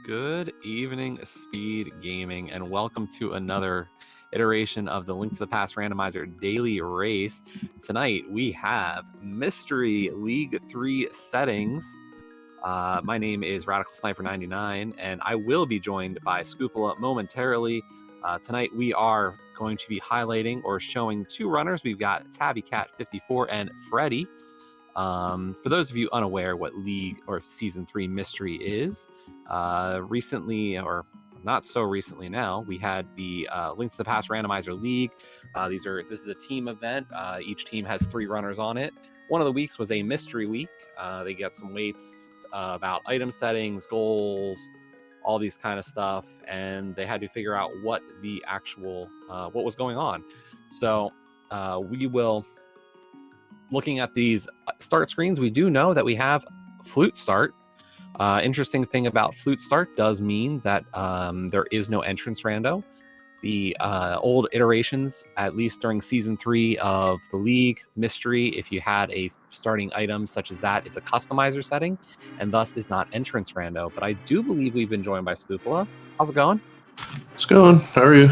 Good evening, Speed Gaming, and welcome to another iteration of the Link to the Past Randomizer Daily Race. Tonight we have Mystery League 3 settings. My name is Radical Sniper 99, and I will be joined by Scoopula momentarily. Tonight we are going to be highlighting or showing two runners. We've got Tabby Cat 54 and Freddy. For those of you unaware what League or Season 3 Mystery is, recently, or not so recently now, we had the Link to the Past Randomizer League. This is a team event. Each team has 3 runners on it. One of the weeks was a mystery week. They get some weights about item settings, goals, all these kind of stuff, and they had to figure out what the actual what was going on. So we will. Looking at these start screens, we do know that we have flute start. Interesting thing about flute start does mean that there is no entrance rando. The old iterations, at least during season 3 of the League Mystery, if you had a starting item such as that, it's a customizer setting and thus is not entrance rando. But I do believe we've been joined by Scoopula. How's it going? It's going. How are you?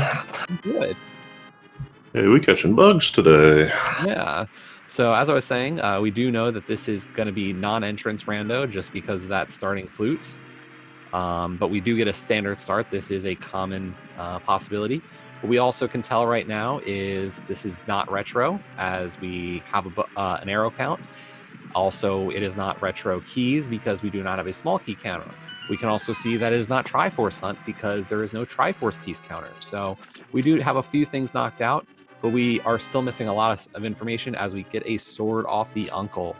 Good. Hey, we catching bugs today. Yeah. So as I was saying, we do know that this is going to be non-entrance rando just because of that starting flute. But we do get a standard start. This is a common possibility. What we also can tell right now is this is not retro, as we have an arrow count. Also, it is not retro keys because we do not have a small key counter. We can also see that it is not Triforce Hunt because there is no Triforce piece counter. So we do have a few things knocked out, but we are still missing a lot of information as we get a sword off the uncle.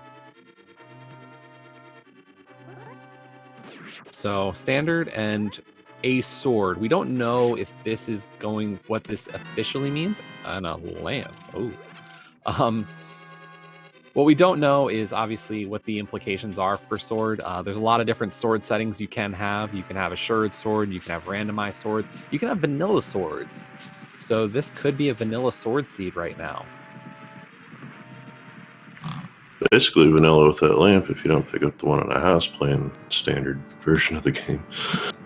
So standard and a sword. We don't know if this is what this officially means. And a lamp. Oh. What we don't know is obviously what the implications are for sword. There's a lot of different sword settings you can have. You can have assured sword. You can have randomized swords. You can have vanilla swords. So this could be a vanilla sword seed right now. Basically vanilla with that lamp if you don't pick up the one in the house playing standard version of the game.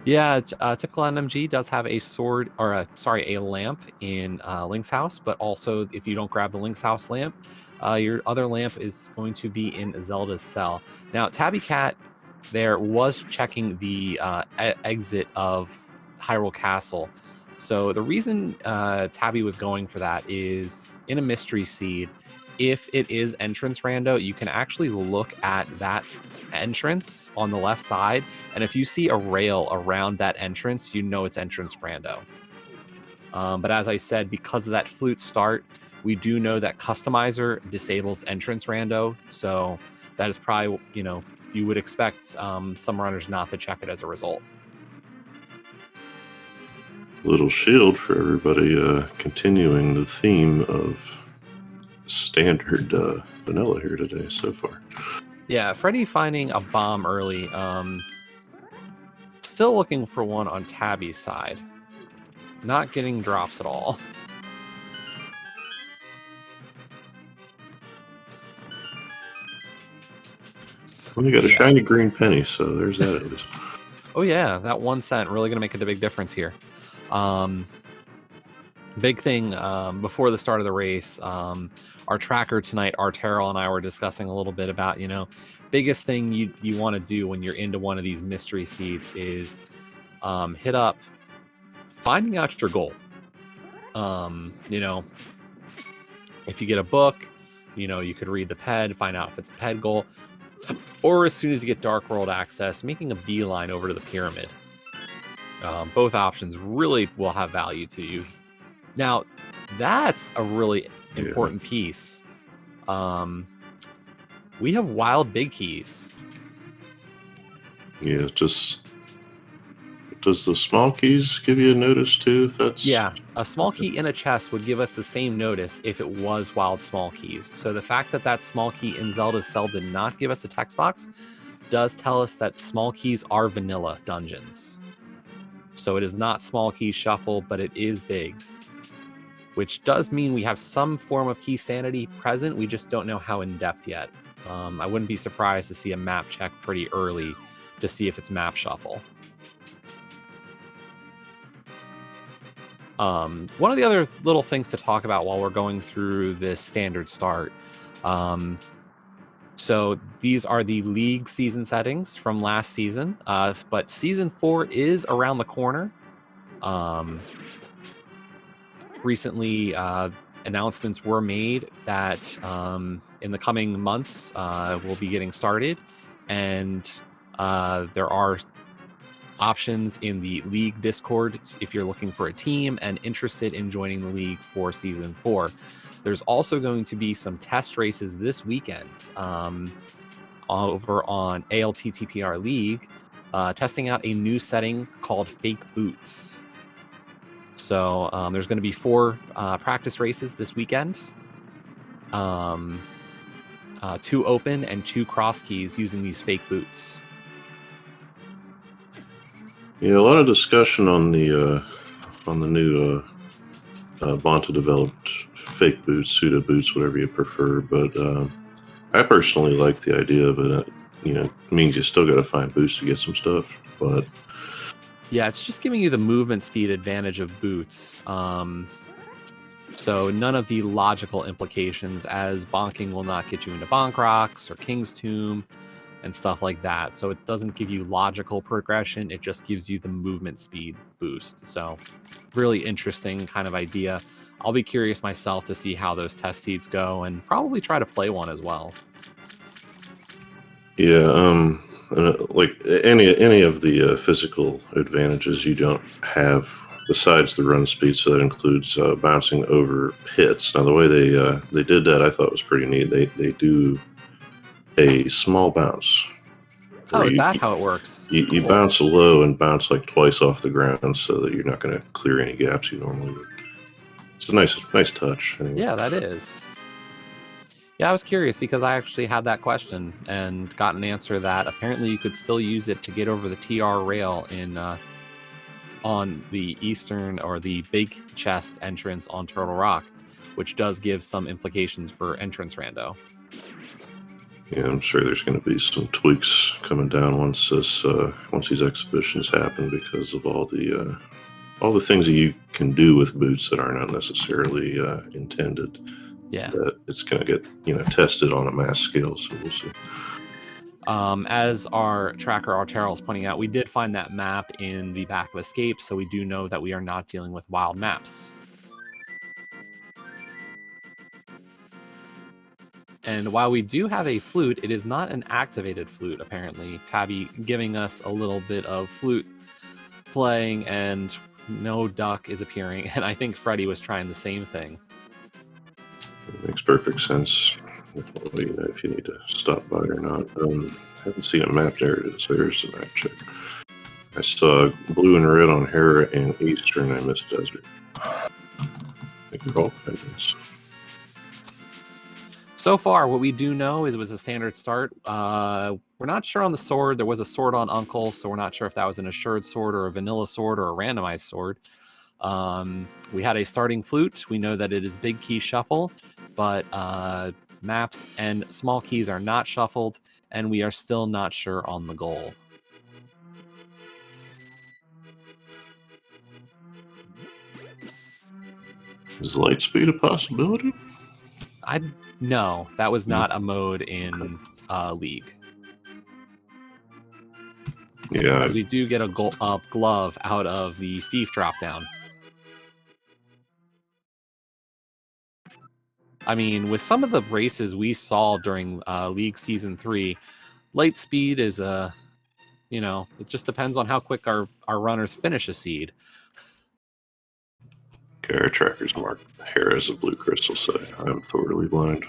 Yeah, typical NMG does have a sword, or a lamp in Link's house, but also if you don't grab the Link's house lamp, your other lamp is going to be in Zelda's cell. Now, Tabby Cat there was checking the exit of Hyrule Castle. So the reason Tabby was going for that is in a mystery seed, if it is entrance rando, you can actually look at that entrance on the left side, and if you see a rail around that entrance, you know it's entrance rando. But as I said, because of that flute start, we do know that customizer disables entrance rando, so that is probably, you would expect some runners not to check it as a result. Little shield for everybody continuing the theme of standard vanilla here today so far. Yeah, Freddy finding a bomb early. Still looking for one on Tabby's side. Not getting drops at all. Well, you got a shiny green penny, so there's that at least. Oh yeah, that 1 cent really going to make a big difference here. Big thing before the start of the race, our tracker tonight, Arterral and I were discussing a little bit about, biggest thing you want to do when you're into one of these mystery seeds is hit up finding out your goal. If you get a book, you could read the PED, find out if it's a PED goal, or as soon as you get Dark World access, making a beeline over to the pyramid. Both options really will have value to you. Now, that's a really important piece. We have wild big keys. Yeah, just... Does the small keys give you a notice too? Yeah, a small key in a chest would give us the same notice if it was wild small keys. So the fact that small key in Zelda's cell did not give us a text box does tell us that small keys are vanilla dungeons. So it is not small key shuffle, but it is bigs, which does mean we have some form of key sanity present. We just don't know how in depth yet. I wouldn't be surprised to see a map check pretty early to see if it's map shuffle. One of the other little things to talk about while we're going through this standard start. So these are the league season settings from last season, but season 4 is around the corner. Recently, announcements were made that in the coming months we'll be getting started, and there are options in the league Discord if you're looking for a team and interested in joining the league for season 4. There's also going to be some test races this weekend over on ALTTP League, testing out a new setting called Fake Boots. So there's going to be 4 practice races this weekend. 2 open and 2 cross keys using these fake boots. Yeah, a lot of discussion on the new Bonta developed fake boots, pseudo boots, whatever you prefer. But I personally like the idea of it. It means you still got to find boots to get some stuff, but yeah, it's just giving you the movement speed advantage of boots. So none of the logical implications, as bonking will not get you into bonk rocks or King's Tomb and stuff like that. So it doesn't give you logical progression. It just gives you the movement speed boost. So really interesting kind of idea. I'll be curious myself to see how those test seeds go and probably try to play one as well. yeah, like any of the physical advantages you don't have besides the run speed, so that includes bouncing over pits. Now, the way they did that, I thought was pretty neat. They do a small bounce. Oh, is that how it works? You bounce low and bounce like twice off the ground, so that you're not going to clear any gaps you normally would. It's a nice touch. Anyway. Yeah, that is. Yeah, I was curious because I actually had that question and got an answer that apparently you could still use it to get over the TR rail in on the eastern or the big chest entrance on Turtle Rock, which does give some implications for entrance rando. Yeah, I'm sure there's going to be some tweaks coming down once these exhibitions happen, because of all the things that you can do with boots that are not necessarily intended. Yeah, that it's going to get tested on a mass scale. So we'll see. As our tracker Arterral is pointing out, we did find that map in the back of Escape, so we do know that we are not dealing with wild maps. And while we do have a flute, it is not an activated flute, apparently. Tabby giving us a little bit of flute playing, and no duck is appearing. And I think Freddy was trying the same thing. It makes perfect sense. If you need to stop by or not. I haven't seen a map. There it is. There's the map check. I saw blue and red on Hera and Eastern. I missed Desert. I think they're all pendants. So far, what we do know is it was a standard start. We're not sure on the sword. There was a sword on Uncle, so we're not sure if that was an assured sword or a vanilla sword or a randomized sword. We had a starting flute. We know that it is big key shuffle, but maps and small keys are not shuffled, and we are still not sure on the goal. Is light speed a possibility? No, that was not a mode in League. Yeah. We do get a glove out of the Thief dropdown. I mean, with some of the races we saw during League Season 3, light speed is it just depends on how quick our runners finish a seed. Okay, our tracker's marked Hera as a blue crystal, so I'm thoroughly blind.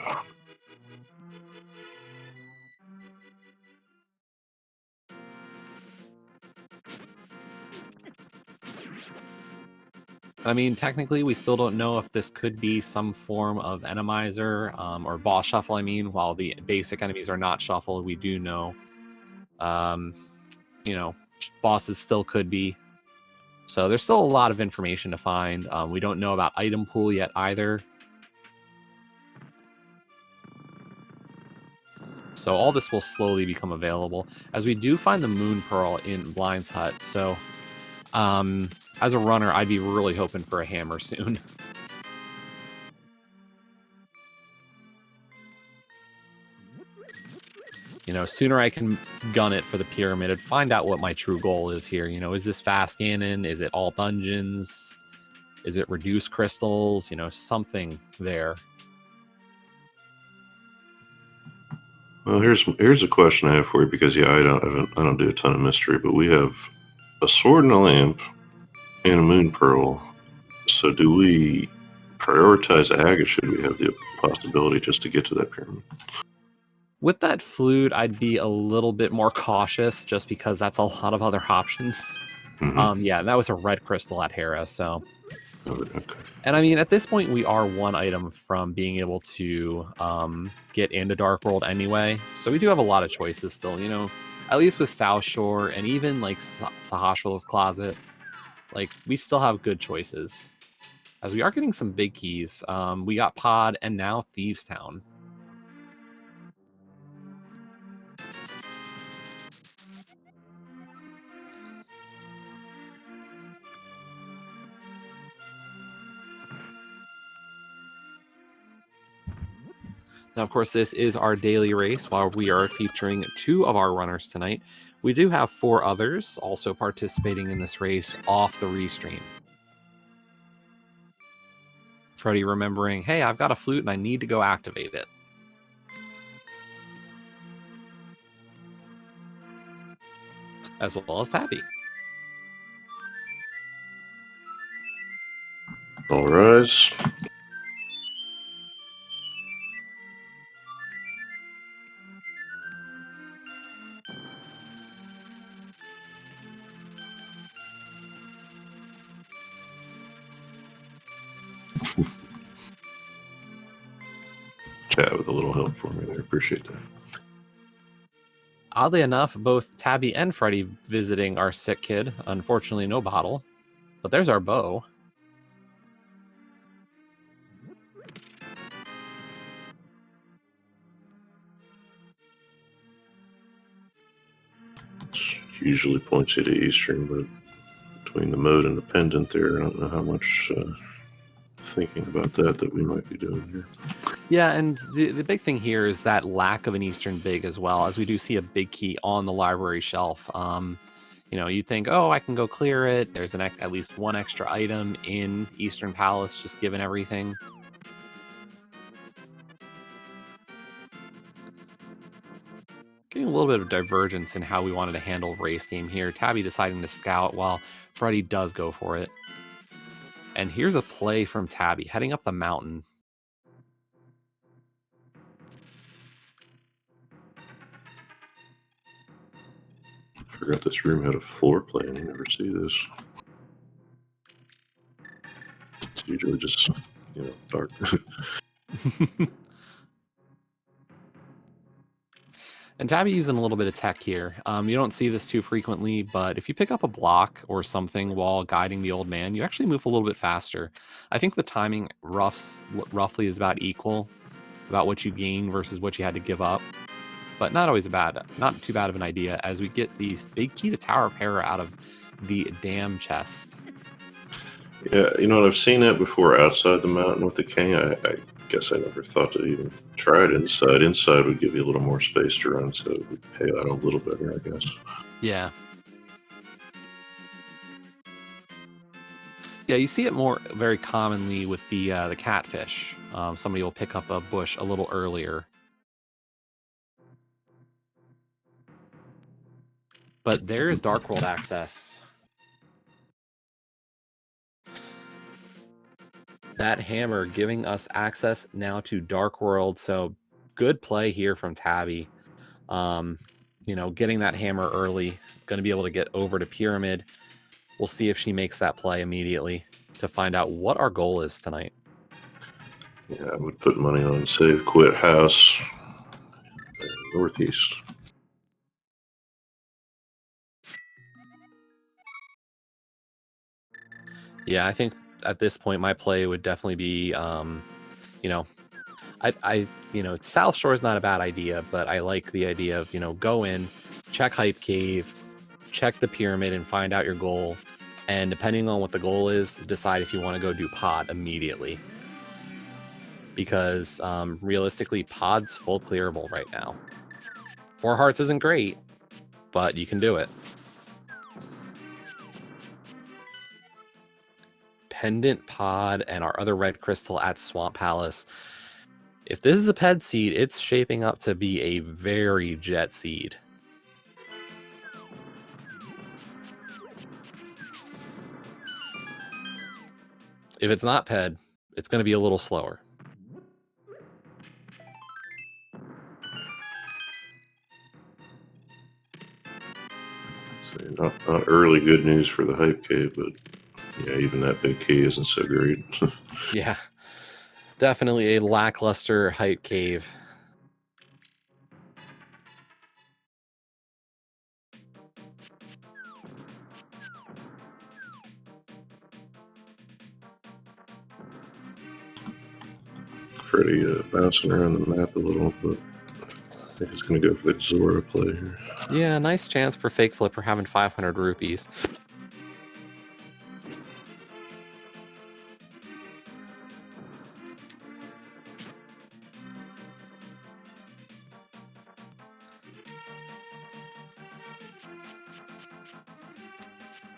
I mean, technically, we still don't know if this could be some form of enemizer or boss shuffle. I mean, while the basic enemies are not shuffled, we do know, bosses still could be. So there's still a lot of information to find. We don't know about item pool yet either. So all this will slowly become available as we do find the Moon Pearl in Blind's Hut. So As a runner, I'd be really hoping for a hammer soon. Sooner I can gun it for the pyramid and find out what my true goal is here. Is this fast cannon? Is it all dungeons? Is it reduce crystals? Something there. Well, here's a question I have for you, because I don't do a ton of mystery, but we have a sword and a lamp and a moon pearl. So do we prioritize ag, or should we have the possibility just to get to that pyramid? With that flute, I'd be a little bit more cautious, just because that's a lot of other options. Mm-hmm. Yeah, that was a red crystal at Hera, so. Okay. And I mean, at this point, we are one item from being able to get into Dark World anyway. So we do have a lot of choices still, at least with South Shore and even like Sahasrah's Closet. Like, we still have good choices. As we are getting some big keys. We got Pod and now Thieves Town. Now, of course, this is our daily race. While we are featuring 2 of our runners tonight, we do have 4 others also participating in this race off the restream. Freddy remembering, hey, I've got a flute and I need to go activate it. As well as Tabby. All rise. Chat with a little help for me there. Appreciate that. Oddly enough, both Tabby and Freddy visiting our sick kid. Unfortunately, no bottle. But there's our bow. Usually points you to Eastern, but between the mode and the pendant there, I don't know how much thinking about that we might be doing here. Yeah, and the big thing here is that lack of an Eastern big as well, as we do see a big key on the library shelf. You think, oh, I can go clear it. There's at least one extra item in Eastern Palace, just given everything. Getting a little bit of divergence in how we wanted to handle race game here. Tabby deciding to scout while Freddy does go for it. And here's a play from Tabby, heading up the mountain. Forgot this room had a floor plan. You never see this. It's usually just, dark. And Tabby using a little bit of tech here. You don't see this too frequently, but if you pick up a block or something while guiding the old man, you actually move a little bit faster. I think the timing roughly is about equal, about what you gain versus what you had to give up. But not too bad of an idea, as we get these big key to Tower of Hera out of the dam chest. Yeah, I've seen that before outside the mountain with the king. I guess I never thought to even try it inside. Inside would give you a little more space to run, so it would pay out a little better, I guess. Yeah. Yeah, you see it very commonly with the catfish. Somebody will pick up a bush a little earlier. But there is Dark World access. That hammer giving us access now to Dark World. So good play here from Tabby. Getting that hammer early, going to be able to get over to Pyramid. We'll see if she makes that play immediately to find out what our goal is tonight. Yeah, I would put money on save, quit, house, northeast. Yeah, I think at this point my play would definitely be, South Shore is not a bad idea, but I like the idea of, go in, check Hype Cave, check the pyramid and find out your goal, And depending on what the goal is, decide if you want to go do pod immediately. Because realistically, pod's full clearable right now. 4 hearts isn't great, but you can do it. Pendant pod and our other red crystal at Swamp Palace. If this is a ped seed, it's shaping up to be a very jet seed. If it's not ped, it's going to be a little slower. So not early good news for the hype cave, but yeah, even that big key isn't so great. Yeah, definitely a lackluster hype cave. Freddy bouncing around the map a little, but I think he's going to go for the Zora play here. Yeah, nice chance for Fake Flipper having 500 rupees.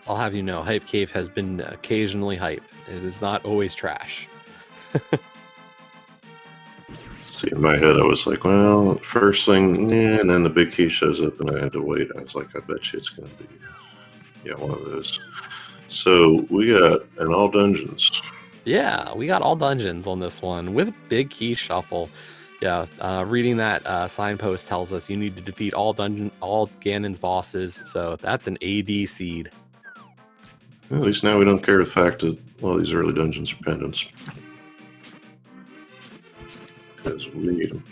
I'll have you know, Hype Cave has been occasionally hype. It is not always trash. See, in my head, I was like, well, first thing, yeah, and then the big key shows up, and I had to wait. I was like, I bet you it's going to be, yeah, one of those. So we got an all dungeons. Yeah, we got all dungeons on this one with big key shuffle. Yeah, reading that signpost tells us you need to defeat all Ganon's bosses. So that's an AD seed. At least now we don't care the fact that all these early dungeons are pendants. Because we need them.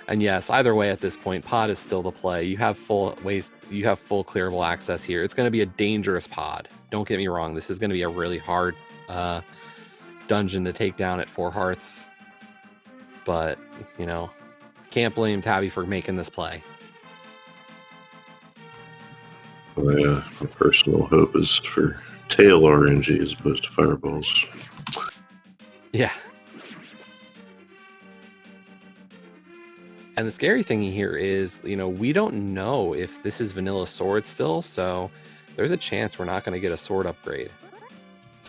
And yes, either way at this point, pod is still the play. You have full clearable access here. It's going to be a dangerous pod. Don't get me wrong. This is going to be a really hard dungeon to take down at 4 hearts. But, you know, can't blame Tabby for making this play. My personal hope is for tail RNG as opposed to fireballs. Yeah. And the scary thing here is, you know, we don't know if this is vanilla sword still, so there's a chance we're not going to get a sword upgrade.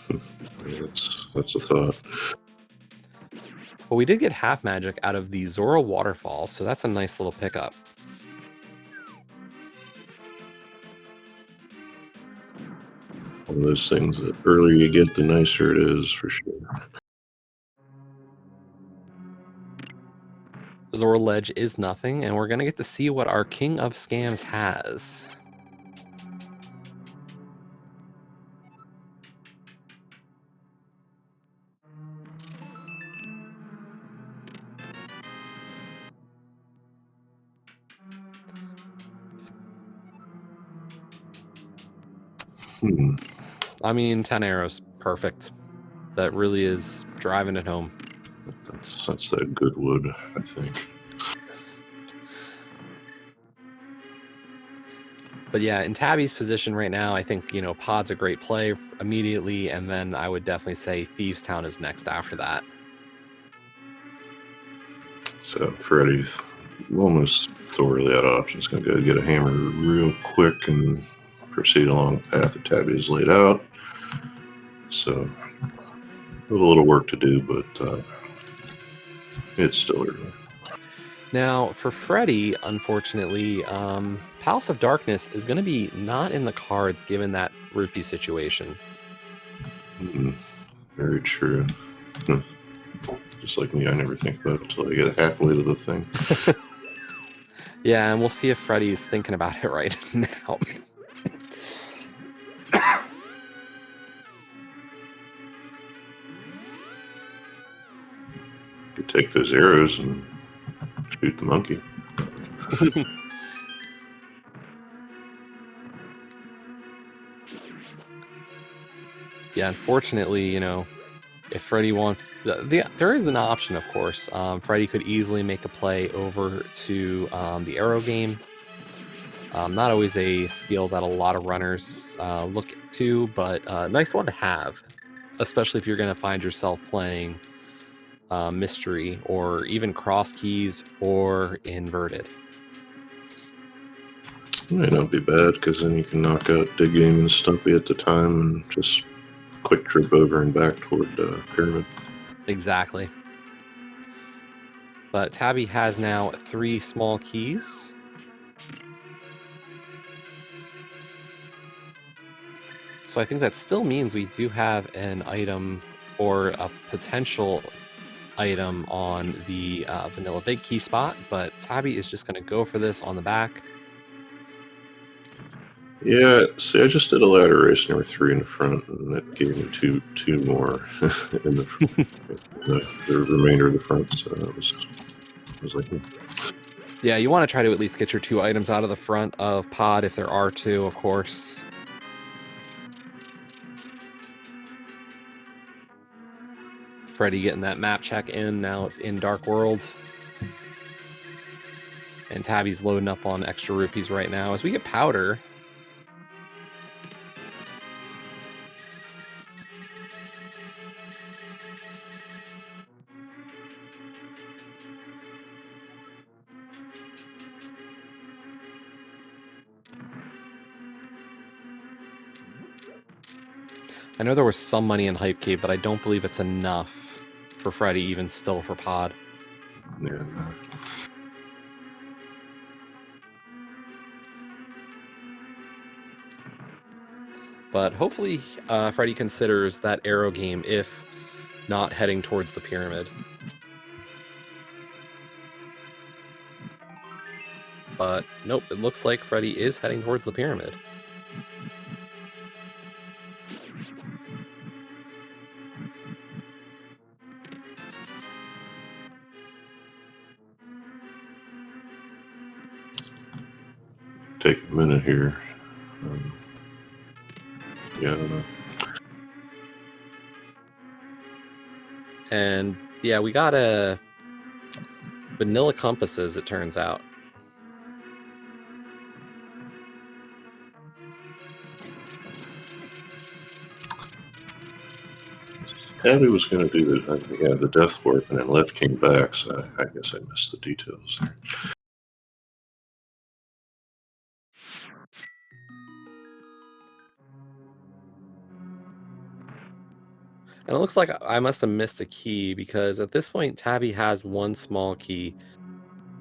That's a thought. But we did get half magic out of the Zora waterfall, so that's a nice little pickup. One of those things that the earlier you get, the nicer it is, for sure. Zora Ledge is nothing, and we're going to get to see what our King of Scams has. I mean, 10 arrows, perfect. That really is driving it home. That's that good wood, I think. But yeah, in Tabby's position right now, I think, you know, pod's a great play immediately, and then I would definitely say Thieves Town is next after that. So Freddy almost thoroughly out of options. Going to go get a hammer real quick and proceed along the path that Tabby has laid out. So a little work to do, but it's still early. Now, for Freddy, unfortunately, Palace of Darkness is going to be not in the cards given that rupee situation. Very true. Just like me, I never think about it until I get halfway to the thing. Yeah, and we'll see if Freddy's thinking about it right now. You take those arrows and shoot the monkey. Yeah, unfortunately, you know, if Freddy wants, there is an option, of course. Freddy could easily make a play over to the arrow game. Not always a skill that a lot of runners look to, but nice one to have, especially if you're going to find yourself playing mystery or even cross keys or inverted. Might not be bad because then you can knock out Dig Game and Stumpy at the time and just quick trip over and back toward Pyramid. Exactly. But Tabby has now 3 small keys. So I think that still means we do have an item or a potential item on the vanilla big key spot, but Tabby is just going to go for this on the back. Yeah, see, I just did a ladder race and there were 3 in the front, and that gave me two more in the remainder of the front. So I was like, Yeah, you want to try to at least get your 2 items out of the front of pod if there are 2, of course. Freddy getting that map check in now in Dark World. And Tabby's loading up on extra rupees right now. As we get powder, I know there was some money in Hype Cave, but I don't believe it's enough for Freddy, even still for pod. yeah, no. But hopefully Freddy considers that arrow game if not heading towards the pyramid. But nope, it looks like Freddy is heading towards the pyramid. Take a minute here. Yeah, I don't know. And yeah, we got a vanilla compasses, it turns out. Tabby was going to do the death warp and then left came back, so I guess I missed the details there. And it looks like I must have missed a key because at this point, Tabby has 1 small key.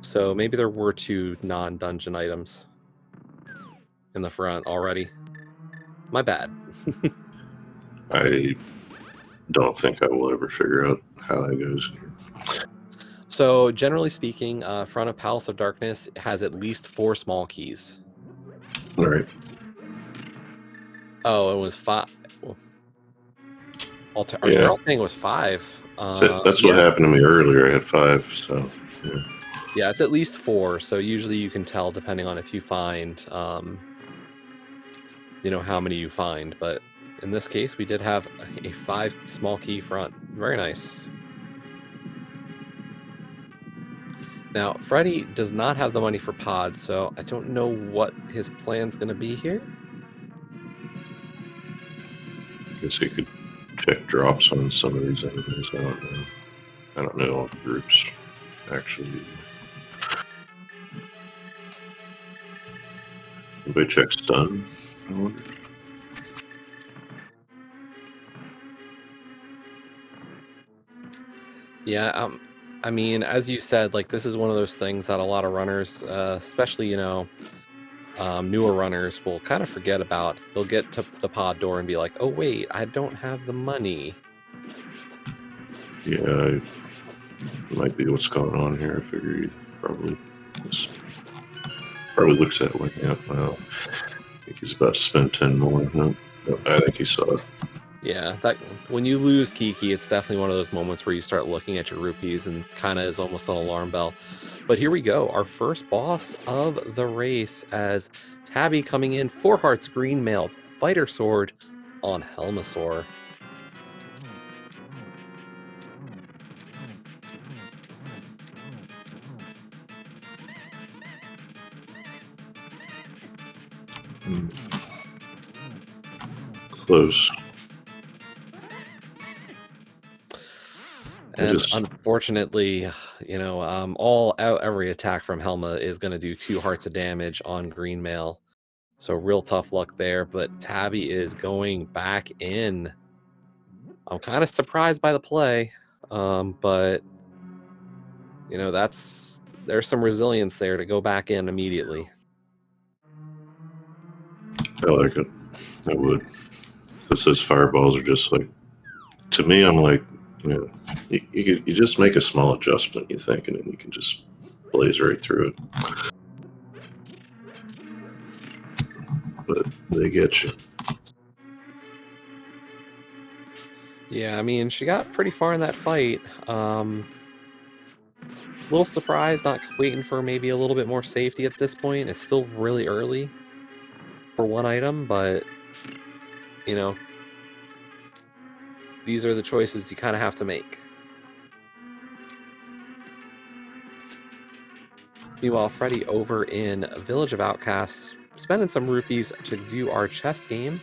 So maybe there were 2 non-dungeon items in the front already. My bad. I don't think I will ever figure out how that goes. So generally speaking, front of Palace of Darkness has at least 4 small keys. All right. Oh, it was 5. Our Yeah. Darrell thing was 5. That's what happened to me earlier. I had 5, so yeah. Yeah, it's at least 4. So usually you can tell depending on if you find, how many you find. But in this case, we did have a 5 small key front. Very nice. Now, Freddy does not have the money for pods, so I don't know what his plan's going to be here. I guess he could check drops on some of these enemies. I don't know. I don't know all the groups, actually. Anybody check stun? I wonder. Yeah, I mean, as you said, like, this is one of those things that a lot of runners, especially, newer runners will kind of forget about. They'll get to the pod door and be like, oh, wait, I don't have the money. Yeah, might be what's going on here. I figure he probably looks that way. Yeah, well, I think he's about to spend 10 more. No, I think he saw it. Yeah, that when you lose Kiki, it's definitely one of those moments where you start looking at your rupees and kind of is almost an alarm bell. But here we go, our first boss of the race as Tabby coming in, 4 hearts, green mail, fighter sword on Helmasaur. Close. And unfortunately, you know, every attack from Helma is going to do 2 hearts of damage on green mail. So real tough luck there, but Tabby is going back in. I'm kind of surprised by the play, but you know, there's some resilience there to go back in immediately. I like it. I would. This says fireballs are just like, to me, I'm like, you know, you just make a small adjustment, you think, and then you can just blaze right through it. But they get you. Yeah, I mean, she got pretty far in that fight. Little surprised, not waiting for maybe a little bit more safety at this point. It's still really early for one item, but you know, these are the choices you kind of have to make. Meanwhile, Freddy over in Village of Outcasts, spending some rupees to do our chest game.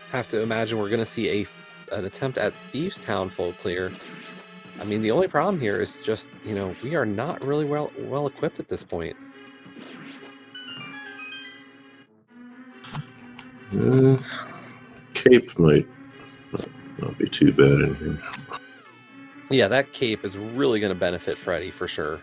Have to imagine we're going to see an attempt at Thieves Town full clear. I mean, the only problem here is just, you know, we are not really well equipped at this point. Cape might not be too bad in here. Yeah, that cape is really going to benefit Freddy for sure.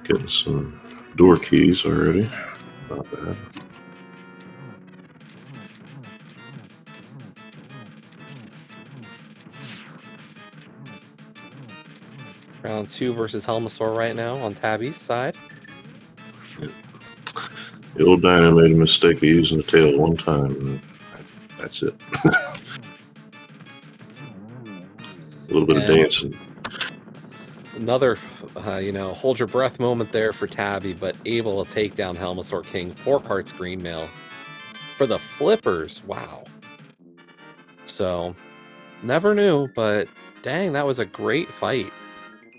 Getting some door keys already. Not bad. Round 2 versus Helmasaur right now on Tabby's side. Yeah. The old Dino made a mistake of using the tail one time, and that's it. A little bit of dancing. Another, you know, hold your breath moment there for Tabby, but able to take down Helmasaur King. 4 hearts green mail for the flippers. Wow. So, never knew, but dang, that was a great fight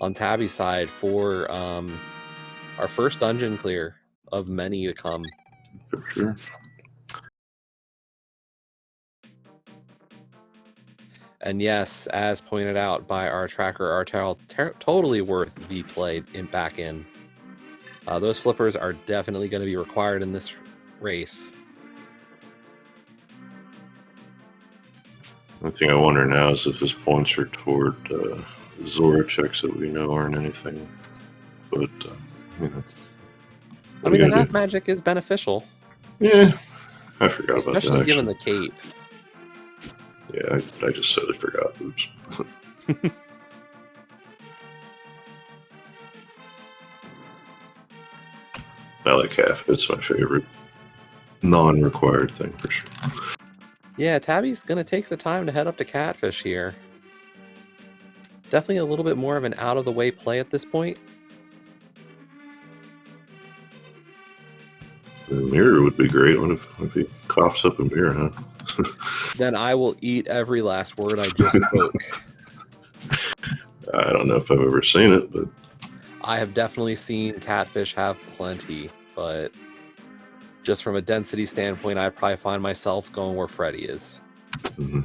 on Tabby's side for our first dungeon clear of many to come. For sure. And yes, as pointed out by our tracker, Artel, totally worth the play back in. Those flippers are definitely going to be required in this race. One thing I wonder now is if his points are toward Zora checks that we know aren't anything. But, you know. I mean, the half magic is beneficial. Yeah, I forgot about that. Especially given the cape. Yeah, I just totally forgot. Oops. I like half. It's my favorite non-required thing for sure. Yeah, Tabby's going to take the time to head up to Catfish here. Definitely a little bit more of an out-of-the-way play at this point. A mirror would be great. What if he coughs up a mirror, huh? Then I will eat every last word I just spoke. I don't know if I've ever seen it, but I have definitely seen Catfish have plenty, but just from a density standpoint, I'd probably find myself going where Freddy is. Mm-hmm.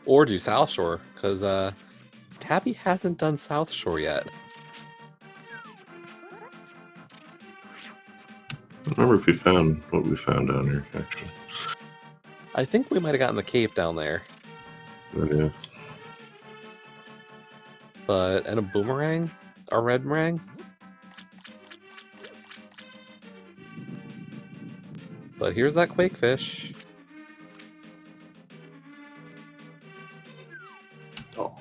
Or do South Shore, because Tabby hasn't done South Shore yet. I don't remember if we found what we found down here, actually. I think we might have gotten the cape down there. But, yeah. And a boomerang? A red meringue? But here's that Quakefish. Oh.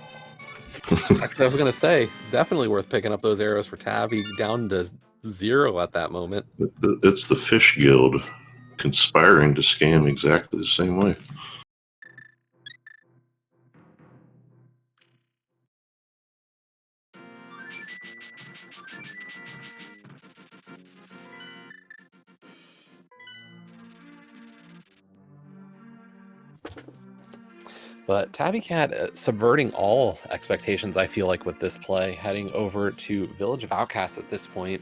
Actually, I was going to say, definitely worth picking up those arrows for Tabby down to 0 at that moment. It's the Fish Guild conspiring to scam exactly the same way. But Tabby Cat subverting all expectations, I feel like, with this play, heading over to Village of Outcasts at this point.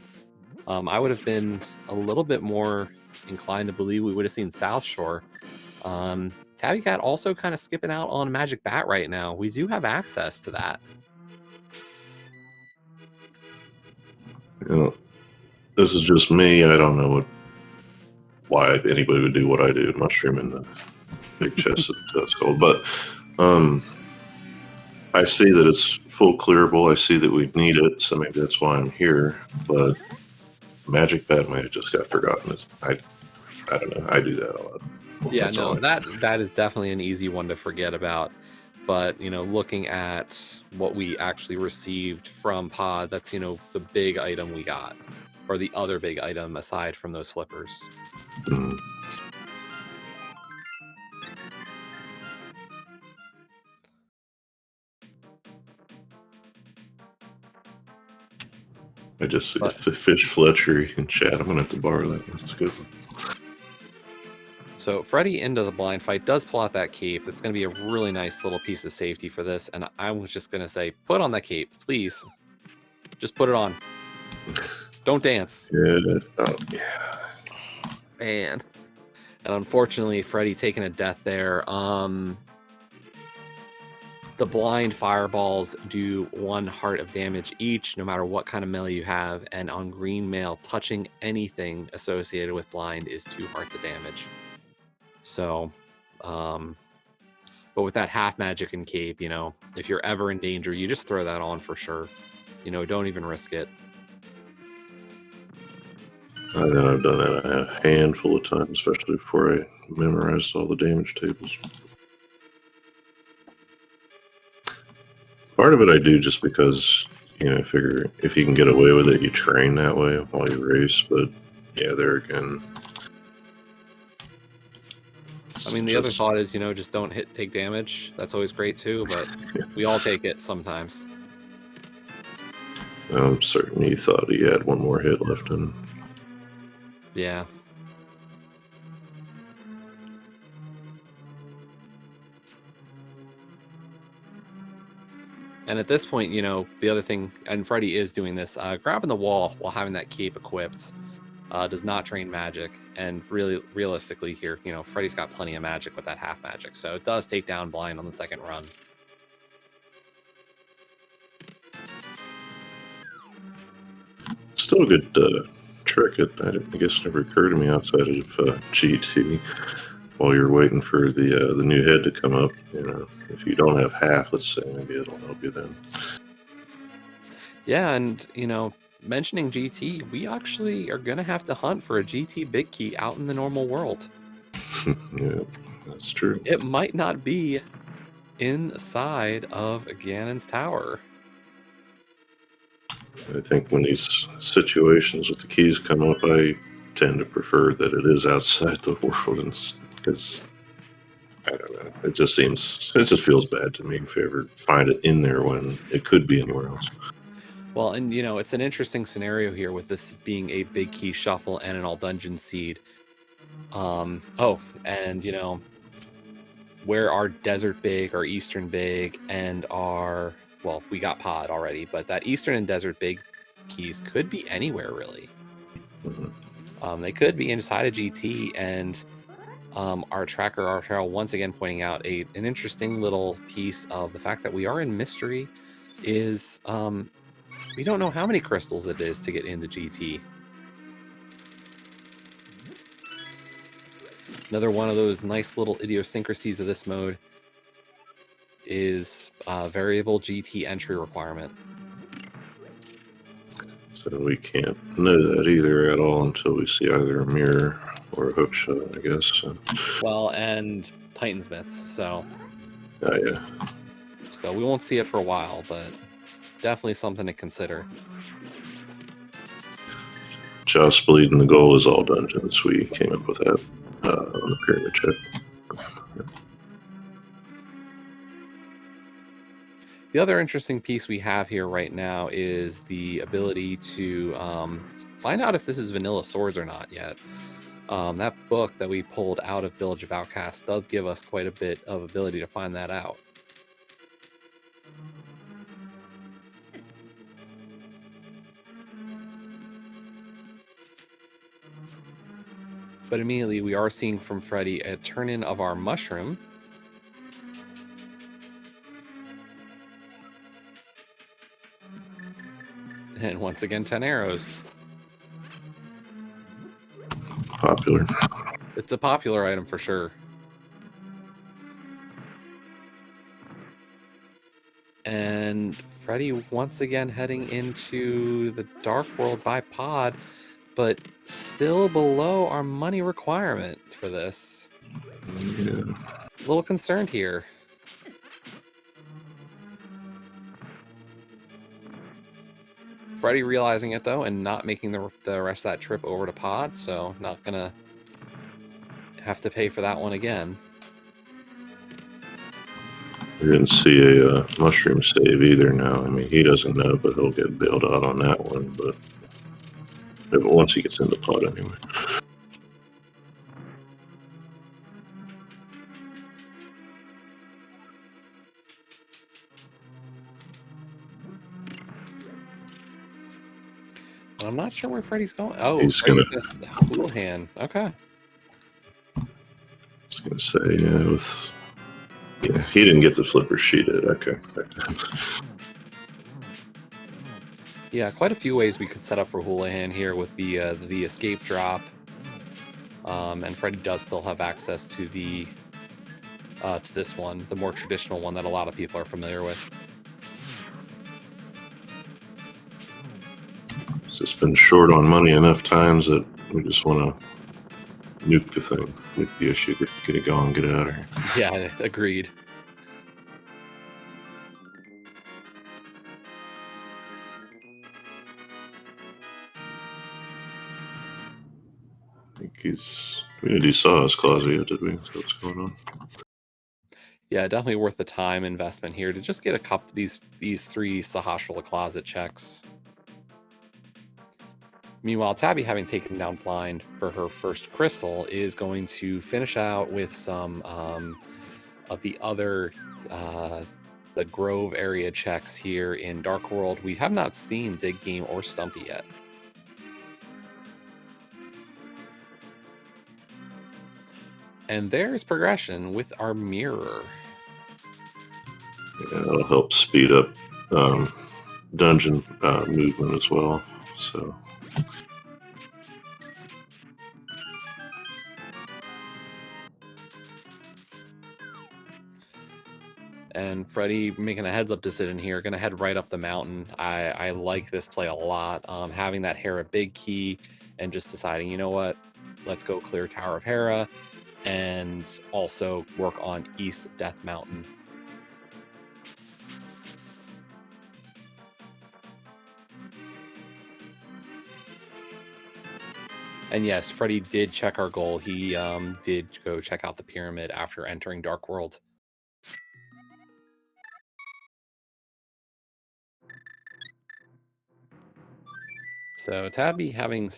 I would have been a little bit more inclined to believe we would have seen South Shore. Tabby Cat also kind of skipping out on Magic Bat right now. We do have access to that. You know, this is just me. I don't know why anybody would do what I do, mushroom in the big chest at Skull. But I see that it's full clearable. I see that we need it, so maybe that's why I'm here. But Magic Bat might have just got forgotten. I don't know. I do that a lot. Yeah, That's no, all. that is definitely an easy one to forget about. But, you know, looking at what we actually received from Pod, that's, you know, the big item we got, or the other big item aside from those flippers. Mm. I just see Fish Fletcher in chat. I'm going to have to borrow that. That's a good one. So Freddy into the blind fight does pull out that cape. That's going to be a really nice little piece of safety for this. And I was just going to say, put on that cape, please. Just put it on. Don't dance. Yeah. Oh, yeah. Man. And unfortunately, Freddy taking a death there. The blind fireballs do 1 heart of damage each, no matter what kind of melee you have. And on green mail, touching anything associated with blind is 2 hearts of damage. So, but with that half magic and cape, you know, if you're ever in danger, you just throw that on for sure. You know, don't even risk it. I know I've done that a handful of times, especially before I memorized all the damage tables. Part of it I do just because, you know, I figure if you can get away with it, you train that way while you race. But yeah, there again. I mean, the other thought is, you know, just don't take damage. That's always great too, but we all take it sometimes. I'm certain he thought he had 1 more hit left in. Yeah. And at this point, you know, the other thing, and Freddy is doing this, grabbing the wall while having that cape equipped does not train magic. And really, realistically here, you know, Freddy's got plenty of magic with that half magic. So it does take down blind on the second run. Still a good trick. I guess never occurred to me outside of GT. While you're waiting for the new head to come up, you know, if you don't have half, let's say, maybe it'll help you then. Yeah, and, you know, mentioning GT, we actually are going to have to hunt for a GT big key out in the normal world. Yeah, that's true. It might not be inside of Ganon's tower. I think when these situations with the keys come up, I tend to prefer that it is outside the world, because I don't know. It just feels bad to me if you ever find it in there when it could be anywhere else. Well, and you know, it's an interesting scenario here with this being a big key shuffle and an all dungeon seed. Oh, and you know, where our desert big, our eastern big, and our, well, we got pod already, but that eastern and desert big keys could be anywhere really. Mm-hmm. They could be inside of GT, and our tracker Artel once again pointing out an interesting little piece of the fact that we are in mystery is we don't know how many crystals it is to get into GT. Another one of those nice little idiosyncrasies of this mode is variable GT entry requirement. So we can't know that either at all until we see either a mirror or a hook shot, I guess. So. Well, and Titan's Mitts, so. Yeah. So we won't see it for a while, but definitely something to consider. Just bleeding the goal is all dungeons. We came up with that on the pyramid check. The other interesting piece we have here right now is the ability to find out if this is vanilla swords or not yet. That book that we pulled out of Village of Outcasts does give us quite a bit of ability to find that out. But immediately we are seeing from Freddy a turn-in of our mushroom. And once again, 10 arrows. Popular. It's a popular item for sure. And Freddy once again heading into the Dark World by pod, but still below our money requirement for this. Yeah. A little concerned here. Freddy realizing it though and not making the rest of that trip over to pod, so not gonna have to pay for that one again. I didn't see a mushroom save either now. I mean, he doesn't know, but he'll get bailed out on that one. But once he gets into pod anyway. And I'm not sure where Freddy's going. Oh, He's Freddy's gonna Houlihan. Okay. I was gonna say, he didn't get the flipper. She did. Okay. Yeah, quite a few ways we could set up for Houlihan here with the escape drop. And Freddy does still have access to the to this one, the more traditional one that a lot of people are familiar with. It's just been short on money enough times that we just want to nuke the thing, nuke the issue, get it going, get it out of here. Yeah, agreed. I think we didn't do Saw's Closet yet, did we? That's what's going on. Yeah, definitely worth the time investment here to just get a couple these 3 Sahasrahla Closet checks. Meanwhile, Tabby, having taken down Blind for her first crystal, is going to finish out with some of the other the Grove area checks here in Dark World. We have not seen Big Game or Stumpy yet. And there's progression with our mirror. Yeah, that'll help speed up dungeon movement as well. So. And Freddy making a heads-up decision here, going to head right up the mountain. I like this play a lot. Having that Hera big key and just deciding, you know what, let's go clear Tower of Hera and also work on East Death Mountain. And yes, Freddy did check our goal. He did go check out the pyramid after entering Dark World. So Tabby, having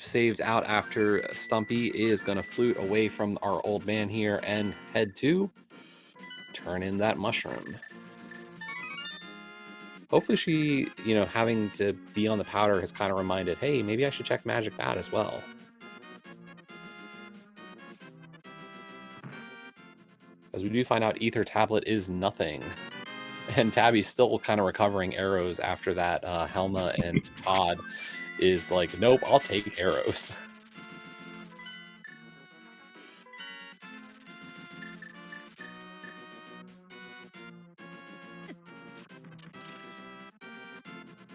saved out after Stumpy, is going to flute away from our old man here and head to turn in that mushroom. Hopefully she, having to be on the powder has kind of reminded, hey, maybe I should check Magic Bat as well. As we do find out Ether Tablet is nothing. And Tabby's still kind of recovering arrows after that Helma and Todd is like, nope, I'll take arrows.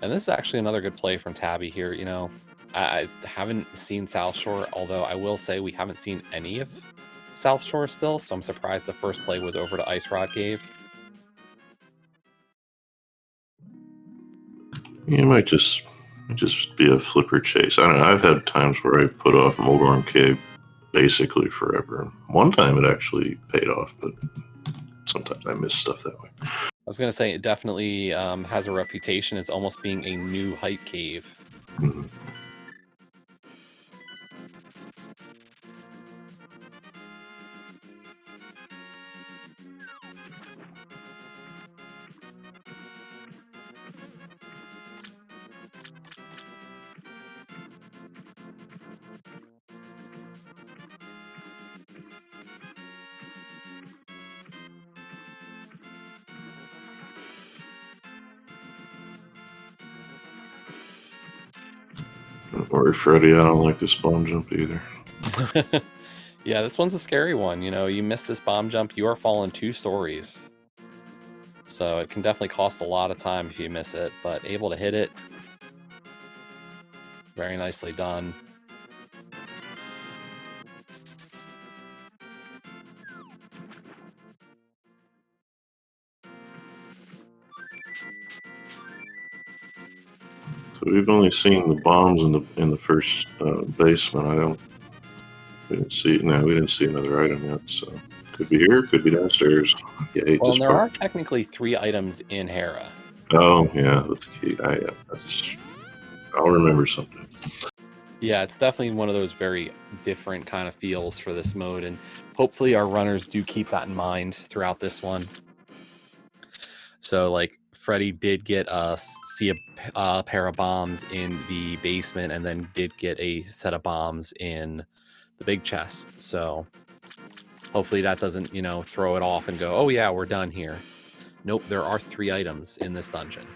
And this is actually another good play from Tabby here. I haven't seen South Shore, although I will say we haven't seen any of South Shore still, so I'm surprised the first play was over to Ice Rod Cave. Yeah, it might just be a flipper chase. I don't know. I've had times where I put off Moldorm Cave basically forever. One time it actually paid off, but sometimes I miss stuff that way. I was going to say it definitely has a reputation as almost being a new height cave. Mm-hmm. Don't worry, Freddy, I don't like this bomb jump either. Yeah, this one's a scary one. You know, you miss this bomb jump, you are falling 2 stories. So it can definitely cost a lot of time if you miss it, but able to hit it. Very nicely done. So we've only seen the bombs in the first basement. We didn't see. No, we didn't see another item yet. So could be here, could be downstairs. Yeah, I hate Well, this and there part. are technically 3 items in Hera. Oh yeah, that's the key. I'll remember something. Yeah, it's definitely one of those very different kind of feels for this mode, and hopefully our runners do keep that in mind throughout this one. So, like, Freddy did get see a pair of bombs in the basement, and then did get a set of bombs in the big chest. So, hopefully that doesn't, you know, throw it off and go, oh yeah, we're done here. Nope, there are 3 items in this dungeon.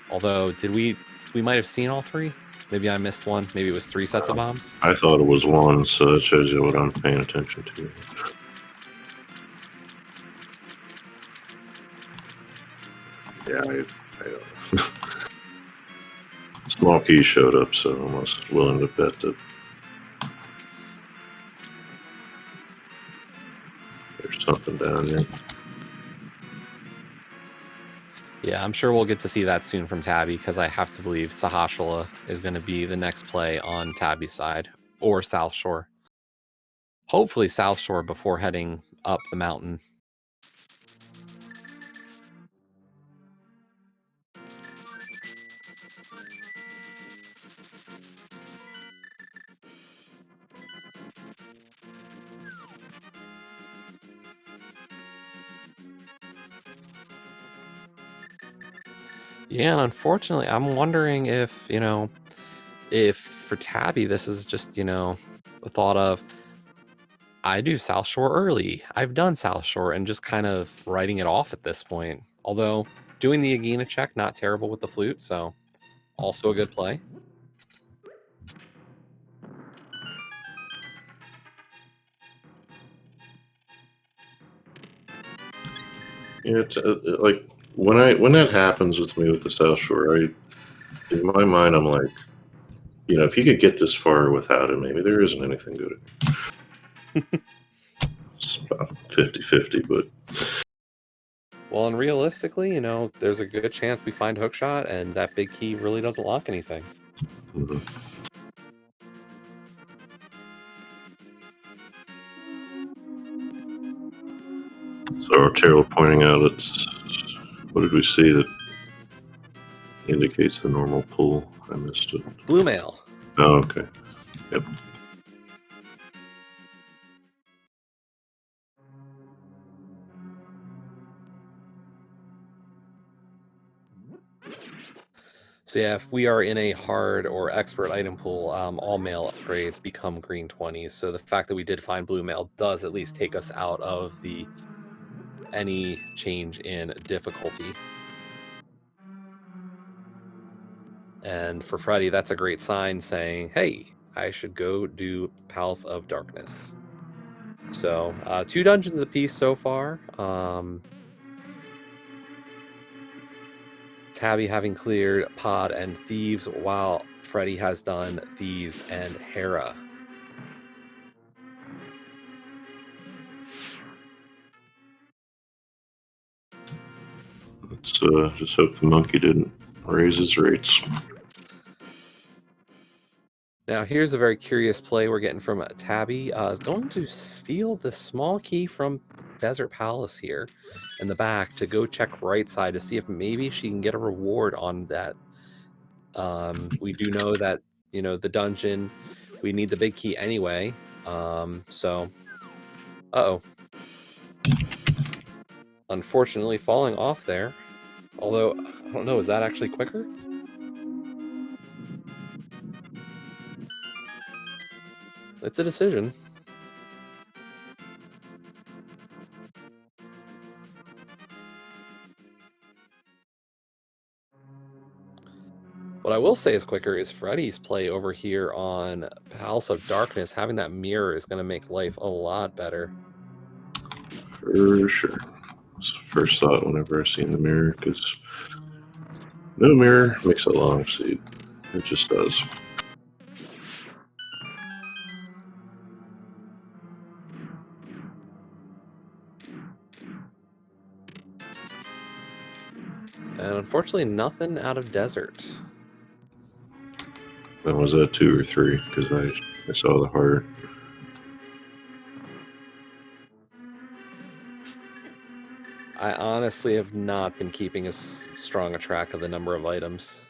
Although, we might have seen all 3? Maybe I missed one. Maybe it was 3 sets of bombs. I thought it was one, so that shows you what I'm paying attention to. Yeah, I don't know. Small key showed up, so I'm almost willing to bet that there's something down there. Yeah, I'm sure we'll get to see that soon from Tabby, because I have to believe Sahashala is going to be the next play on Tabby's side, or South Shore. Hopefully South Shore before heading up the mountain. Yeah, and unfortunately, I'm wondering if, you know, if for Tabby, this is just, you know, the thought of, I do South Shore early. I've done South Shore, and just kind of writing it off at this point. Although, doing the Agena check, not terrible with the flute, so also a good play. Yeah, it's like when that happens with me with the South Shore, in my mind, I'm like, you know, if you could get this far without it, maybe there isn't anything good in it. It's about 50-50, but Well, and realistically, you know, there's a good chance we find Hookshot, and that big key really doesn't lock anything. mhm. So Artero pointing out what did we see that indicates the normal pull? I missed it. Blue mail. Oh, okay. Yep. So yeah, if we are in a hard or expert item pool, all mail upgrades become green 20s. So the fact that we did find blue mail does at least take us out of the any change in difficulty. And for Freddy, that's a great sign saying, hey, I should go do Palace of Darkness. So 2 dungeons apiece so far. Tabby having cleared Pod and Thieves, while Freddy has done Thieves and Hera. Let's just hope the monkey didn't raise his rates. Now, here's a very curious play we're getting from Tabby. Is going to steal the small key from Desert Palace here in the back to go check right side to see if maybe she can get a reward on that. We do know that, you know, the dungeon, we need the big key anyway. So, uh-oh. Unfortunately, falling off there. Although, I don't know, is that actually quicker? It's a decision. What I will say is quicker is Freddy's play over here on House of Darkness. Having that mirror is going to make life a lot better. For sure. That's the first thought whenever I seen the mirror, because no mirror makes a long seed. It just does. And unfortunately, nothing out of desert. When was that, 2 or 3? Because I saw the heart. I honestly have not been keeping as strong a track of the number of items,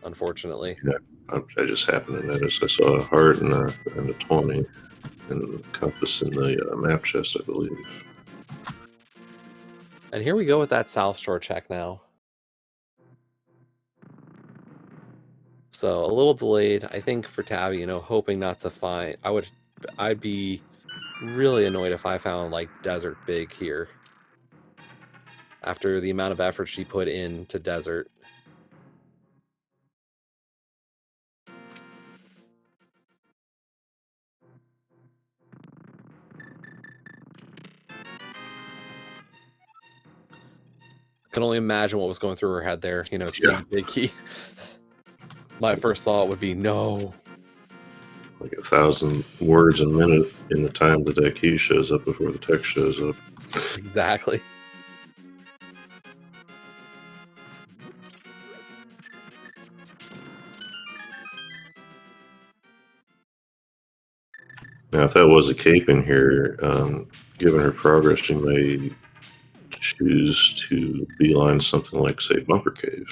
unfortunately. Yeah, I just happened to notice. I saw a heart and a 20 and compass in the map chest, I believe. And here we go with that South Shore check now. So a little delayed, I think, for Tabby, you know, hoping not to find. I'd be really annoyed if I found like Desert Big here. After the amount of effort she put into Desert. Can only imagine what was going through her head there, you know, seeing Big Key. My first thought would be no. Like 1,000 words a minute in the time that key shows up before the text shows up. Exactly. Now, if that was a cape in here, given her progress, she may choose to beeline something like, say, Bumper Cave.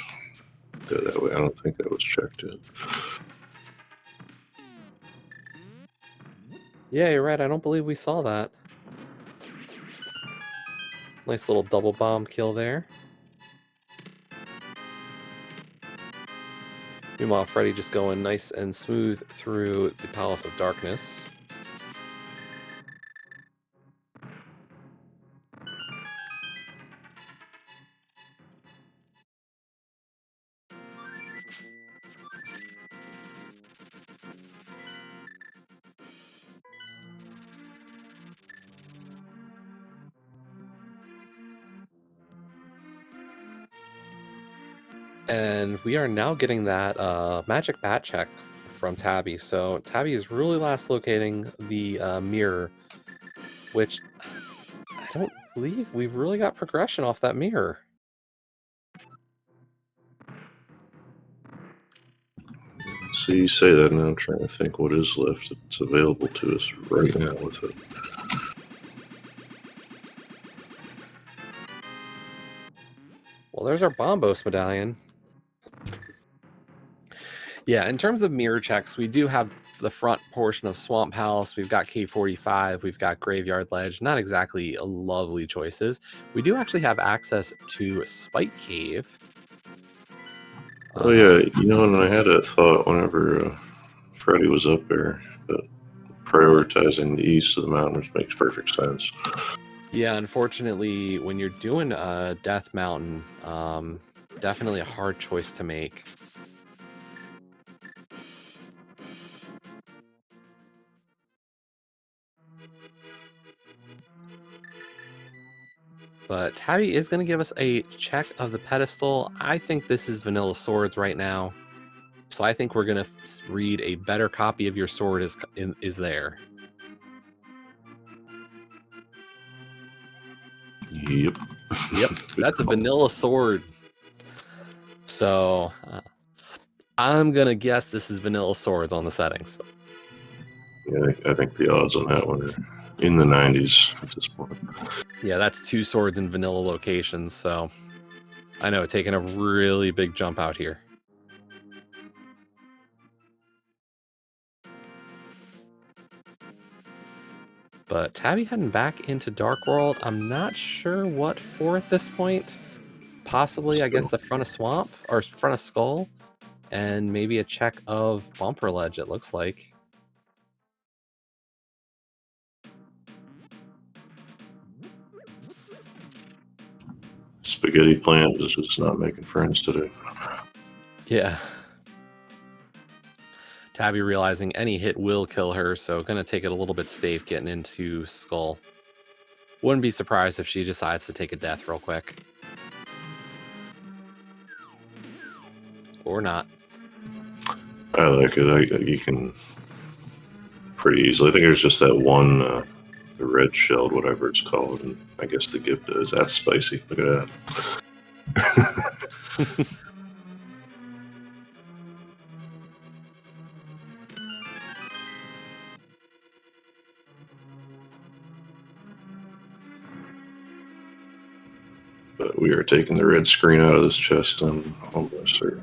Go that way. I don't think that was checked in. Yeah, you're right. I don't believe we saw that. Nice little double bomb kill there. Meanwhile, Freddy just going nice and smooth through the Palace of Darkness. And we are now getting that magic bat check from Tabby. So Tabby is really last locating the mirror, which I don't believe we've really got progression off that mirror. So you say that, and I'm trying to think what is left that's available to us right now with it. Well, there's our Bombos medallion. Yeah, in terms of mirror checks, we do have the front portion of Swamp House. We've got K45. We've got Graveyard Ledge. Not exactly lovely choices. We do actually have access to Spike Cave. Oh, yeah. You know, and I had a thought whenever Freddy was up there, but prioritizing the east of the mountains makes perfect sense. Yeah, unfortunately, when you're doing Death Mountain, definitely a hard choice to make. But Tabby is going to give us a check of the pedestal. I think this is Vanilla Swords right now. So I think we're going to read a better copy of your sword is there. Yep. Yep, that's a Vanilla Sword. So I'm going to guess this is Vanilla Swords on the settings. Yeah, I think the odds on that one are in the 90s at this point. Yeah, that's 2 swords in vanilla locations, so I know, taking a really big jump out here. But Tabby heading back into Dark World. I'm not sure what for at this point. Possibly, I guess, the front of Swamp, or front of Skull, and maybe a check of Bumper Ledge, it looks like. Spaghetti plant is just not making friends today. Yeah. Tabby realizing any hit will kill her, so gonna take it a little bit safe getting into Skull. Wouldn't be surprised if she decides to take a death real quick. Or not. I like it. You can pretty easily. I think there's just that one, the red shelled, whatever it's called, and I guess the gift does. That's spicy. Look at that. But we are taking the red screen out of this chest. I'm almost certain.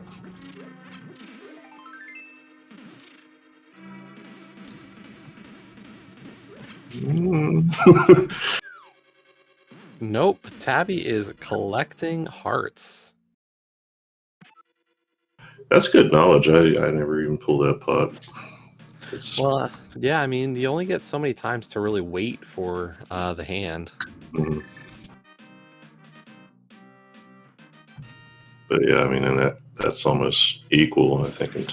Nope. Tabby is collecting hearts. That's good knowledge. I never even pulled that pot. Well, yeah, I mean, you only get so many times to really wait for the hand. Mm-hmm. But yeah, I mean, and that's almost equal, I think, in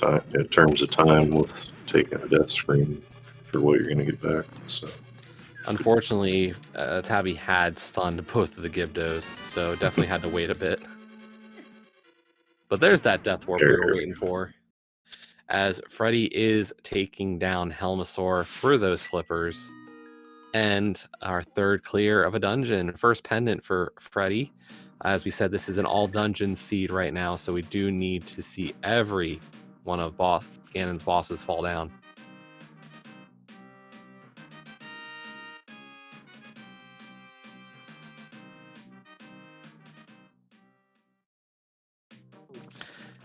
terms of time with taking a death screen for what you're going to get back. So, unfortunately, Tabby had stunned both of the Gibdos, so definitely had to wait a bit. But there's that death warp we were waiting for. As Freddy is taking down Helmasaur for those flippers. And our third clear of a dungeon. First pendant for Freddy. As we said, this is an all dungeon seed right now, so we do need to see every one of Ganon's bosses fall down.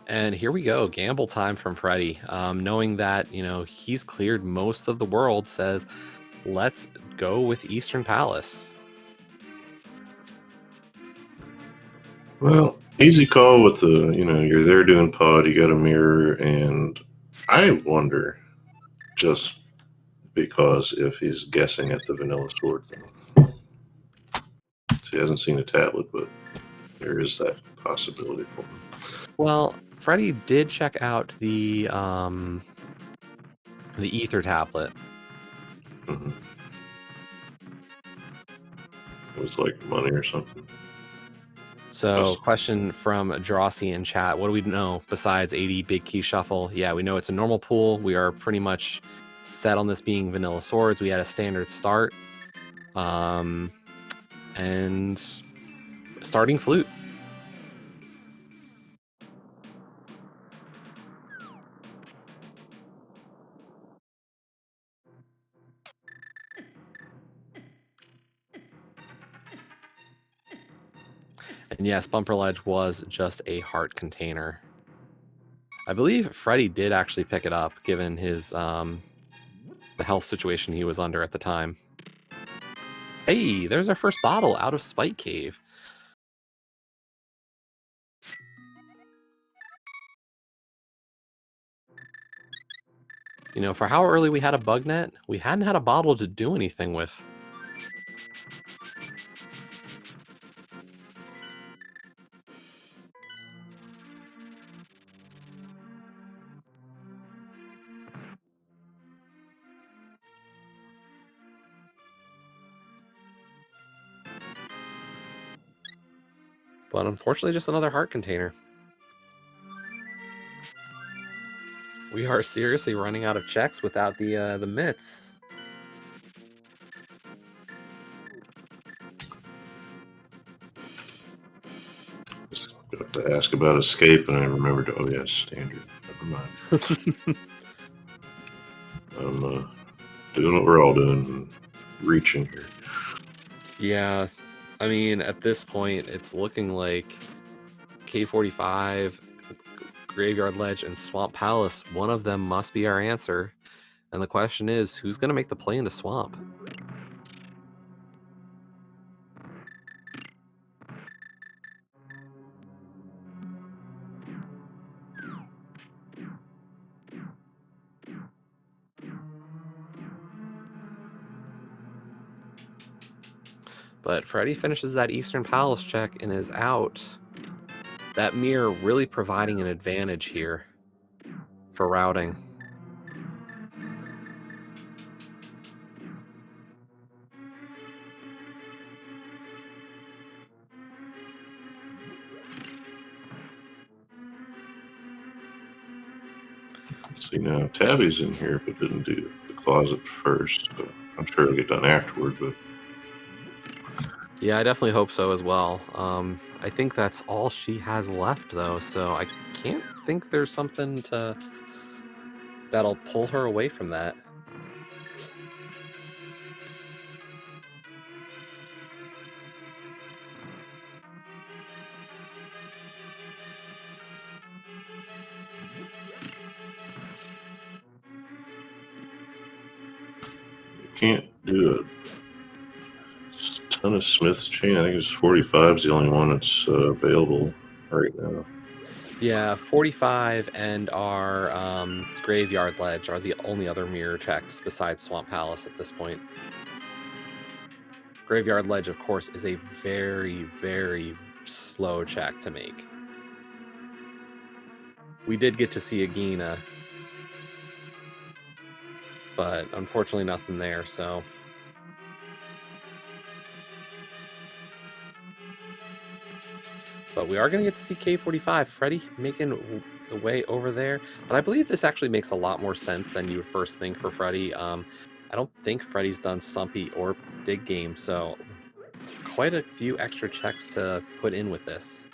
And here we go, gamble time from Freddy. Knowing that, you know, he's cleared most of the world, says, let's go with Eastern Palace. Well, easy call with the, you know, you're there doing pod, you got a mirror, and I wonder, just because, if he's guessing at the vanilla sword thing. So he hasn't seen a tablet, but there is that possibility for him. Well, Freddy did check out the ether tablet. Mm-hmm. It was like money or something. So, question from Drossi in chat. What do we know besides 80 big key shuffle? Yeah, we know it's a normal pool. We are pretty much set on this being vanilla swords. We had a standard start. And starting flute. And yes, Bumper Ledge was just a heart container. I believe Freddy did actually pick it up, given his the health situation he was under at the time. Hey, there's our first bottle out of Spike Cave. You know, for how early we had a bug net, we hadn't had a bottle to do anything with. But unfortunately, just another heart container. We are seriously running out of checks without the mitts. I have to ask about escape, and I remembered, oh yeah, standard. Never mind. I'm doing what we're all doing, reaching here. Yeah, I mean, at this point, it's looking like K45, Graveyard Ledge, and Swamp Palace. One of them must be our answer. And the question is, who's going to make the play into Swamp? But Freddy finishes that Eastern Palace check and is out. That mirror really providing an advantage here for routing. See, now Tabby's in here, but didn't do the closet first. So I'm sure it'll get done afterward, but Yeah, I definitely hope so as well. I think that's all she has left, though, so I can't think there's something that'll pull her away from that. you can't do a ton of Smith's chain. I think it's 45 is the only one that's available right now. Yeah, 45 and our Graveyard Ledge are the only other mirror checks besides Swamp Palace at this point. Graveyard Ledge, of course, is a very, very slow check to make. We did get to see Agina, but unfortunately nothing there, so... But we are going to get to see K45, Freddy making the way over there. But I believe this actually makes a lot more sense than you would first think for Freddy. I don't think Freddy's done Stumpy or Dig Game, so quite a few extra checks to put in with this.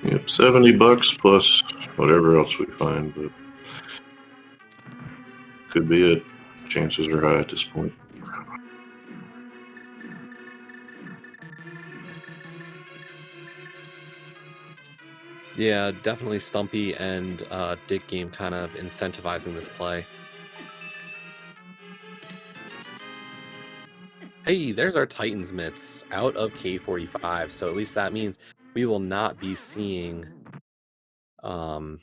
Yep, $70 plus whatever else we find, but could be it. Chances are high at this point. Yeah, definitely Stumpy and Dig Game kind of incentivizing this play. Hey, there's our Titans mitts out of K45, so at least that means we will not be seeing Swamp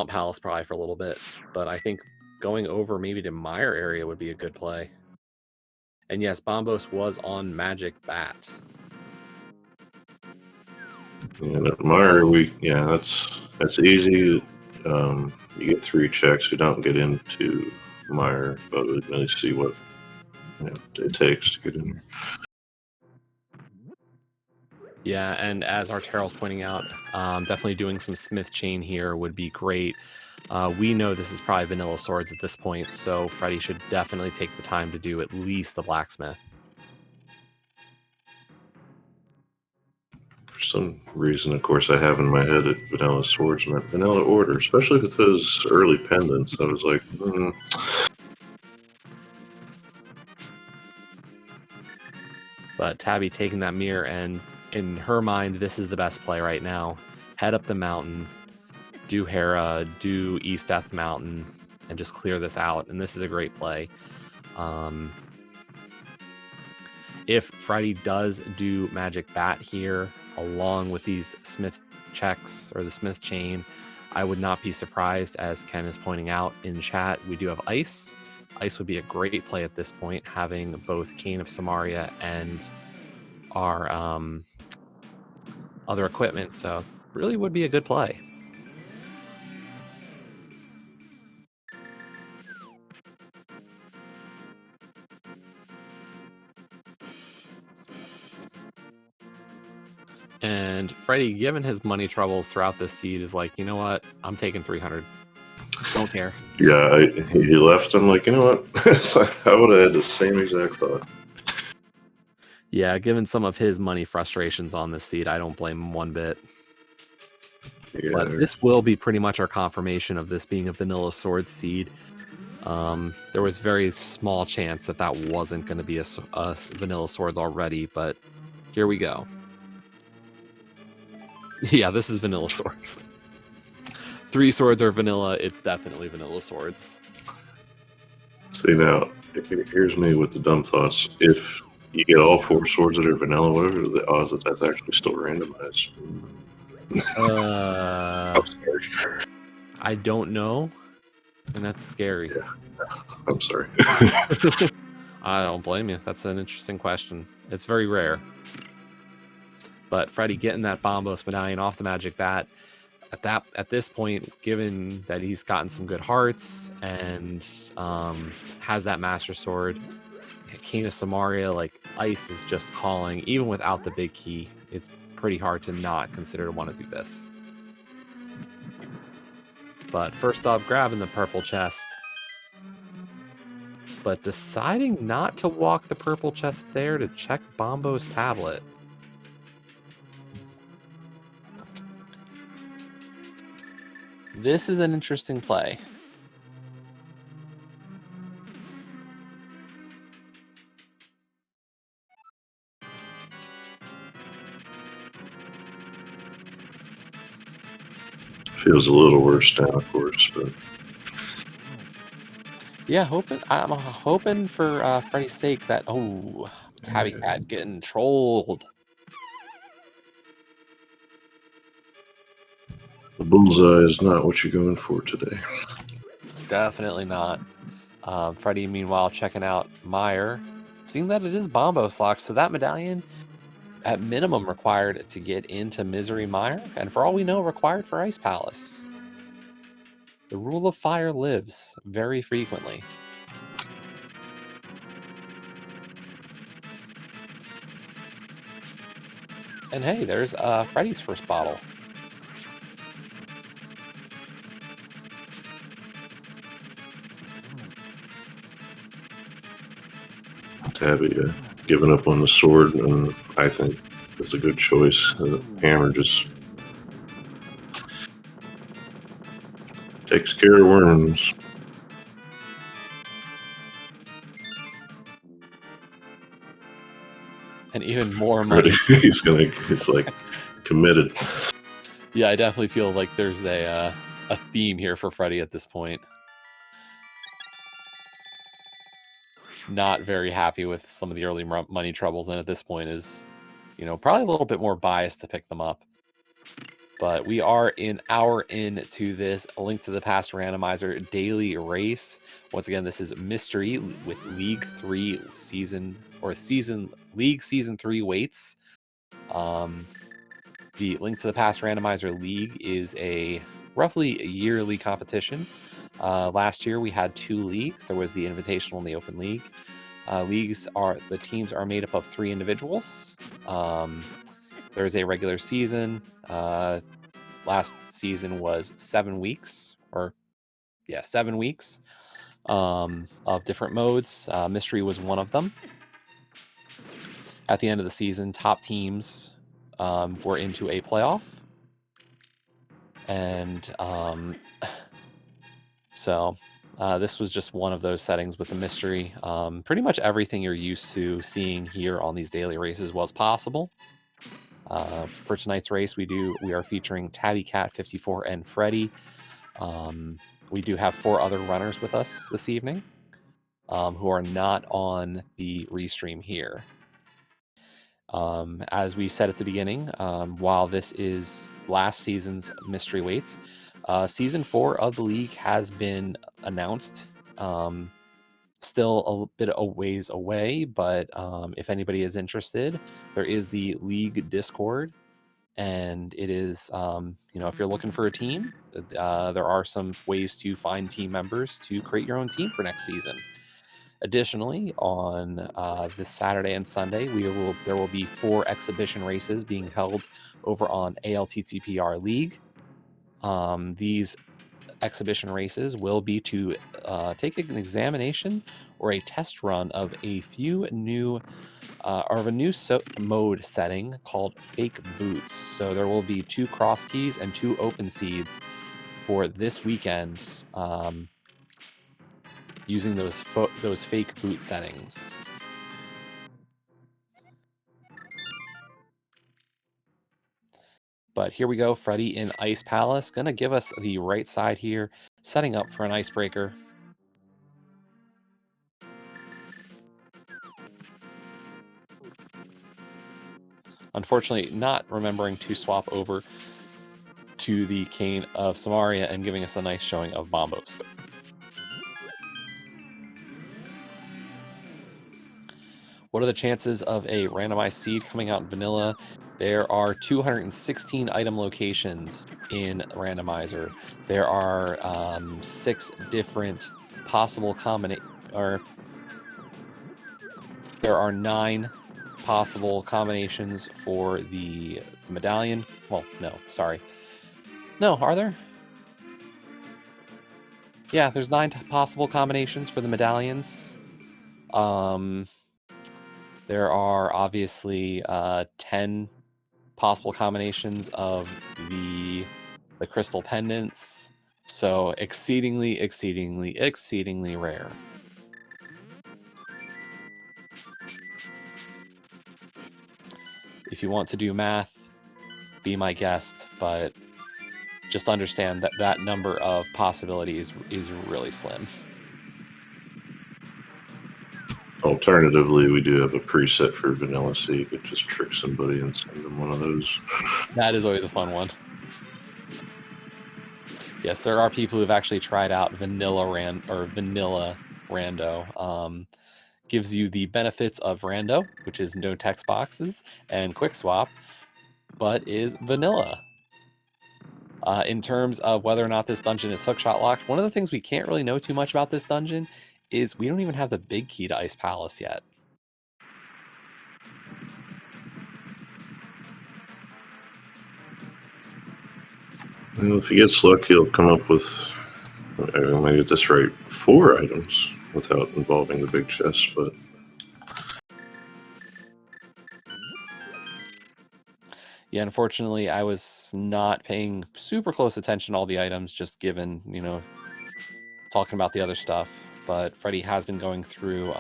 Palace probably for a little bit, but I think going over maybe to Meyer area would be a good play. And yes, Bombos was on Magic Bat. And at Meyer, that's easy. You get 3 checks. You don't get into Meyer, but we really see what it takes to get in there. Yeah, and as Arteryl's pointing out, definitely doing some Smith chain here would be great. We know this is probably Vanilla Swords at this point, so Freddy should definitely take the time to do at least the Blacksmith. For some reason, of course, I have in my head that Vanilla Swords meant Vanilla Order, especially with those early pendants. I was like, But Tabby taking that mirror, and in her mind, this is the best play right now. Head up the mountain, do Hera, do East Death Mountain, and just clear this out. And this is a great play. If Freddy does do Magic Bat here, along with these Smith checks or the Smith chain, I would not be surprised, as Ken is pointing out in chat. We do have Ice. Ice would be a great play at this point, having both Cane of Samaria and our other equipment. So really would be a good play. And Freddy, given his money troubles throughout this seed, is like, you know what? I'm taking 300. Don't care. Yeah, he left. I'm like, you know what? I would have had the same exact thought. Yeah, given some of his money frustrations on this seed, I don't blame him one bit. Yeah. But this will be pretty much our confirmation of this being a Vanilla Sword seed. There was very small chance that that wasn't going to be a Vanilla Swords already, but here we go. Yeah, this is Vanilla Swords. 3 swords are vanilla. It's definitely Vanilla Swords. See, now, here's me with the dumb thoughts. If you get all 4 swords that are vanilla, what are the odds that that's actually still randomized? I'm sorry. I don't know, and that's scary. Yeah. I'm sorry. I don't blame you. That's an interesting question. It's very rare. But Freddy getting that Bombos medallion off the Magic Bat, at this point, given that he's gotten some good hearts and has that Master Sword, Cane of Samaria, like Ice is just calling. Even without the big key, it's pretty hard to not consider to want to do this. But first up, grabbing the purple chest. But deciding not to walk the purple chest there to check Bombo's tablet. This is an interesting play. Feels a little worse now, of course, but Yeah, I'm hoping for Freddy's sake that Tabby Cat getting trolled. the bullseye is not what you're going for today. Definitely not. Freddy, meanwhile, checking out Meyer, seeing that it is Bombos locked, so that medallion, at minimum, required to get into Misery Mire, and for all we know, required for Ice Palace. The rule of fire lives very frequently. And hey, there's Freddy's first bottle. Tabby giving up on the sword, and I think it's a good choice. The hammer just takes care of worms. And even more money. He's like committed. Yeah, I definitely feel like there's a theme here for Freddy at this point. Not very happy with some of the early money troubles, and at this point is, probably a little bit more biased to pick them up. But we are in into this Link to the Past randomizer daily race. Once again, this is Mystery with League 3 League Season 3 weights. The Link to the Past randomizer league is a roughly yearly competition. Last year we had 2 leagues. There was the Invitational and the Open League. The teams are made up of 3 individuals. There's a regular season. Last season was 7 weeks, 7 weeks of different modes. Mystery was one of them. At the end of the season, top teams were into a playoff. And so this was just one of those settings with the Mystery. Pretty much everything you're used to seeing here on these daily races was possible. For tonight's race, we are featuring Tabby Cat 54 and Freddy. We do have 4 other runners with us this evening who are not on the restream here. As we said at the beginning, while this is last season's Mystery Weights, Season 4 of the league has been announced. Still a bit a ways away, but if anybody is interested, there is the league Discord, and it is, if you're looking for a team, there are some ways to find team members to create your own team for next season. Additionally, on this Saturday and Sunday, there will be 4 exhibition races being held over on ALTTP League. These exhibition races will be to take an examination or a test run of a new mode setting called Fake Boots. So there will be 2 cross keys and 2 open seeds for this weekend using those fake boot settings. But here we go, Freddy in Ice Palace. Gonna give us the right side here, setting up for an icebreaker. Unfortunately, not remembering to swap over to the Cane of Samaria and giving us a nice showing of Bombos. What are the chances of a randomized seed coming out in vanilla? There are 216 item locations in Randomizer. There are 6 different possible there are 9 possible combinations for the medallion. Well, no, sorry. No, are there? Yeah, there's 9 possible combinations for the medallions. There are obviously 10 possible combinations of the crystal pendants. So exceedingly, exceedingly, exceedingly rare. If you want to do math, be my guest, but just understand that that number of possibilities is really slim. Alternatively, we do have a preset for vanilla, so you could just trick somebody and send them one of those. That is always a fun one. Yes, there are people who've actually tried out vanilla rando. Gives you the benefits of rando, which is no text boxes, and quick swap, but is vanilla. In terms of whether or not this dungeon is hookshot locked, one of the things we can't really know too much about this dungeon is we don't even have the big key to Ice Palace yet. Well, if he gets lucky, he'll come up with, I'm going to get this right, 4 items without involving the big chest, but Yeah, unfortunately, I was not paying super close attention to all the items, just given, talking about the other stuff. But Freddy has been going through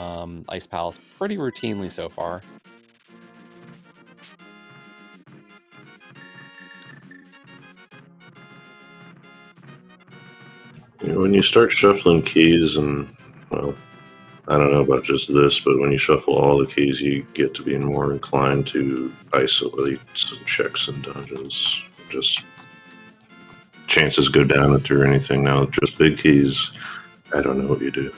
Ice Palace pretty routinely so far. when you start shuffling keys, and, well, I don't know about just this, but when you shuffle all the keys, you get to be more inclined to isolate some checks and dungeons. Just chances go down if there are anything. Now, with just big keys, I don't know what you do.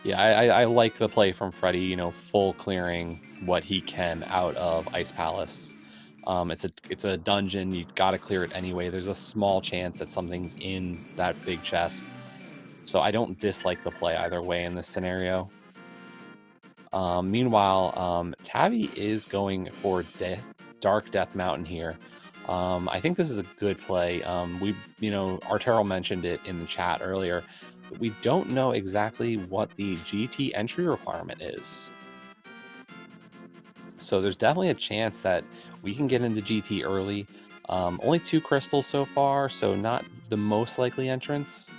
Yeah, I like the play from Freddy, full clearing what he can out of Ice Palace. It's a dungeon, you gotta clear it anyway. There's a small chance that something's in that big chest. So I don't dislike the play either way in this scenario. Meanwhile, Tabby is going for Dark Death Mountain here. I think this is a good play. Artero mentioned it in the chat earlier, but we don't know exactly what the GT entry requirement is. So there's definitely a chance that we can get into GT early. Only 2 crystals so far, so not the most likely entrance,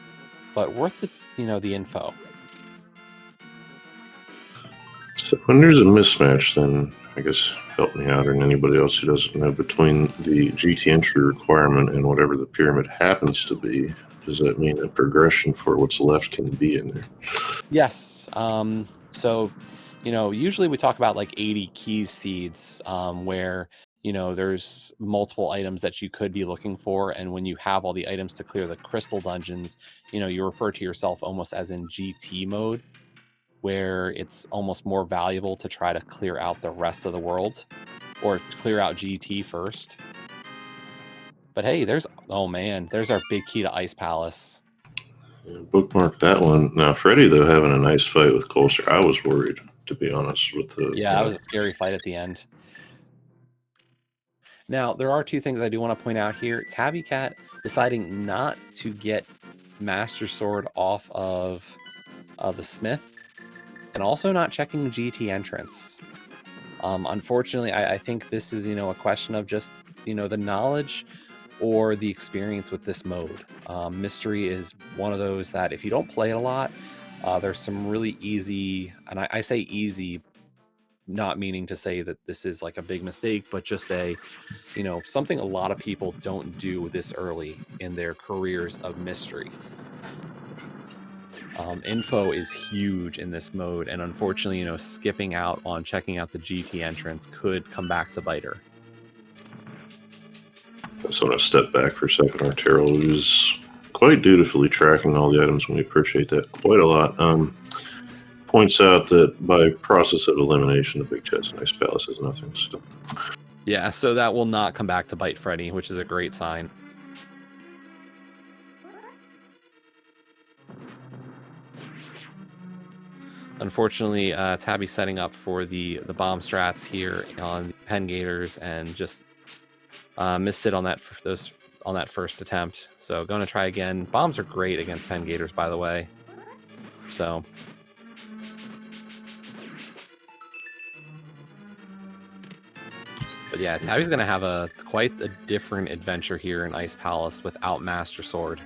but worth the info. So when there's a mismatch, then I guess help me out, and anybody else who doesn't know, between the GT entry requirement and whatever the pyramid happens to be, does that mean a progression for what's left can be in there? Yes. So, usually we talk about like 80 keys seeds, where, there's multiple items that you could be looking for. And when you have all the items to clear the crystal dungeons, you refer to yourself almost as in GT mode, where it's almost more valuable to try to clear out the rest of the world or clear out GT first. But hey, there's our big key to Ice Palace. Bookmark that one. Now, Freddy, though, having a nice fight with Colster, I was worried, to be honest, with the... Yeah, that was a scary fight at the end. Now, there are 2 things I do want to point out here. Tabby Cat deciding not to get Master Sword off of the Smith, and also not checking GT entrance. Unfortunately, I think this is, a question of just, the knowledge or the experience with this mode. Mystery is one of those that if you don't play it a lot, there's some really easy, and I say easy, not meaning to say that this is like a big mistake, but just something a lot of people don't do this early in their careers of mystery. Info is huge in this mode, and unfortunately, skipping out on checking out the GT entrance could come back to bite her. So I'm going to step back for a second. Artero, who's quite dutifully tracking all the items, and we appreciate that quite a lot. Points out that by process of elimination, the big chest in Ice Palace is nothing. So. Yeah, so that will not come back to bite Freddy, which is a great sign. Unfortunately, Tabby's setting up for the bomb strats here on the Pen Gators and just missed it on on that first attempt. So going to try again. Bombs are great against Pen Gators, by the way. So but yeah, Tabby's going to have quite a different adventure here in Ice Palace without Master Sword.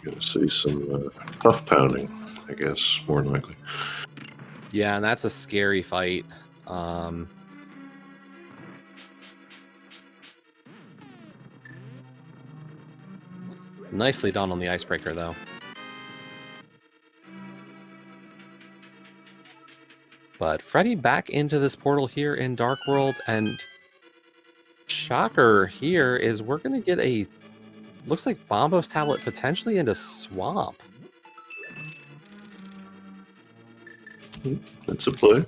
Gonna see some tough pounding, I guess, more than likely. Yeah, and that's a scary fight. Nicely done on the icebreaker, though. But Freddy back into this portal here in Dark World, and shocker here is we're going to get a, looks like Bombo's tablet potentially into Swamp. That's a play.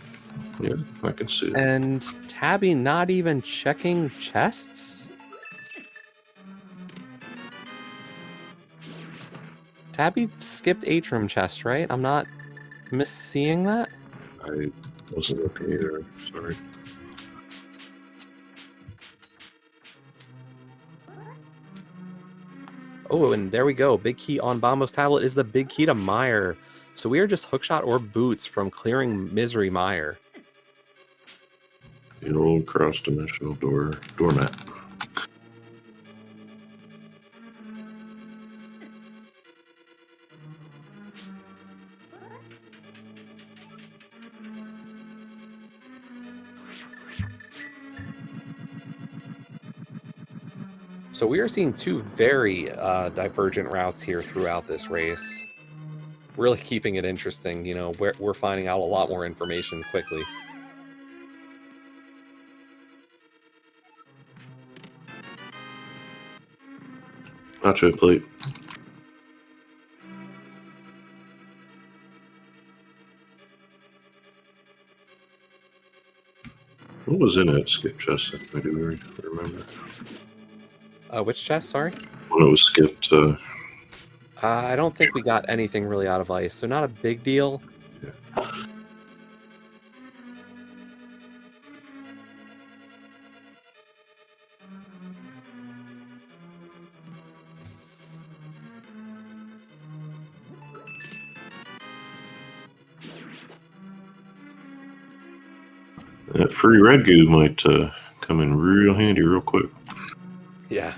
Yeah, I can see it. And Tabby not even checking chests? Tabby skipped Atrium chest, right? I'm not misseeing that? I wasn't looking either. Sorry. Oh, and there we go. Big key on Bombo's tablet is the big key to Mire. So we are just hookshot or boots from clearing Misery Mire. The old cross-dimensional doormat. So we are seeing two very divergent routes here throughout this race. Really keeping it interesting. You know, we're finding out a lot more information quickly. Nacho plate. What was in that skip chest? I do remember. Which chest, sorry? When it was skipped. I don't think we got anything really out of ice, so not a big deal. Yeah. That free red goo might come in real handy real quick. Yeah.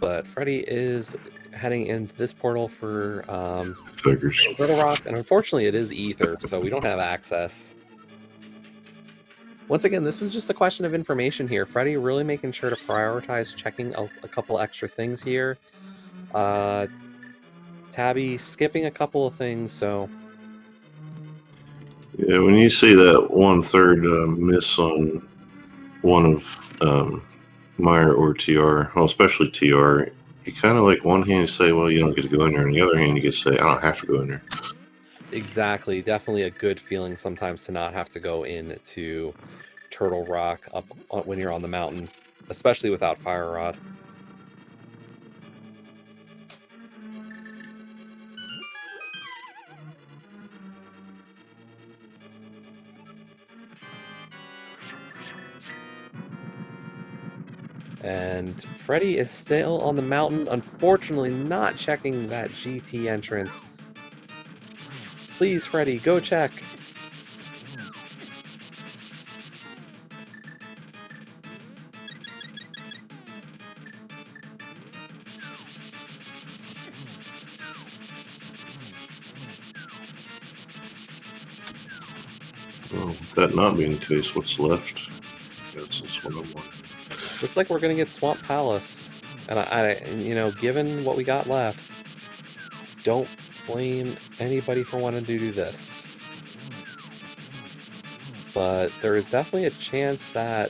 But Freddy is heading into this portal for Figures. Little Rock, and unfortunately it is Ether, so we don't have access. Once again, this is just a question of information here. Freddy really making sure to prioritize checking a couple extra things here. Tabby skipping a couple of things, so... Yeah, when you see that 1/3 miss on one of Mire or TR, well, especially TR, you kind of like one hand you say, well, you don't get to go in there, and the other hand you get to say, I don't have to go in there. Exactly. Definitely a good feeling sometimes to not have to go into Turtle Rock up when you're on the mountain, especially without Fire Rod. And Freddy is still on the mountain, unfortunately not checking that GT entrance. Please, Freddy, go check. Well, with that not being the case, what's left? That's just what I want. Looks like we're going to get Swamp Palace. And I, you know, given what we got left, don't blame anybody for wanting to do this. But there is definitely a chance that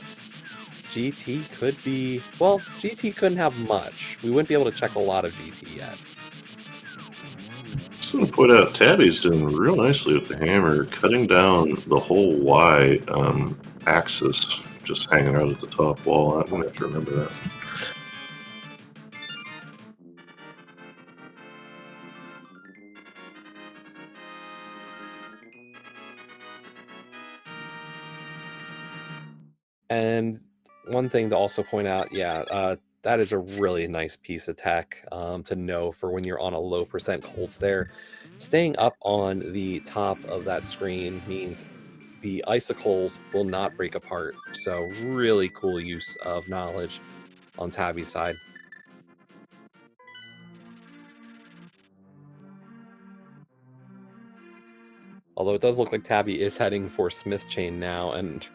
GT could be... Well, GT couldn't have much. We wouldn't be able to check a lot of GT yet. Just going to point out, Tabby's doing real nicely with the hammer, cutting down the whole Y axis, just hanging out at the top wall. I'm going to have to remember that. And one thing to also point out, that is a really nice piece of tech to know for when you're on a low percent cold stare. Staying up on the top of that screen means the icicles will not break apart. So really cool use of knowledge on Tabby's side. Although it does look like Tabby is heading for Smith Chain now, and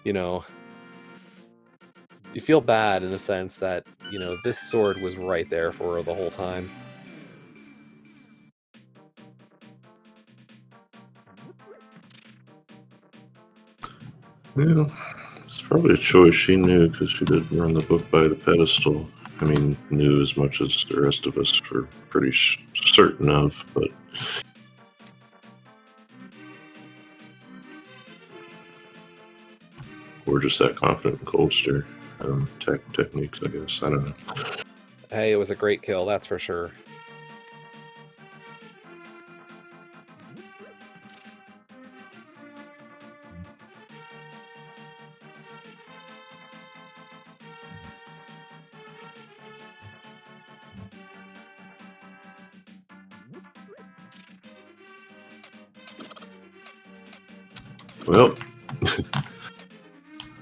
you know, you feel bad in the sense that, this sword was right there for her the whole time. Yeah, it's probably a choice she knew because she did run the book by the pedestal. I mean, knew as much as the rest of us were pretty certain of, but we're just that confident in cold stare techniques, I guess. I don't know. Hey, it was a great kill, that's for sure. Well,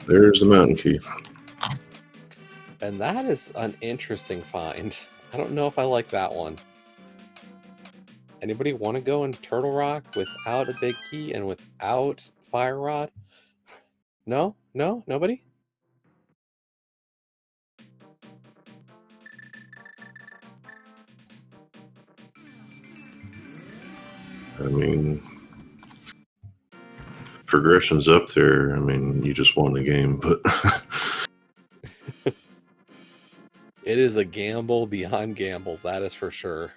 there's the mountain key. And that is an interesting find. I don't know if I like that one. Anybody want to go into Turtle Rock without a big key and without Fire Rod? No? Nobody? I mean, progression's up there. I mean, you just won the game, but It is a gamble beyond gambles, that is for sure.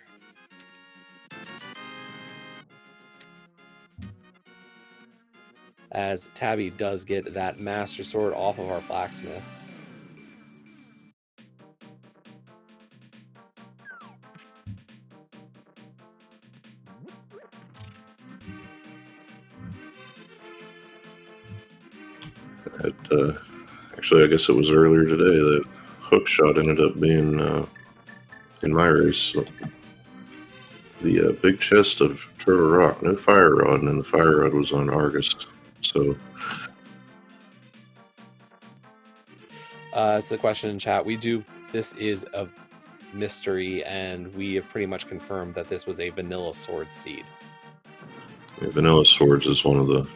As Tabby does get that Master Sword off of our blacksmith. actually, I guess it was earlier today that hook shot ended up being in my race. The big chest of Turtle Rock, no fire rod, and then the fire rod was on Argus. So It's the question in chat. This is a mystery, and we have pretty much confirmed that this was a vanilla sword seed. yeah, vanilla swords is one of the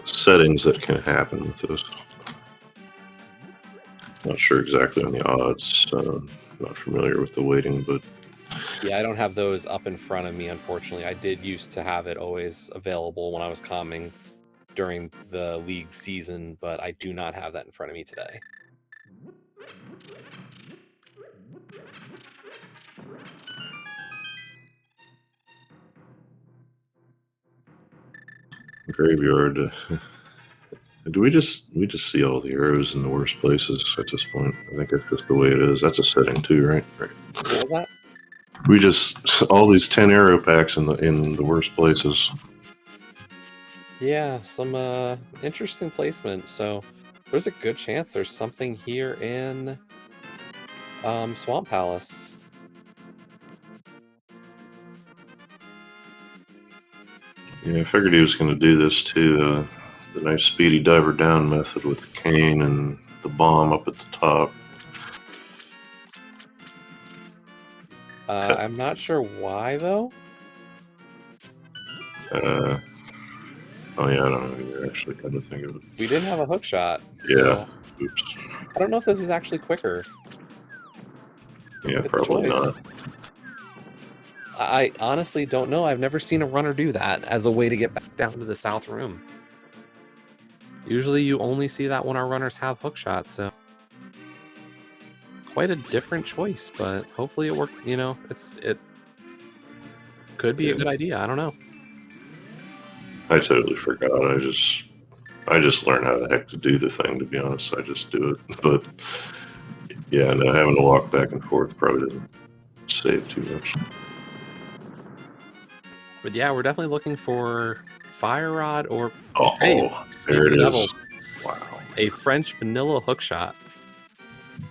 settings that can happen with this. Not sure exactly on the odds. Not familiar with the weighting, but yeah, I don't have those up in front of me, unfortunately. I did used to have it always available when I was calming during the league season, but I do not have that in front of me today. graveyard. Do we just see all the arrows in the worst places at this point? I think that's just the way it is. That's a setting too, right? Right. What was that? We just all these 10 arrow packs in the worst places. Yeah, some interesting placement. So there's a good chance there's something here in Swamp Palace. Yeah, I figured he was going to do this too. The nice speedy diver down method with the cane and the bomb up at the top. I'm not sure why though. Oh yeah, I don't know either. Actually, kind of think of it. We didn't have a hook shot. Yeah. So Oops. I don't know if this is actually quicker. Yeah, Good probably choice. not. I honestly don't know. I've never seen a runner do that as a way to get back down to the south room. Usually you only see that when our runners have hook shots, so quite a different choice, but hopefully it worked. It could be a good idea. I don't know. I totally forgot. I just learned how the heck to do the thing, to be honest. I just do it. But yeah, no, having to walk back and forth probably doesn't save too much. But yeah, we're definitely looking for Fire Rod or Oh, hey, there it speaking of is. Wow. A French vanilla hookshot.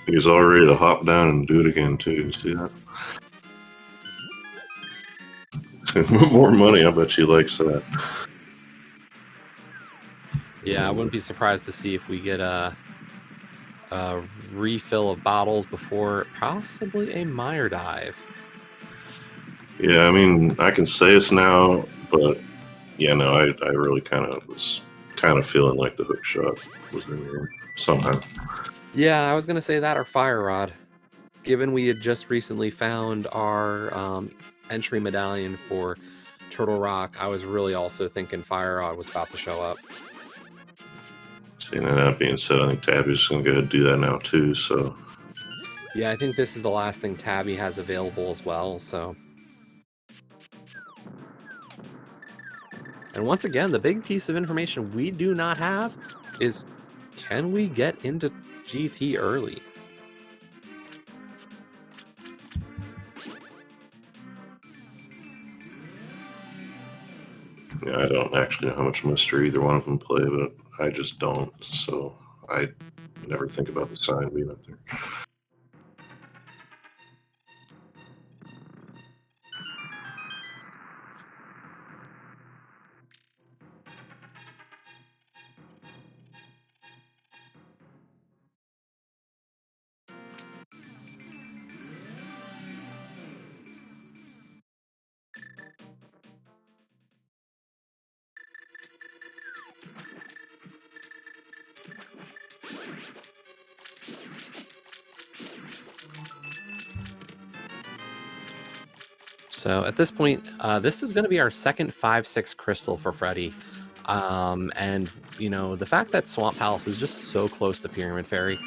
He's all ready to hop down and do it again too. See that? More money. I bet she likes that. Yeah, I wouldn't be surprised to see if we get a refill of bottles before possibly a Mire dive. Yeah, I mean, I can say this now, but yeah, no, I really was feeling like the hook shot was in there somehow. Yeah, I was gonna say that or Fire Rod. Given we had just recently found our entry medallion for Turtle Rock, I was really also thinking Fire Rod was about to show up. Seeing that being said, I think Tabby's gonna go ahead and do that now too. So yeah, I think this is the last thing Tabby has available as well. So, and once again, the big piece of information we do not have is, can we get into GT early? yeah, I don't actually know how much mystery either one of them play, but I just don't. So I never think about the sign being up there. So at this point, this is going to be our second 5/6 crystal for Freddy. And, you know, the fact that Swamp Palace is just so close to Pyramid Fairy,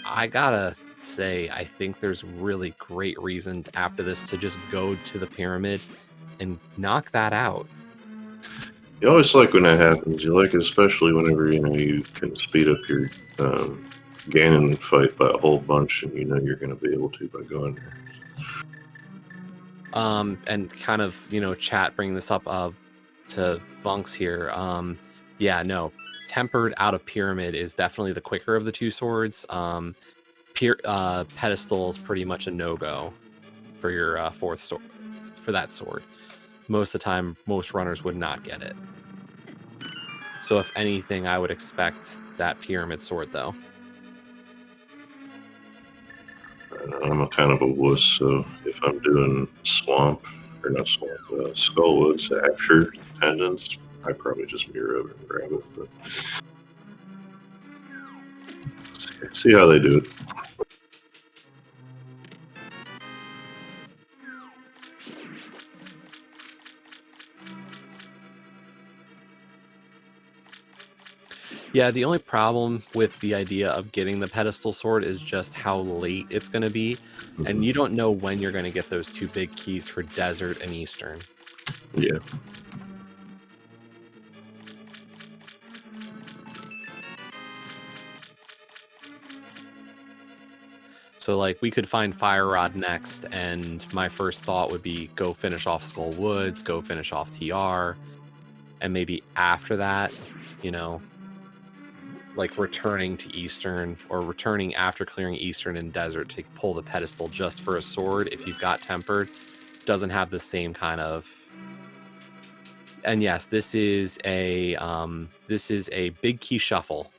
I gotta say, I think there's really great reason after this to just go to the pyramid and knock that out. You always like when that happens. You like it especially whenever you can speed up your Ganon fight by a whole bunch, and you're going to be able to by going there. And kind of, chat bringing this up to Funks here. Yeah, no, tempered out of pyramid is definitely the quicker of the two swords. Pedestal is pretty much a no-go for your fourth sword, for that sword. Most of the time, most runners would not get it. So if anything, I would expect that pyramid sword, though. I'm a kind of a wuss, so if I'm doing Skullwoods after the pendants, I probably just mirror over and grab it. But see how they do it. Yeah, the only problem with the idea of getting the pedestal sword is just how late it's going to be. Mm-hmm. And you don't know when you're going to get those two big keys for Desert and Eastern. Yeah. So, like, we could find Fire Rod next, and my first thought would be go finish off Skull Woods, go finish off TR, and maybe after that, like returning to Eastern or returning after clearing Eastern and Desert to pull the pedestal just for a sword if you've got Tempered. Doesn't have the same kind of... And yes, this is a big key shuffle.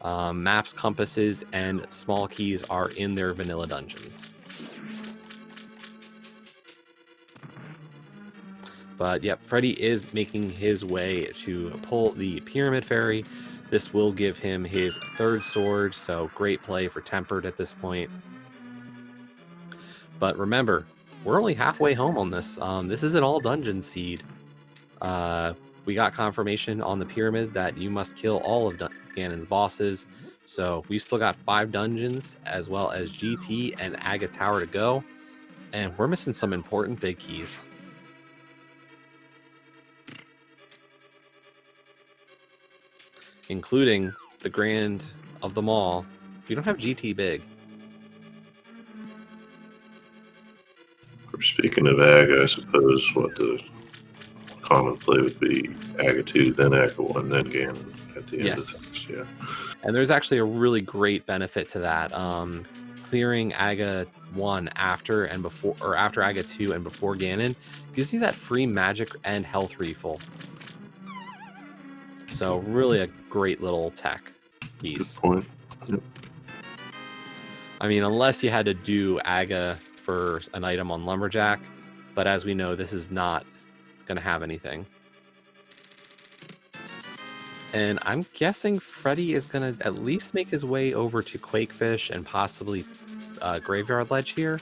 Maps, compasses, and small keys are in their vanilla dungeons. But yep, Freddy is making his way to pull the Pyramid Fairy. This will give him his third sword, so great play for Tempered at this point. But remember, we're only halfway home on this. This is an all dungeon seed. We got confirmation on the Pyramid that you must kill all of Ganon's bosses. So we've still got 5 dungeons as well as GT and Aga Tower to go. And we're missing some important big keys. Including the grand of them all. We don't have GT big. Speaking of Ag, I suppose what the common play would be Aga 2, then Aga 1, then Ganon at the end of Yes. things. Yeah. And there's actually a really great benefit to that. Clearing Aga 1 after and before, or after Aga 2 and before Ganon gives you that free magic and health refill. So really a great little tech piece. Good point. Yep. I mean, unless you had to do Aga for an item on Lumberjack, but as we know, this is not going to have anything. And I'm guessing Freddy is going to at least make his way over to Quakefish and possibly Graveyard Ledge here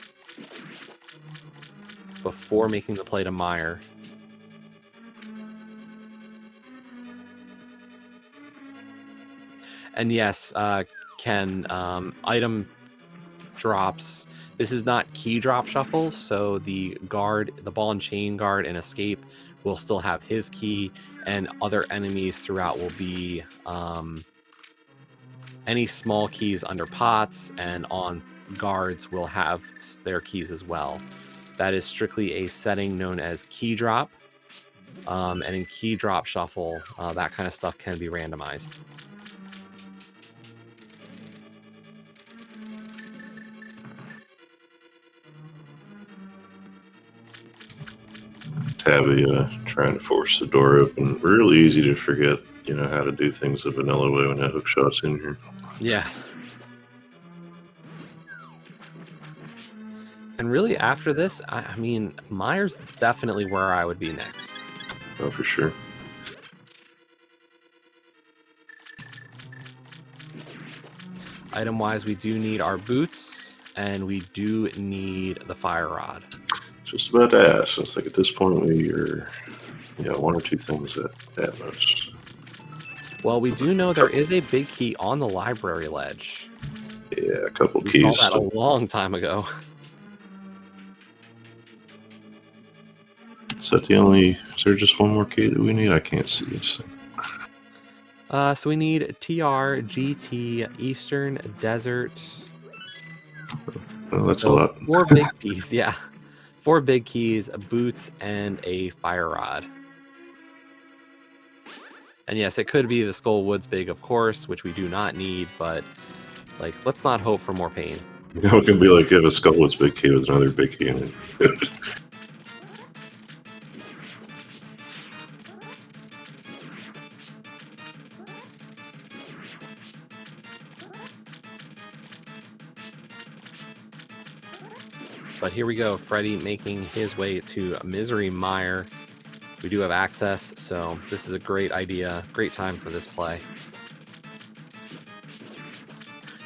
before making the play to Mire. And yes, Ken, item drops. This is not key drop shuffle, so the guard, the ball and chain guard and escape will still have his key, and other enemies throughout will be any small keys under pots, and on guards will have their keys as well. That is strictly a setting known as key drop, and in key drop shuffle, that kind of stuff can be randomized. Tabby trying to force the door open. Really easy to forget, how to do things the vanilla way when that hook shot's in here. Yeah. And really after this, I mean, Mire's definitely where I would be next. Oh, for sure. Item-wise, we do need our boots, and we do need the fire rod. Just about to ask. I was like, at this point, we are, one or two things at most. Well, we do know there is a big key on the library ledge. Yeah, a couple We keys. saw that a long time ago. Is that the only? Is there just one more key that we need? I can't see this thing. So we need TR, GT, Eastern, Desert. Oh, that's a lot. 4 big keys, yeah. 4 big keys, boots, and a fire rod. And yes, it could be the Skull Woods big, of course, which we do not need, but let's not hope for more pain. It can be like if a Skullwood's big key with another big key in it. But here we go, Freddy making his way to Misery Mire. We do have access, so this is a great idea, great time for this play.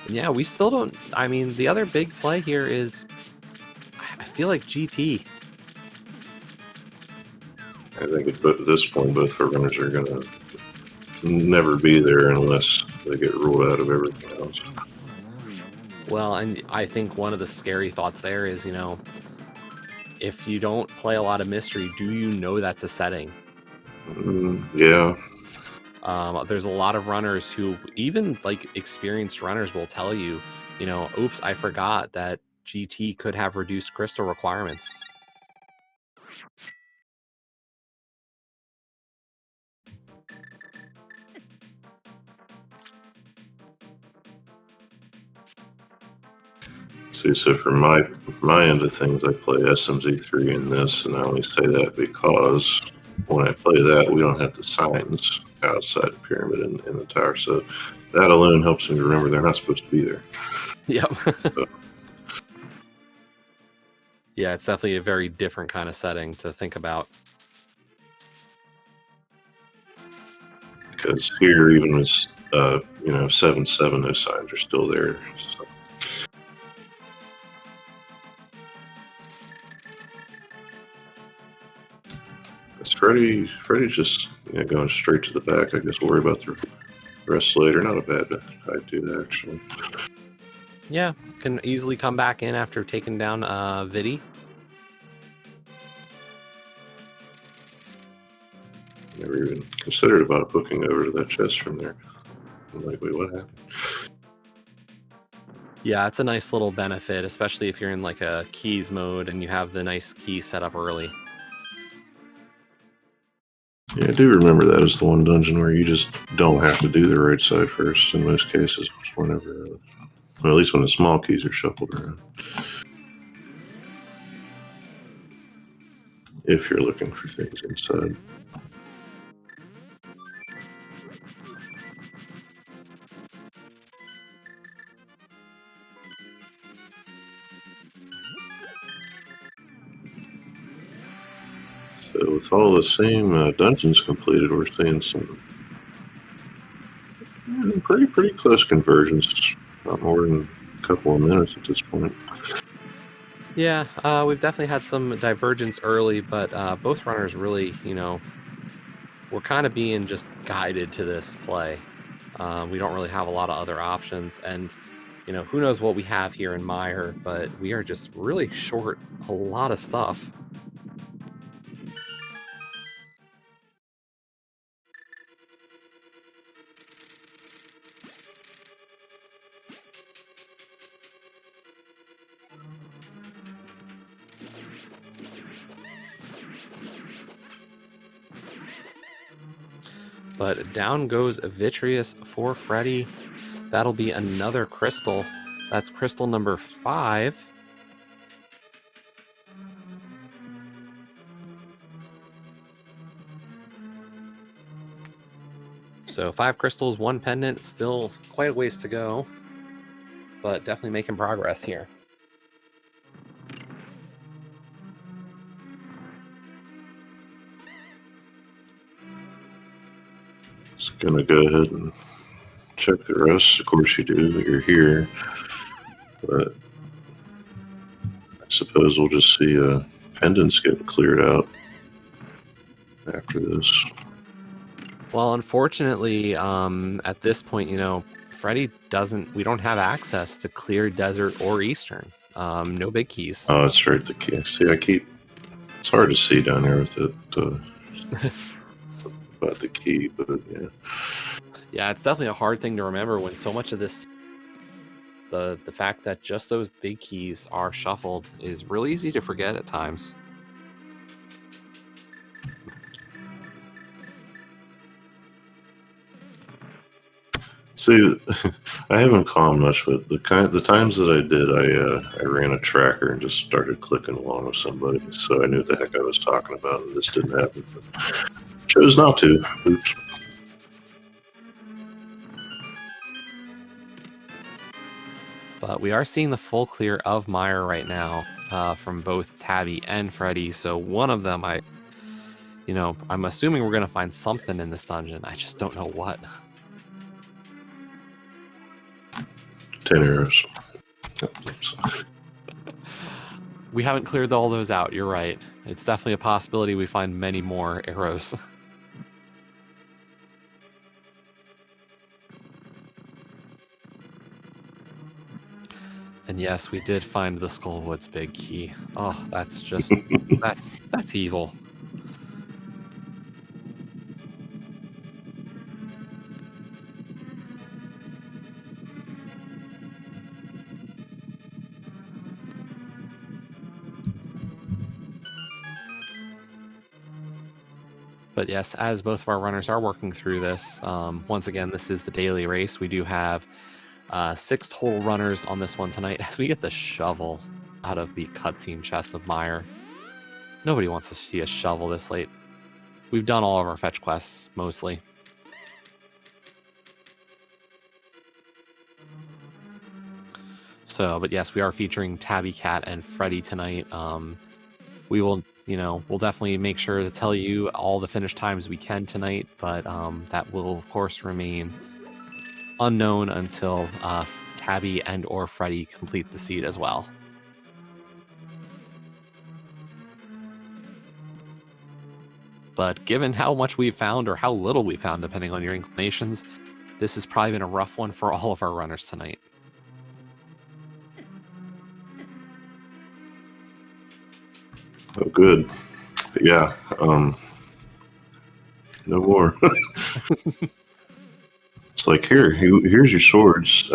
And yeah, we still don't, I mean, the other big play here is, I feel like GT. I think at this point, both our runners are going to never be there unless they get ruled out of everything else. Well, and I think one of the scary thoughts there is, if you don't play a lot of mystery, do you know that's a setting? Yeah. There's a lot of runners who, even experienced runners, will tell you, oops, I forgot that GT could have reduced crystal requirements. See, so for my end of things, I play SMZ3 in this, and I only say that because when I play that, we don't have the signs outside the pyramid in the tower, so that alone helps me remember they're not supposed to be there. Yep. So. Yeah, it's definitely a very different kind of setting to think about. Because here, even with 7/7, those signs are still there. So. Freddy's just going straight to the back. I guess we'll worry about the rest later. Not a bad idea, actually. Yeah, can easily come back in after taking down Viddy. Never even considered about booking over to that chest from there. I'm like, wait, what happened? Yeah, it's a nice little benefit, especially if you're in a keys mode and you have the nice key set up early. Yeah, I do remember that as the one dungeon where you just don't have to do the right side first in most cases. Whenever, well, at least when the small keys are shuffled around. If you're looking for things inside. So with all the same dungeons completed, we're seeing some pretty close conversions. Not more than a couple of minutes at this point. Yeah, we've definitely had some divergence early, but both runners really, we're kind of being just guided to this play. We don't really have a lot of other options, and who knows what we have here in Meyer, but we are just really short a lot of stuff. But down goes Vitreous for Freddy. That'll be another crystal. That's crystal number 5. So 5 crystals, 1 pendant, still quite a ways to go, but definitely making progress here. Just gonna go ahead and check the rest. Of course you do. You're here, but I suppose we'll just see pendants get cleared out after this. Well, unfortunately, at this point, Freddy we don't have access to Clear, Desert, or Eastern. No big keys. Oh, that's right. The key. See, it's hard to see down there with it. About the key, but yeah. Yeah, it's definitely a hard thing to remember when so much of this, the fact that just those big keys are shuffled is really easy to forget at times. See, I haven't calmed much, but the times that I did, I ran a tracker and just started clicking along with somebody, so I knew what the heck I was talking about, and this didn't happen. But chose not to. Oops. But we are seeing the full clear of Meyer right now from both Tabby and Freddy. So one of them, I'm assuming we're going to find something in this dungeon. I just don't know what. 10 arrows. We haven't cleared all those out. You're right. It's definitely a possibility we find many more arrows. And yes, we did find the Skullwood's big key. Oh, that's just that's evil. But yes, as both of our runners are working through this, once again, this is the daily race. We do have 6 total runners on this one tonight as we get the shovel out of the cutscene chest of Meyer. Nobody wants to see a shovel this late. We've done all of our fetch quests, mostly. So, but yes, we are featuring Tabby Cat and Freddy tonight. We will, we'll definitely make sure to tell you all the finish times we can tonight, but that will, of course, remain unknown until Tabby and or Freddy complete the seed as well. But given how much we've found, or how little we found, depending on your inclinations, this has probably been a rough one for all of our runners tonight. Oh, good. Yeah. No more. It's like, here's your swords.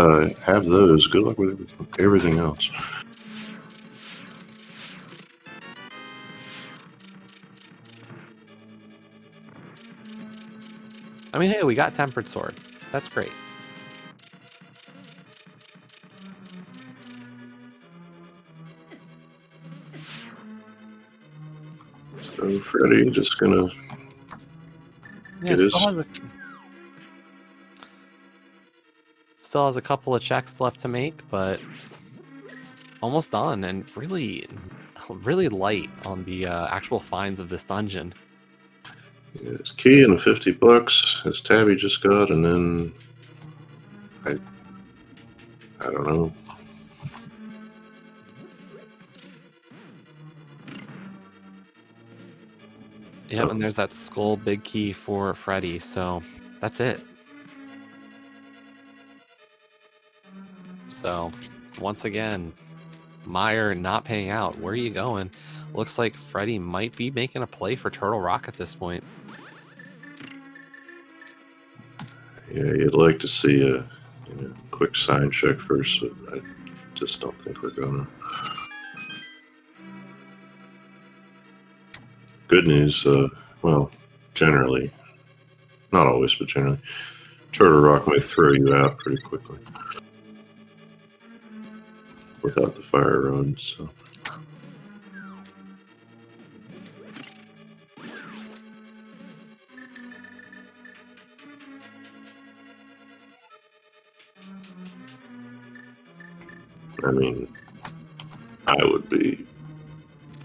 Have those. Good luck with everything else. I mean, hey, we got Tempered Sword. That's great. So Freddy just gonna Yeah, get his. Still has a couple of checks left to make, but almost done, and really light on the actual finds of this dungeon. His key and $50. His tabby just got, and then I don't know. Yep, and there's that skull big key for Freddy, so that's it. So, once again, Meyer not paying out. Where are you going? Looks like Freddy might be making a play for Turtle Rock at this point. Yeah, you'd like to see a quick sign check first, but I just don't think we're gonna. Good news, well, generally, not always, but generally, Turtle Rock may throw you out pretty quickly without the fire rod, so. I mean, I would be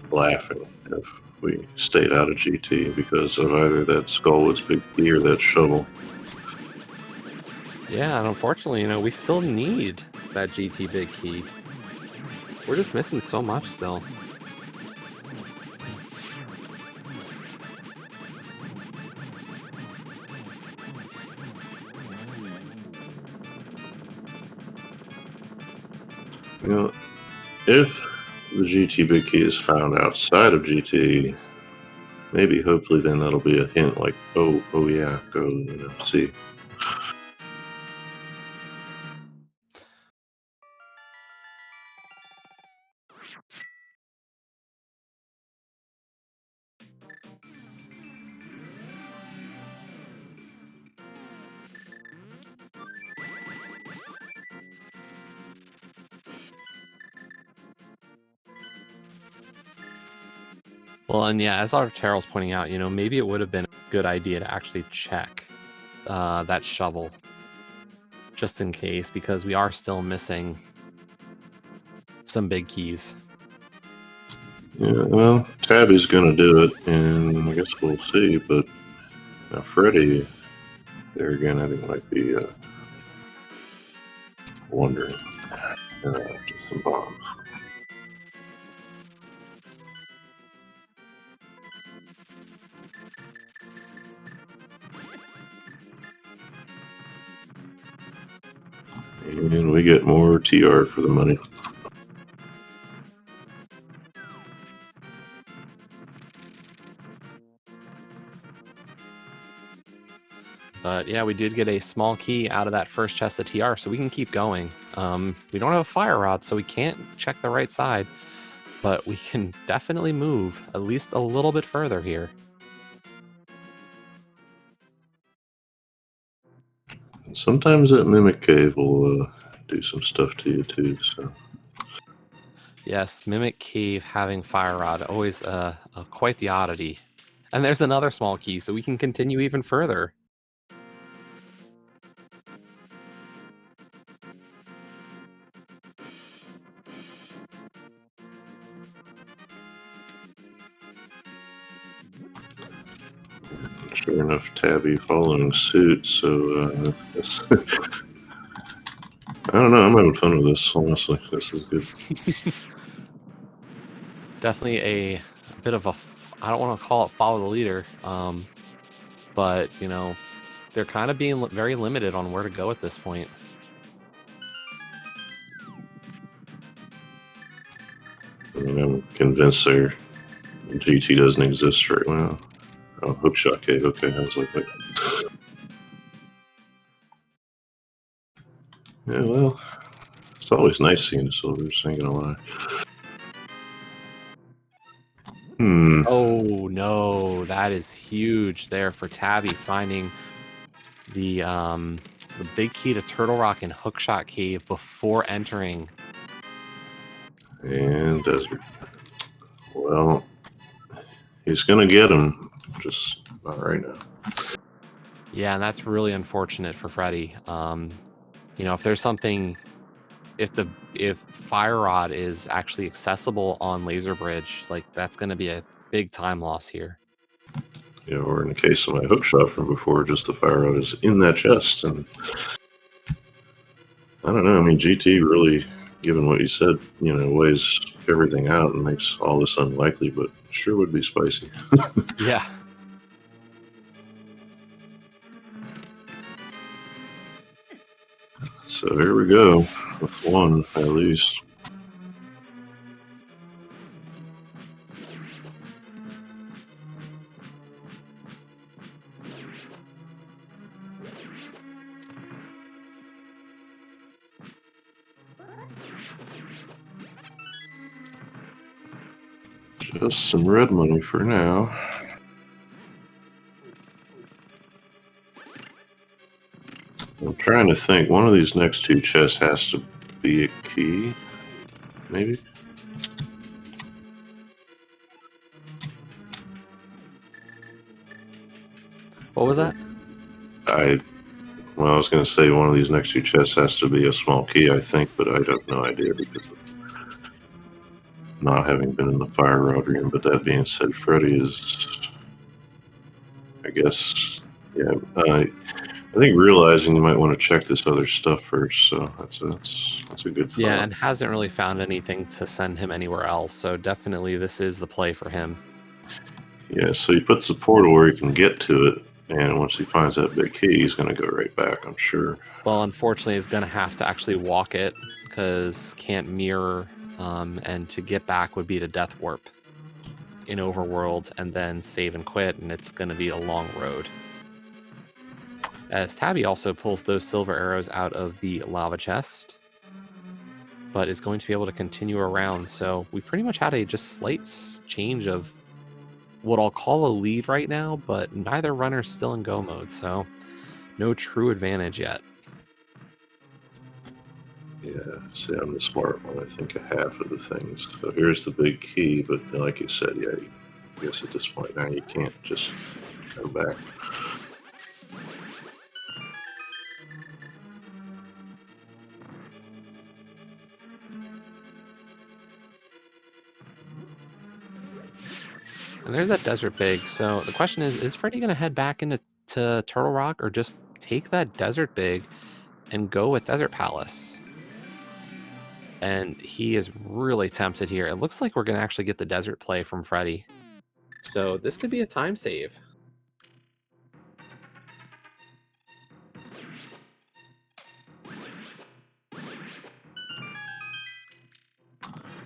laughing if we stayed out of GT because of either that Skullwood's big key or that shovel. Yeah, and unfortunately, we still need that GT big key. We're just missing so much still. If the GT big key is found outside of GT, maybe hopefully then that'll be a hint like, oh yeah, go see. Well, and yeah, as Terrell's pointing out, maybe it would have been a good idea to actually check that shovel just in case, because we are still missing some big keys. Yeah, well, Tabby's gonna do it, and I guess we'll see. But Freddy, there again, I think might be wondering just some bombs. And we get more TR for the money. But yeah, we did get a small key out of that first chest of TR, so we can keep going. We don't have a fire rod, so we can't check the right side, but we can definitely move at least a little bit further here. Sometimes that Mimic Cave will do some stuff to you too. So yes, Mimic Cave having fire rod, always quite the oddity. And there's another small key, so we can continue even further. sure enough, Tabby following suit. So I don't know. I'm having fun with this. Honestly, this is good. Definitely a bit of I don't want to call it follow the leader, but they're kind of being very limited on where to go at this point. I mean, I'm convinced their GT doesn't exist right now. Oh, hookshot cave. Okay, I was like, wait. Yeah, well, it's always nice seeing the silvers. Ain't gonna lie. Oh no, that is huge there for Tabby finding the big key to Turtle Rock and Hookshot Cave before entering. And desert. Well, he's going to get him, just not right now. Yeah, and that's really unfortunate for Freddy. If there's something, if Fire Rod is actually accessible on Laser Bridge, like that's going to be a big time loss here. Or in the case of my hook shot from before, just the fire rod is in that chest. And I don't know. I mean, GT really, given what you said, weighs everything out and makes all this unlikely, but sure would be spicy. Yeah. So here we go with one at least. Just some red money for now. I'm trying to think. One of these next two chests has to be a key, maybe? What was that? I was going to say one of these next two chests has to be a small key, I think, but I have no idea because of not having been in the fire rod room. But that being said, Freddy is, I guess, yeah. I think realizing you might want to check this other stuff first, so that's a good thought. Yeah, and hasn't really found anything to send him anywhere else, so definitely this is the play for him. Yeah, so he puts the portal where he can get to it, and once he finds that big key, he's going to go right back, I'm sure. Well, unfortunately, he's going to have to actually walk it because can't mirror, and to get back would be to death warp in Overworld and then save and quit, and it's going to be a long road. As Tabby also pulls those silver arrows out of the lava chest, but is going to be able to continue around. So we pretty much had a just slight change of what I'll call a lead right now, but neither runner's still in go mode, so no true advantage yet. Yeah, see, I'm the smart one. I think of half of the things. So here's the big key, but like you said, yeah, I guess at this point now you can't just go back. And there's that desert big. So the question is Freddy going to head back into Turtle Rock or just take that desert big and go with Desert Palace? And he is really tempted here. It looks like we're going to actually get the desert play from Freddy. So this could be a time save.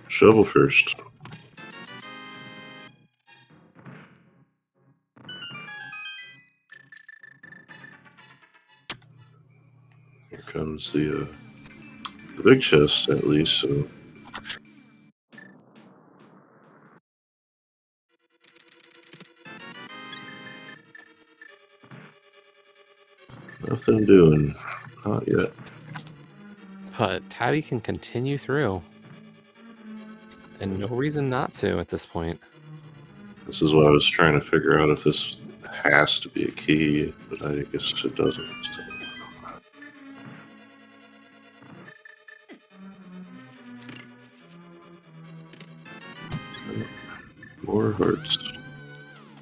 Shovel first. Here comes the big chest, at least. So nothing doing, not yet. But Tabby can continue through. And no reason not to at this point. This is what I was trying to figure out if this has to be a key, but I guess it doesn't. So. More hearts.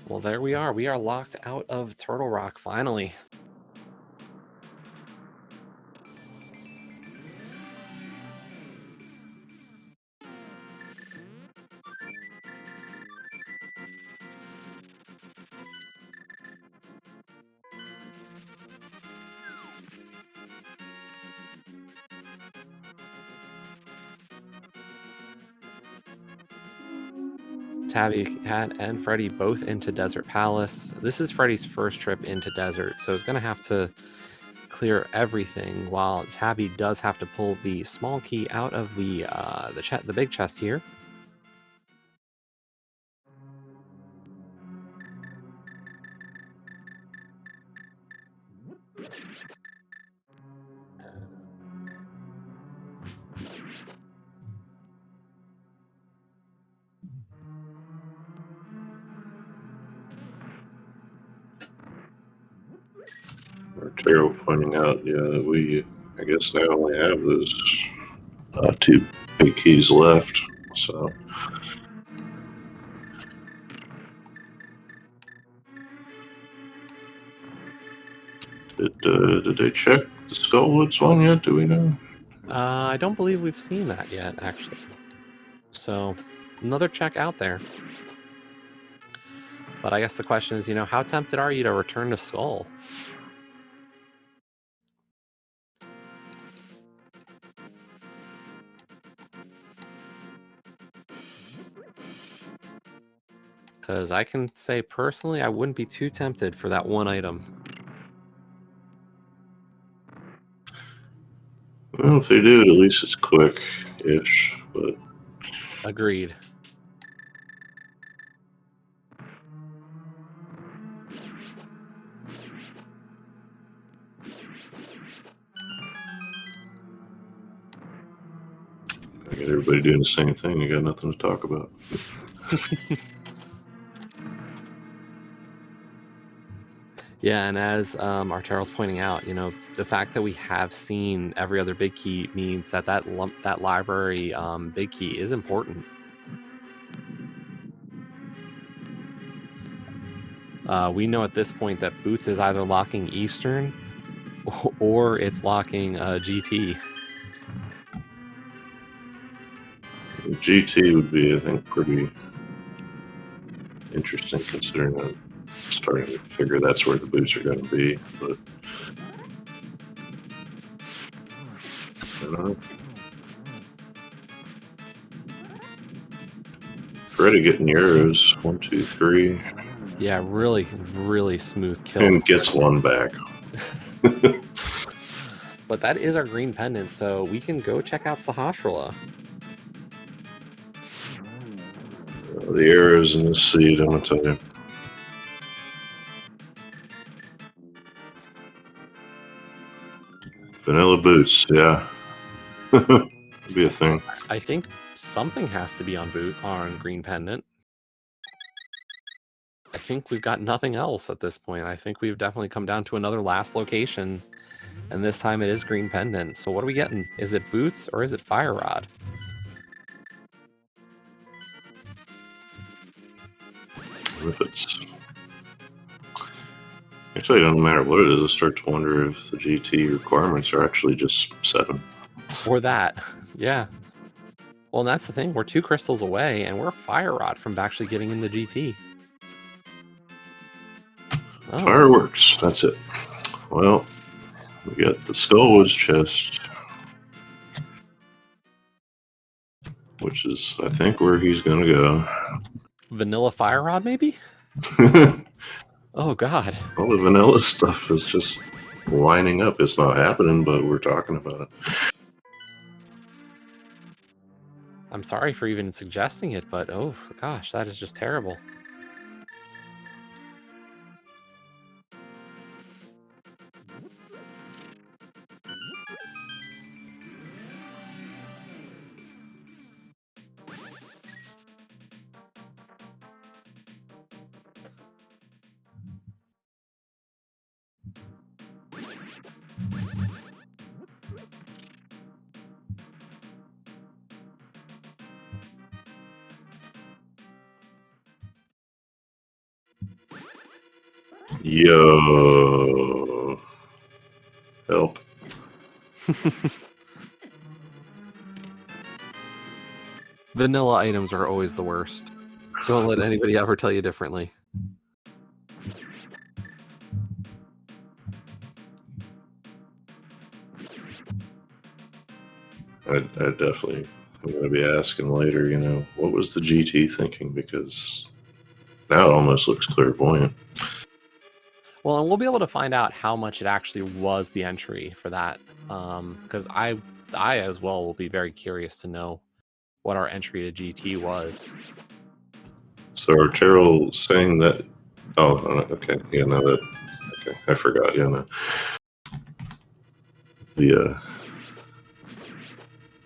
Well, there we are. We are locked out of Turtle Rock finally. Tabby Cat and Freddy both into Desert Palace. This is Freddy's first trip into Desert, so he's going to have to clear everything, while Tabby does have to pull the small key out of the big chest here. Terrell pointing out, yeah, I guess now only have those 2 big keys left. So. Did they check the Skullwoods one yet? Do we know? I don't believe we've seen that yet, actually. So, another check out there. But I guess the question is, how tempted are you to return to Skull? Because I can say personally, I wouldn't be too tempted for that one item. Well, if they do it, at least it's quick-ish. But Agreed. I got everybody doing the same thing. You got nothing to talk about. Yeah, and as Artero's pointing out, the fact that we have seen every other big key means that library big key is important. We know at this point that Boots is either locking Eastern or it's locking GT. GT would be, I think, pretty interesting considering I'm starting to figure that's where the boots are going to be. But I don't know. Ready getting arrows. 1, 2, 3. Yeah, really, really smooth kill. And gets one back. But that is our green pendant, so we can go check out Sahasrara. The arrows in this seed, I'm going to tell you. Vanilla boots, yeah. Be a thing. I think something has to be on green pendant. I think we've got nothing else at this point. I think we've definitely come down to another last location, and this time it is green pendant. So what are we getting? Is it boots or is it fire rod? If it's actually, it doesn't matter what it is. I start to wonder if the GT requirements are actually just 7. Or that, yeah. Well, and that's the thing. We're 2 crystals away, and we're fire rod from actually getting in the GT. Oh. Fireworks. That's it. Well, we got the Skullwoods chest, which is, I think, where he's going to go. Vanilla fire rod, maybe? Oh, God. All the vanilla stuff is just lining up. It's not happening, but we're talking about it. I'm sorry for even suggesting it, but oh, gosh, that is just terrible. Yo. Help. Vanilla items are always the worst. Don't let anybody ever tell you differently. I definitely am going to be asking later, what was the GT thinking? Because now it almost looks clairvoyant. Well, and we'll be able to find out how much it actually was the entry for that. Because I as well will be very curious to know what our entry to GT was. So are Terrell saying that? Oh, okay. Yeah, no, that. Okay, I forgot. Yeah, no.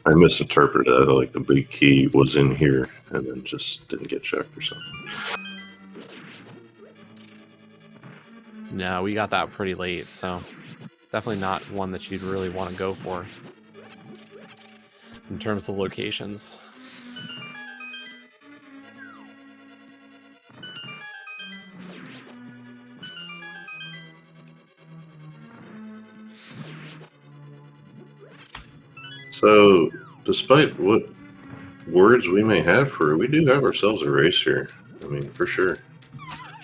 I misinterpreted that. Like the big key was in here and then just didn't get checked or something. No, we got that pretty late, so Definitely not one that you'd really want to go for in terms of locations. So, despite what words we may have for it, we do have ourselves a race here. I mean, for sure.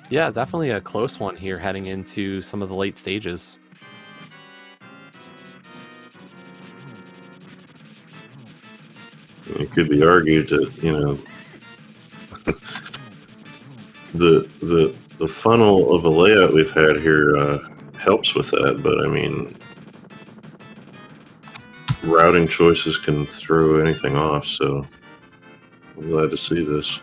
Yeah, definitely a close one here heading into some of the late stages. It could be argued that, you know, the funnel of a layout we've had here helps with that, but I mean, routing choices can throw anything off, so I'm glad to see this.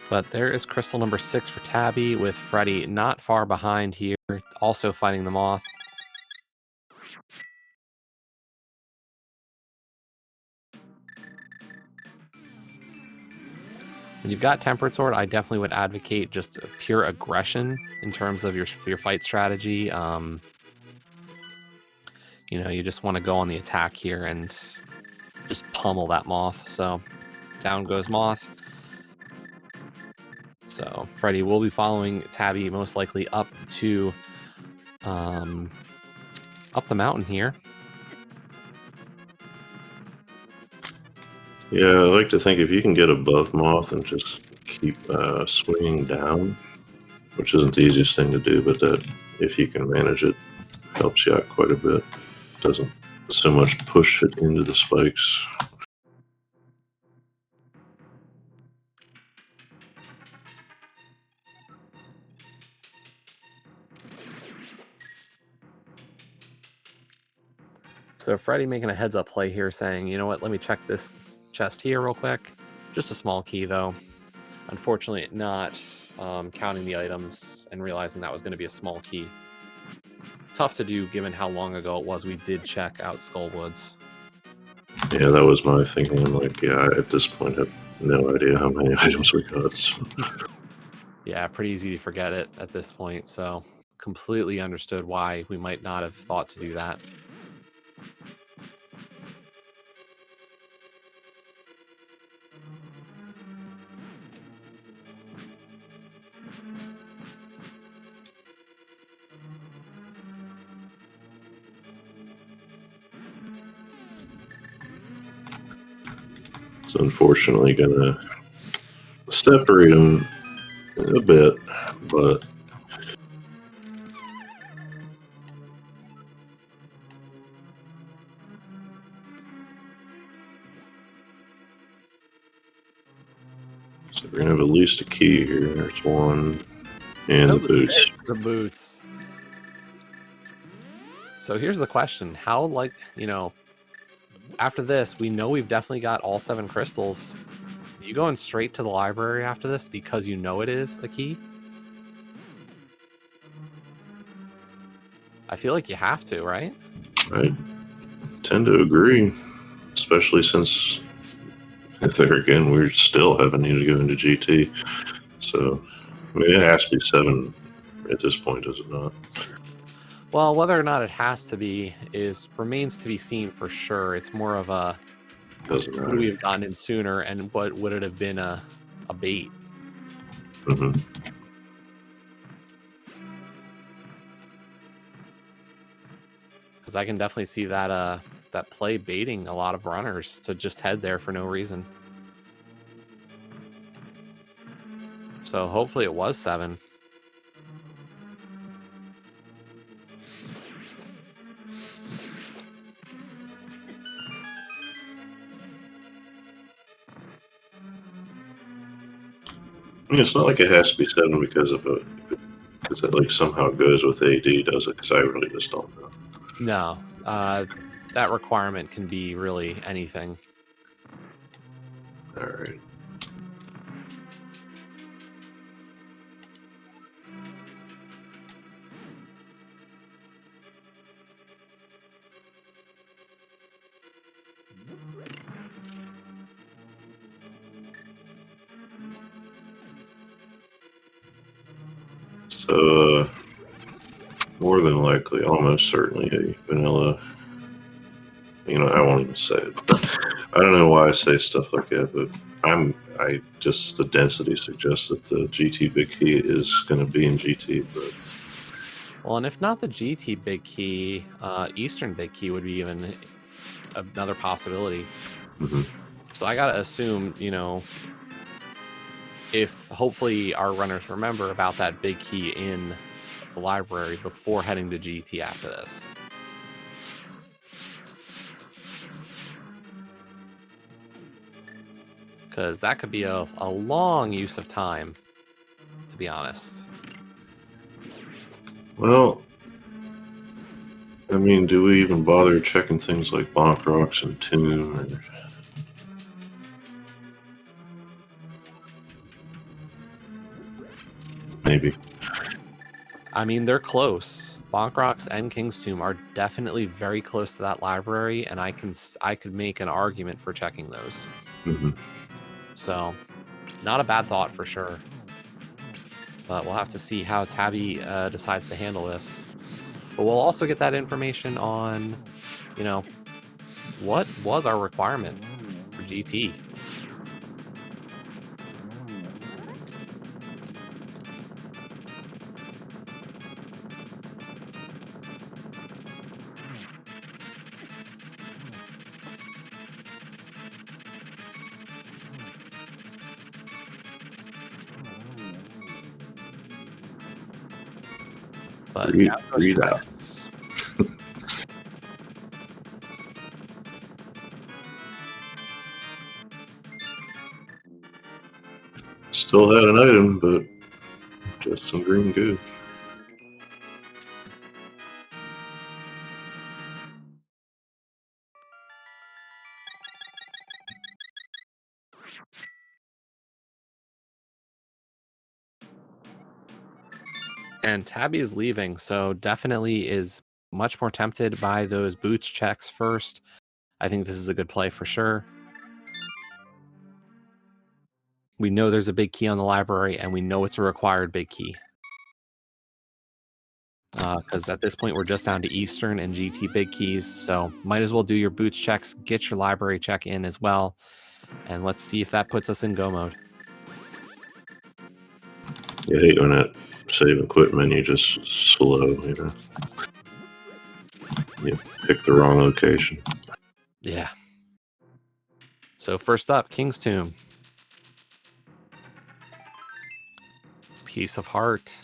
But there is crystal number 6 for Tabby, with Freddy not far behind here, also fighting the moth. When you've got Temperate Sword, I definitely would advocate just pure aggression in terms of your fight strategy. You know, you just want to go on the attack here and just pummel that moth. So down goes moth. So Freddy will be following Tabby most likely up to up the mountain here. Yeah, I like to think if you can get above moth and just keep swinging down, which isn't the easiest thing to do, but that if you can manage it, helps you out quite a bit. Doesn't so much push it into the spikes. So Freddy making a heads up play here saying, you know what, let me check this chest here real quick. Just a small key though. Unfortunately not counting the items and realizing that was going to be a small key. Tough to do given how long ago it was we did check out Skullwoods. Yeah, that was my thinking. I'm like, yeah, at this point, I have no idea how many items we got. So. Yeah, pretty easy to forget it at this point, so completely understood why we might not have thought to do that. It's unfortunately gonna separate them a bit, but so we're gonna have at least a key here. There's one, and the boots. The boots. So here's the question: how, like, you know, after this, we know we've definitely got all 7 crystals. Are you going straight to the library after this because you know it is a key? I feel like you have to, right? I tend to agree, especially since there again we're still having to go into GT. So I mean, it has to be 7 at this point, does it not? Well, whether or not it has to be remains to be seen for sure. It's more of a Doesn't would matter. we have gotten in sooner, and what would it have been a bait? Mm-hmm. Because I can definitely see that that play baiting a lot of runners to just head there for no reason. So hopefully it was 7. I mean, it's not like it has to be 7 because it like somehow goes with AD, does it? Because I really just don't know. No, that requirement can be really anything. All right. So, more than likely, almost certainly a vanilla. I won't even say it. I don't know why I say stuff like that, but the density suggests that the GT big key is going to be in GT. But Well, and if not the GT big key, Eastern big key would be even another possibility. So I gotta assume, if hopefully our runners remember about that big key in the library before heading to GT after this. Because that could be a long use of time, to be honest. Well, I mean, do we even bother checking things like Bonk Rocks and Tomb? Or... Maybe. I mean, they're close. Bonk Rocks and King's Tomb are definitely very close to that library, and I could make an argument for checking those. So, not a bad thought for sure. But we'll have to see how Tabby decides to handle this. But we'll also get that information on, what was our requirement for GT. But breathe out. Still had an item, but just some green goo. And Tabby is leaving, so definitely is much more tempted by those boots checks first. I think this is a good play for sure. We know there's a big key on the library, and we know it's a required big key. Because at this point, we're just down to Eastern and GT big keys, so might as well do your boots checks, get your library check in as well, and let's see if that puts us in go mode. You hate when that save and quit menu just slow, You pick the wrong location. Yeah. So first up, King's Tomb. Piece of Heart.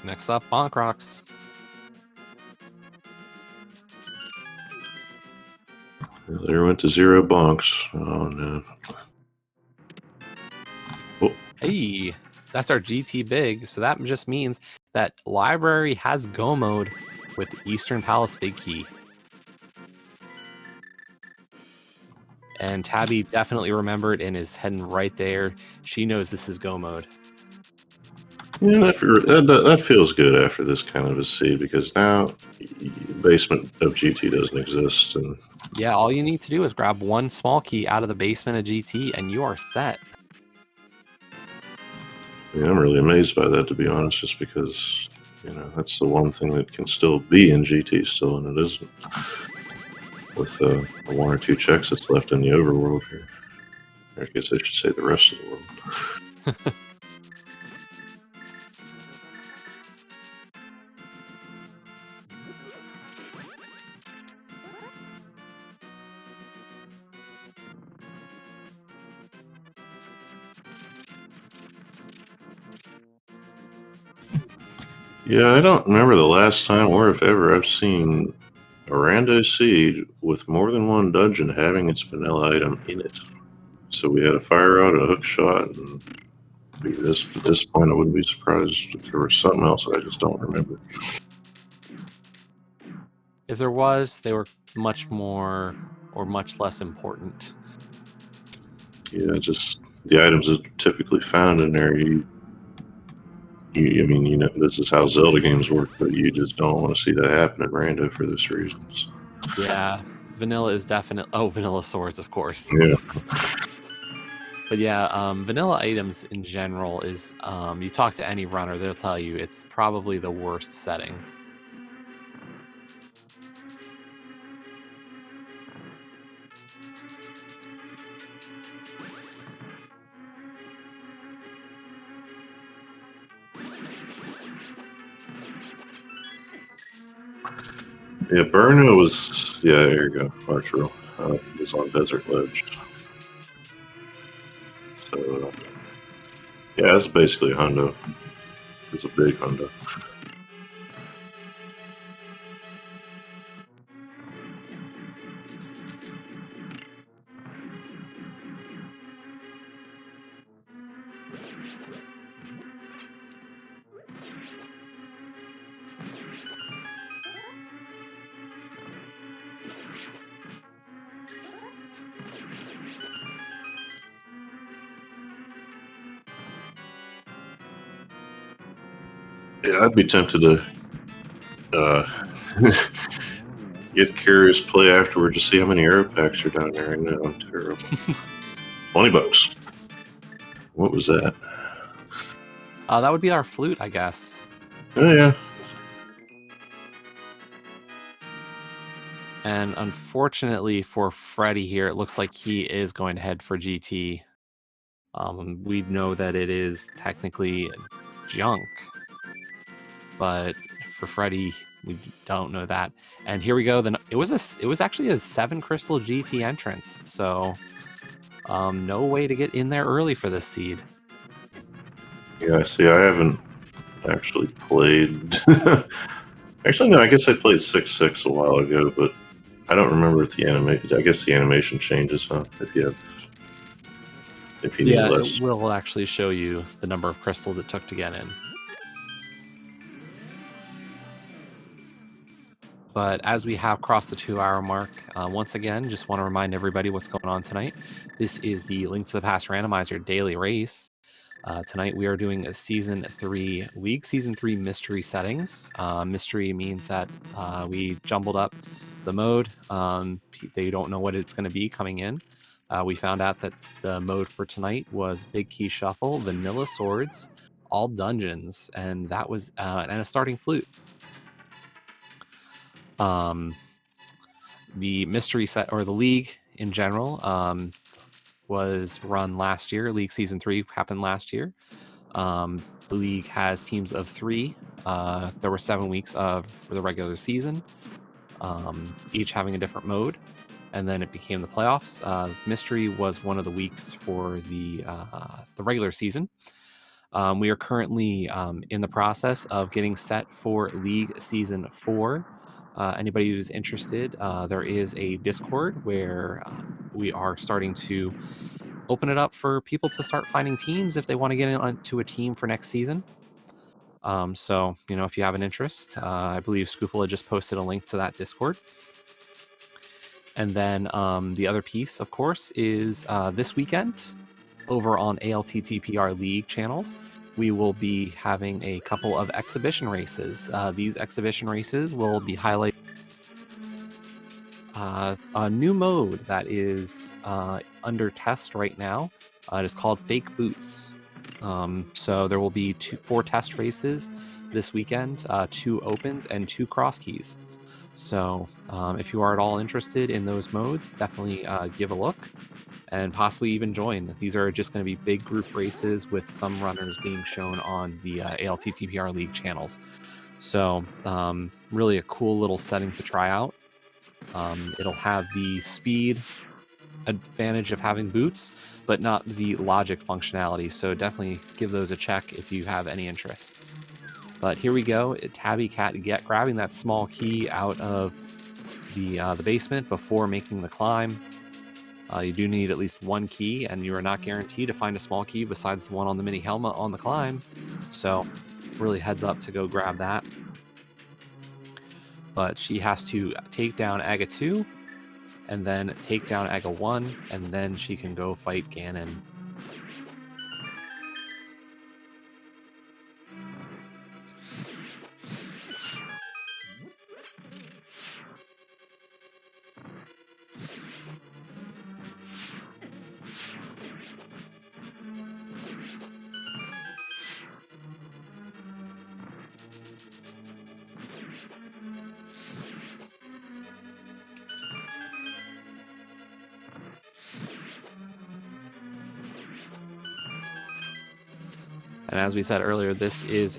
Next up, Bonk Rocks. There went to 0 bonks. Oh, no. Oh. Hey, that's our GT big. So that just means that library has go mode with Eastern Palace big key. And Tabby definitely remembered and is heading right there. She knows this is go mode. Yeah, that feels good after this kind of a seed, because now the basement of GT doesn't exist. And yeah, all you need to do is grab one small key out of the basement of GT and you are set. Yeah, I'm really amazed by that, to be honest, just because, that's the one thing that can still be in GT still, and it isn't. With the 1 or 2 checks that's left in the overworld here. I guess I should say the rest of the world. Yeah, I don't remember the last time, or if ever, I've seen a rando seed with more than one dungeon having its vanilla item in it. So we had a fire rod, a hook shot, and at this point, I wouldn't be surprised if there was something else that I just don't remember. If there was, they were much more or much less important. Yeah, just the items that are typically found in there, you I mean, you know, this is how Zelda games work, but you just don't want to see that happen in Rando for this reason. Yeah, vanilla is definitely... Oh, vanilla swords, of course. Yeah. But yeah, vanilla items in general is... you talk to any runner, they'll tell you it's probably the worst setting. Yeah, Burno was... Yeah, there you go. Archero. It was on Desert Ledge. So, yeah, it's basically a hundo. It's a big hundo. Yeah, I'd be tempted to get curious, play afterward to see how many arrow packs are down there right now. I'm terrible. $20. What was that? That would be our flute, I guess. Oh, yeah. And unfortunately for Freddy here, it looks like he is going to head for GT. We know that it is technically junk, but for Freddy, we don't know that. And here we go. Then it was actually a 7 crystal GT entrance, so no way to get in there early for this seed. Yeah, see, I haven't actually played. Actually, no, I guess I played 6-6 a while ago, but I don't remember if the animation. I guess the animation changes, huh? If you need less. It will actually show you the number of crystals it took to get in. But as we have crossed the 2-hour mark, once again, just want to remind everybody what's going on tonight. This is the Link to the Past Randomizer daily race. Tonight we are doing a Season 3 League Season 3 mystery settings. Mystery means that we jumbled up the mode. They don't know what it's going to be coming in. We found out that the mode for tonight was Big Key Shuffle, Vanilla Swords, all dungeons, and that was and a starting flute. The mystery set, or the league in general, was run last year. League Season 3 happened last year. The league has teams of 3. There were 7 weeks for the regular season, each having a different mode, and then it became the playoffs. Mystery was one of the weeks for the regular season. We are currently in the process of getting set for League Season 4. Anybody who's interested, there is a Discord where we are starting to open it up for people to start finding teams if they want to get into a team for next season. So, you know, if you have an interest, I believe Scoofula just posted a link to that Discord. And then the other piece, of course, is this weekend over on ALTTP League channels, we will be having a couple of exhibition races. These exhibition races will be highlighting a new mode that is under test right now. It is called Fake Boots. So there will be 4 test races this weekend, 2 opens and 2 cross keys. So if you are at all interested in those modes, definitely give a look and possibly even join. These are just going to be big group races with some runners being shown on the ALTTPR League channels. So really a cool little setting to try out. It'll have the speed advantage of having boots, but not the logic functionality. So definitely give those a check if you have any interest. But here we go. Tabby Cat grabbing that small key out of the basement before making the climb. You do need at least 1 key, and you are not guaranteed to find a small key besides the one on the mini helmet on the climb. So really heads up to go grab that. But she has to take down Aga 2, and then take down Aga 1, and then she can go fight Ganon. And as we said earlier, this is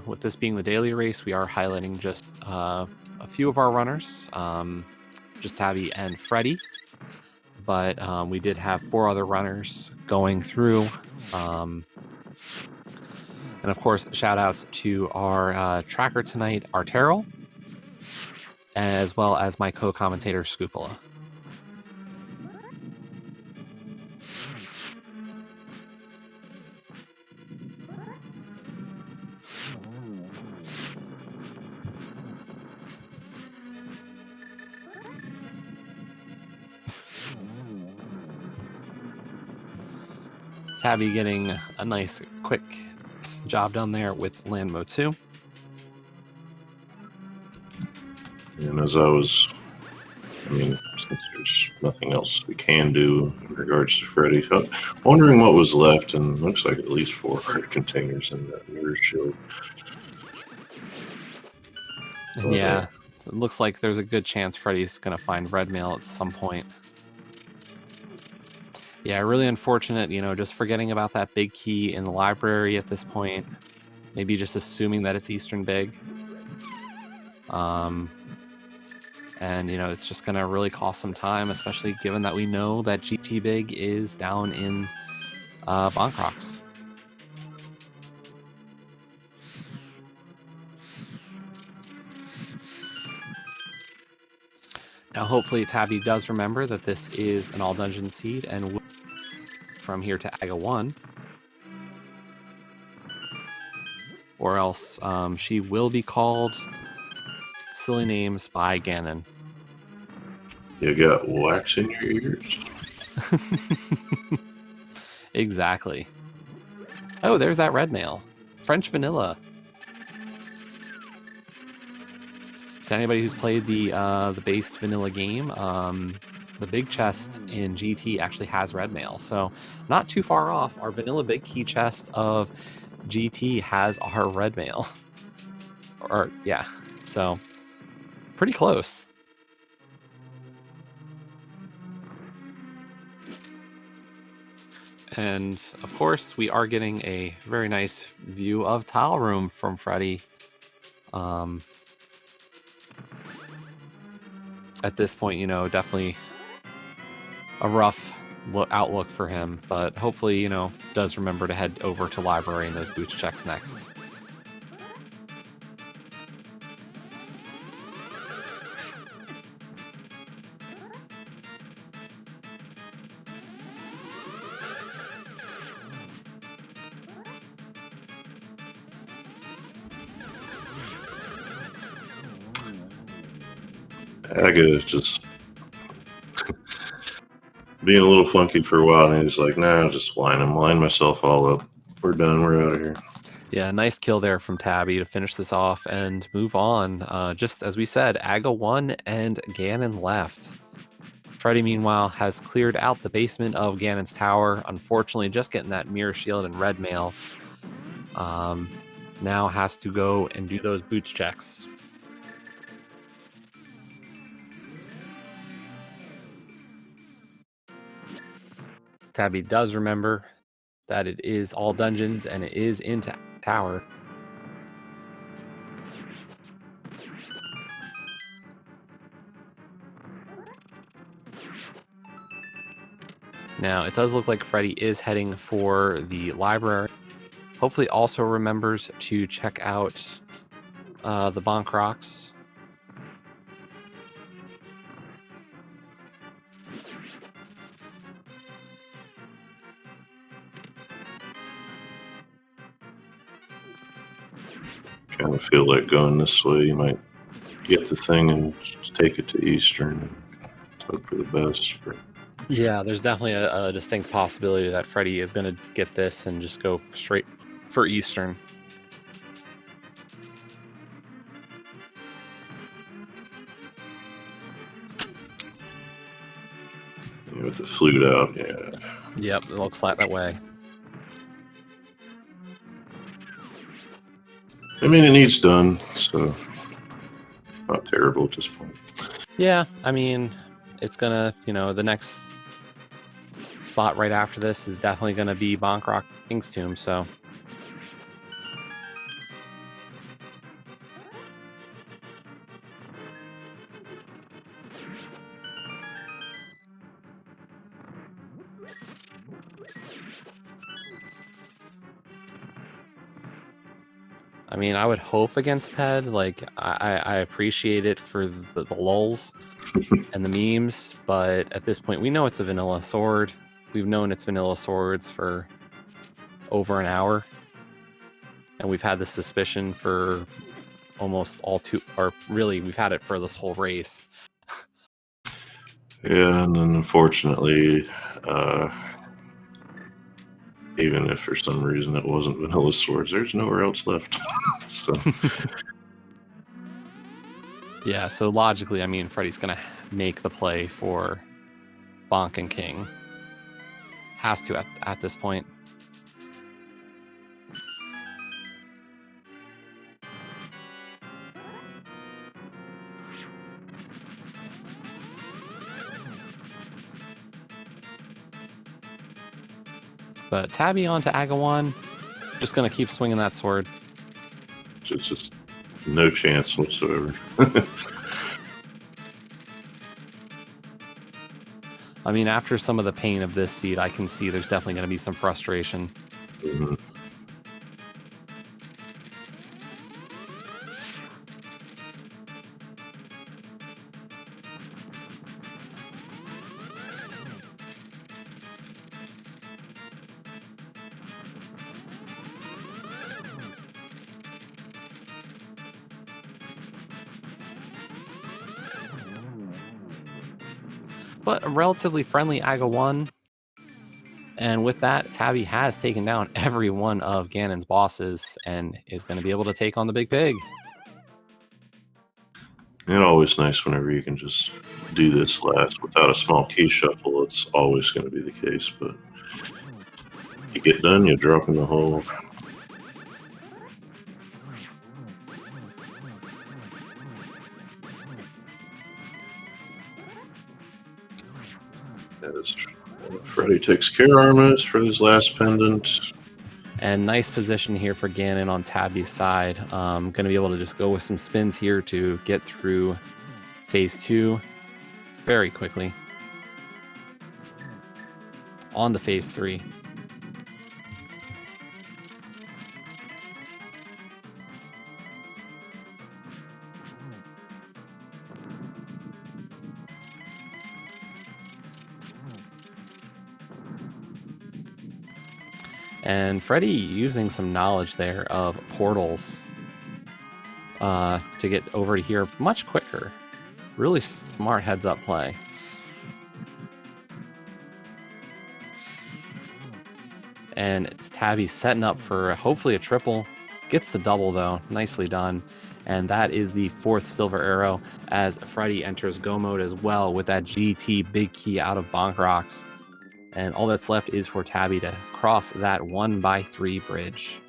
with this being the daily race, we are highlighting just a few of our runners, just Tabby and Freddy. But we did have 4 other runners going through. And of course, shout outs to our tracker tonight, Arterral, as well as my co-commentator, Scoopula. Tabby getting a nice quick job done there with Landmo 2. And as since there's nothing else we can do in regards to Freddy, so wondering what was left, and looks like at least 4 red containers in that mirror shield. Yeah, it looks like there's a good chance Freddy's going to find red mail at some point. Yeah, really unfortunate, just forgetting about that big key in the library at this point. Maybe just assuming that it's Eastern Big. And, it's just going to really cost some time, especially given that we know that GT Big is down in Bonkrox. Now, hopefully, Tabby does remember that this is an all dungeon seed and from here to Aga 1. Or else she will be called silly names by Ganon. You got wax in your ears? Exactly. Oh, there's that red mail. French vanilla. To anybody who's played the based vanilla game, the big chest in GT actually has red mail, so not too far off. Our vanilla big key chest of GT has our red mail. Or yeah, so pretty close. And of course, we are getting a very nice view of Tile Room from Freddy. At this point, definitely a rough outlook for him, but hopefully, does remember to head over to library and those boots checks next. Aga is just being a little funky for a while, and he's like, nah, I'll just line myself all up. We're done. We're out of here. Yeah, nice kill there from Tabby to finish this off and move on. Just as we said, Aga 1 and Ganon left. Freddy, meanwhile, has cleared out the basement of Ganon's tower. Unfortunately, just getting that mirror shield and red mail. Now has to go and do those boots checks. Tabby does remember that it is all dungeons and it is in tower. Now, it does look like Freddy is heading for the library. Hopefully also remembers to check out the Bonkrox. Kind of feel like going this way. You might get the thing and just take it to Eastern and hope for the best. Yeah, there's definitely a distinct possibility that Freddy is going to get this and just go straight for Eastern. With the flute out, yeah. Yep, it looks like that way. I mean, it needs done, so not terrible at this point. Yeah, I mean, it's gonna, the next spot right after this is definitely gonna be Bonkrock King's Tomb, so I mean, I would hope against Ped. Like, I appreciate it for the lulls and the memes, but at this point, we know it's a vanilla sword. We've known it's vanilla swords for over an hour, and we've had this suspicion for almost really, we've had it for this whole race. Yeah, and then unfortunately, even if for some reason it wasn't vanilla swords, there's nowhere else left. So yeah, so logically, I mean, Freddy's gonna make the play for Bonk and King. Has to at this point. But Tabby on to Agawan. Just going to keep swinging that sword. Just no chance whatsoever. I mean, after some of the pain of this seed, I can see there's definitely going to be some frustration. Mm-hmm. But a relatively friendly Agawan. And with that, Tabby has taken down every one of Ganon's bosses and is going to be able to take on the Big Pig. It's always nice whenever you can just do this last without a small key shuffle. It's always going to be the case, but you get done, you drop in the hole. As Freddy takes care of Armus for his last pendant. And nice position here for Ganon on Tabby's side. Going to be able to just go with some spins here to get through phase 2 very quickly. On to phase 3. And Freddy using some knowledge there of portals to get over to here much quicker. Really smart heads-up play. And it's Tabby setting up for hopefully a triple. Gets the double, though. Nicely done. And that is the 4th silver arrow as Freddy enters go mode as well with that GT big key out of Bonk Rocks. And all that's left is for Tabby to cross that 1x3 bridge.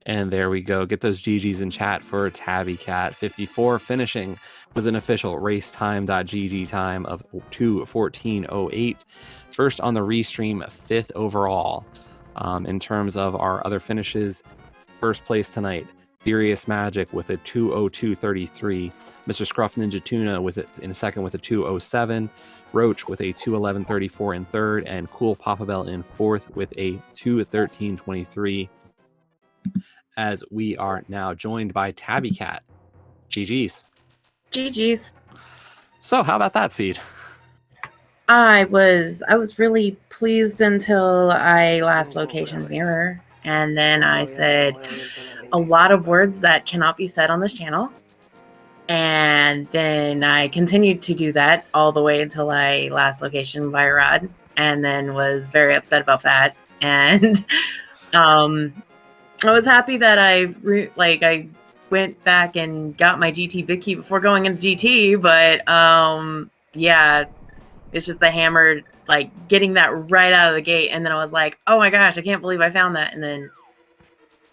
And there we go. Get those GGs in chat for Tabby Cat 54, finishing with an official racetime.gg time of 2:14:08. First on the restream, 5th overall. In terms of our other finishes, first place tonight, Furious Magic with a 2:02:33. Mr. Scruff Ninja Tuna with it in second with a 2:07. Roach with a 2:11:34 in third, and Cool Papa Bell in fourth with a 2:13:23. As we are now joined by Tabby Cat. GG's. GG's. So how about that, Seed? I was really pleased until I last location mirror, and then I said a lot of words that cannot be said on this channel, and then I continued to do that all the way until I last location via rod, and then was very upset about that. And I was happy that I went back and got my GT big key before going into GT, but yeah, it's just the hammer, like getting that right out of the gate, and then I was like, oh my gosh, I can't believe I found that. And then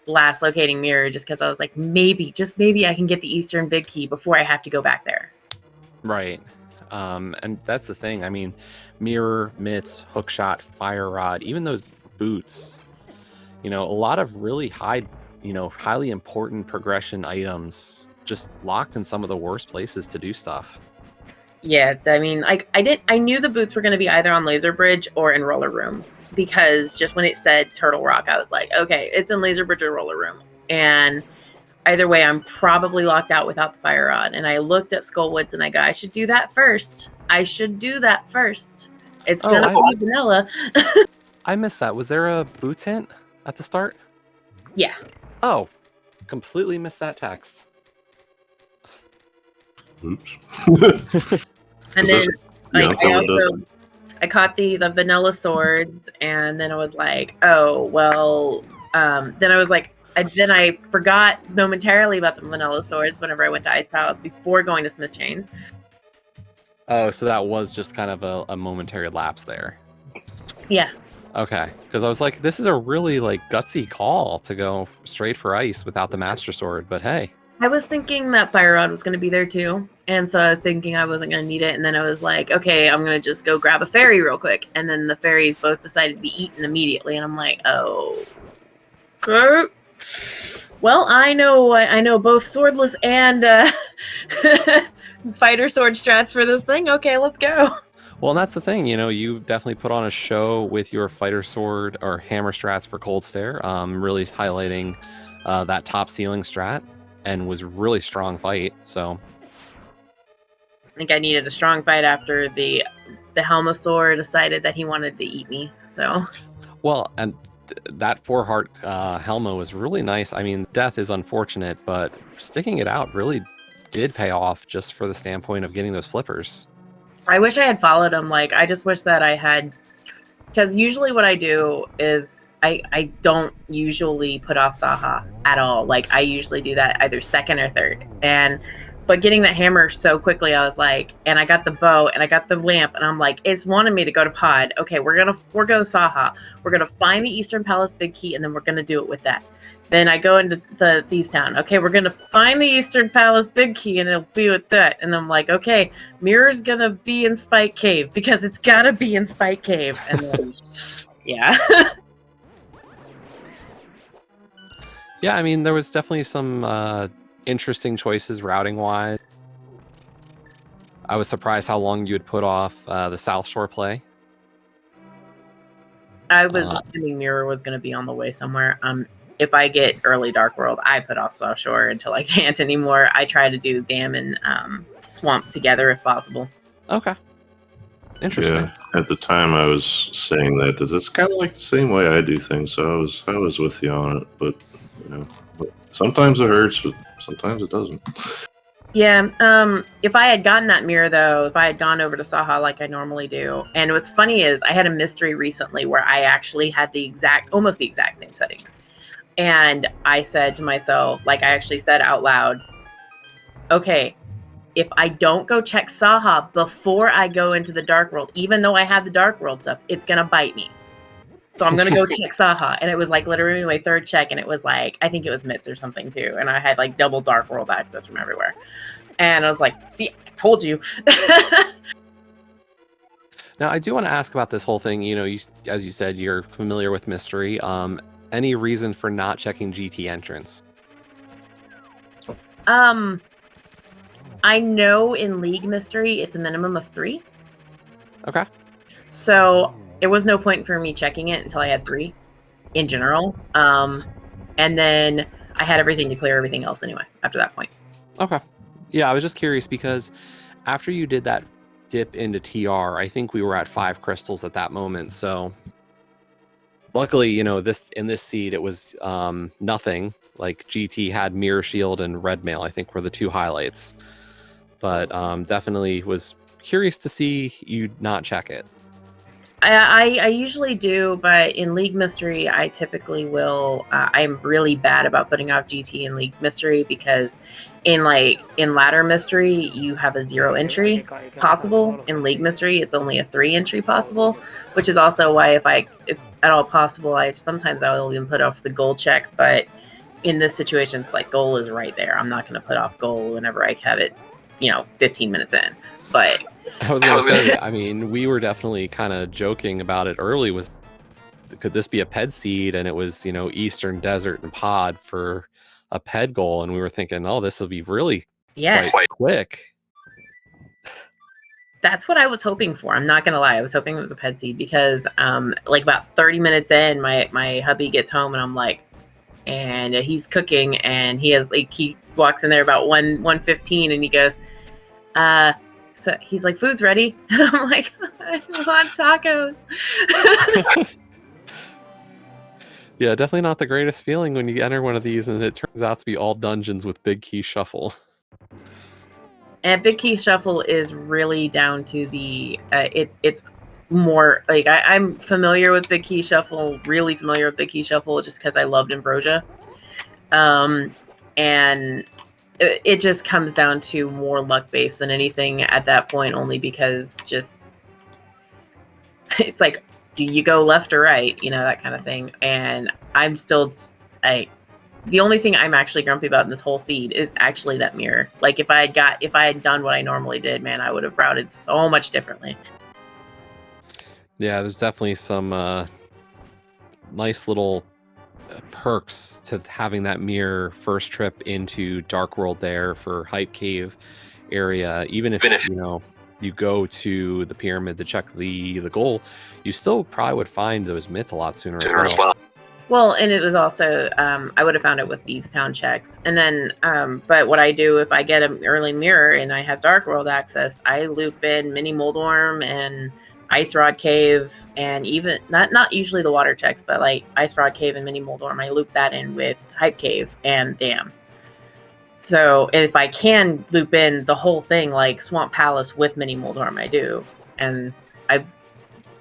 last locating mirror, just because I was like, maybe, just maybe I can get the Eastern big key before I have to go back there. Right. And that's the thing. I mean, mirror, mitts, hookshot, fire rod, even those boots, you know, a lot of really high, you know, highly important progression items just locked in some of the worst places to do stuff. Yeah, I mean, like I knew the boots were going to be either on Laser Bridge or in Roller Room. because just when it said Turtle Rock, I was like, okay, it's in Laser Bridge or Roller Room. And either way, I'm probably locked out without the fire rod. And I looked at Skullwoods and I go, I should do that first. It's gonna be vanilla. I missed that. Was there a boots hint at the start? Yeah. Oh, completely missed that text. Oops. And then I caught the vanilla swords, and then I was like, oh well. Then I was like, then I forgot momentarily about the vanilla swords whenever I went to Ice Palace before going to Smith Chain. Oh, so that was just kind of a momentary lapse there. Yeah. Okay, because I was like, this is a really like gutsy call to go straight for ice without the Master Sword, but hey. I was thinking that fire rod was going to be there too, and so I was thinking I wasn't going to need it, and then I was like, okay, I'm going to just go grab a fairy real quick, and then the fairies both decided to be eaten immediately, and I'm like, oh. Okay. Well, I know both swordless and fighter sword strats for this thing. Okay, let's go. Well, and that's the thing, you definitely put on a show with your fighter sword or hammer strats for Cold Stare, really highlighting that top ceiling strat, and was really strong fight. So I think I needed a strong fight after the Helmasaur decided that he wanted to eat me. So well, and that 4-heart Helma was really nice. I mean, death is unfortunate, but sticking it out really did pay off just for the standpoint of getting those flippers. I wish I had followed him. Like, I just wish that I had, because usually what I do is I don't usually put off Saha at all. Like, I usually do that either second or third. But getting that hammer so quickly, I was like, and I got the bow and I got the lamp, and I'm like, it's wanting me to go to pod. Okay, we're gonna forego Saha. We're gonna find the Eastern Palace big key, and then we're gonna do it with that. Then I go into the Thieves Town. Okay, we're gonna find the Eastern Palace big key, and it'll be with that. And I'm like, okay, Mirror's gonna be in Spike Cave because it's gotta be in Spike Cave. And then, yeah. Yeah, I mean, there was definitely some interesting choices routing wise. I was surprised how long you had put off the South Shore play. I was assuming Mirror was gonna be on the way somewhere. If I get early Dark World, I put off South Shore until I can't anymore. I try to do Dam and Swamp together if possible. Okay. Interesting. Yeah, at the time I was saying that it's kind of like the same way I do things, so I was with you on it, but sometimes it hurts, but sometimes it doesn't. Yeah, if I had gotten that mirror though, if I had gone over to Saha like I normally do, and what's funny is I had a mystery recently where I actually had almost the exact same settings. And I said to myself, like I actually said out loud, okay, if I don't go check Saha before I go into the Dark World, even though I have the Dark World stuff, it's going to bite me. So I'm going to go check Saha. And it was like literally my third check. And it was like, I think it was Mitz or something too. And I had like double Dark World access from everywhere. And I was like, see, I told you. Now, I do want to ask about this whole thing. As you said, you're familiar with Mystery. Any reason for not checking GT entrance? I know in League Mystery, it's a minimum of 3. Okay. So there was no point for me checking it until I had 3 in general. And then I had everything to clear everything else anyway after that point. Okay. Yeah, I was just curious because after you did that dip into TR, I think we were at 5 crystals at that moment. So luckily, in this seed, it was nothing. Like GT had Mirror Shield and Red Mail, I think were the 2 highlights. But definitely was curious to see you not check it. I usually do, but in League Mystery, I typically will. I'm really bad about putting out GT in League Mystery because in Ladder Mystery, you have a 0 entry possible. In League Mystery, it's only a 3 entry possible, which is also why if at all possible, I will even put off the goal check. But in this situation, it's like goal is right there. I'm not going to put off goal whenever I have it, 15 minutes in. But I was going to say, I mean, we were definitely kind of joking about it early. Could this be a PED seed? And it was, Eastern Desert and Pod for a PED goal. And we were thinking, oh, this will be really quite quick. That's what I was hoping for. I'm not gonna lie. I was hoping it was a ped seed because like about 30 minutes in, my hubby gets home and I'm like, and he's cooking and he walks in there about 1:15 and he goes, so he's like, food's ready. And I'm like, I want tacos. Yeah, definitely not the greatest feeling when you enter one of these and it turns out to be all dungeons with Big Key Shuffle. And Big Key Shuffle is really down to the it's more like I'm familiar with Big Key Shuffle, really familiar with Big Key Shuffle just because I loved Ambrosia. And it just comes down to more luck based than anything at that point, only because just it's like, do you go left or right? You know, that kind of thing. And I'm still the only thing I'm actually grumpy about in this whole seed is actually that mirror. Like if I had done what I normally did, man, I would have routed so much differently. Yeah, there's definitely some nice little perks to having that mirror first trip into Dark World there for Hype Cave area. Even if you know you go to the pyramid to check the goal, you still probably would find those myths a lot sooner as well. Well, and it was also, I would have found it with Thieves Town checks. And then, but what I do if I get an early mirror and I have Dark World access, I loop in Mini Moldworm and Ice Rod Cave, and even, not usually the water checks, but like Ice Rod Cave and Mini Moldworm, I loop that in with Hype Cave and Dam. So if I can loop in the whole thing, like Swamp Palace with Mini Moldworm, I do. And I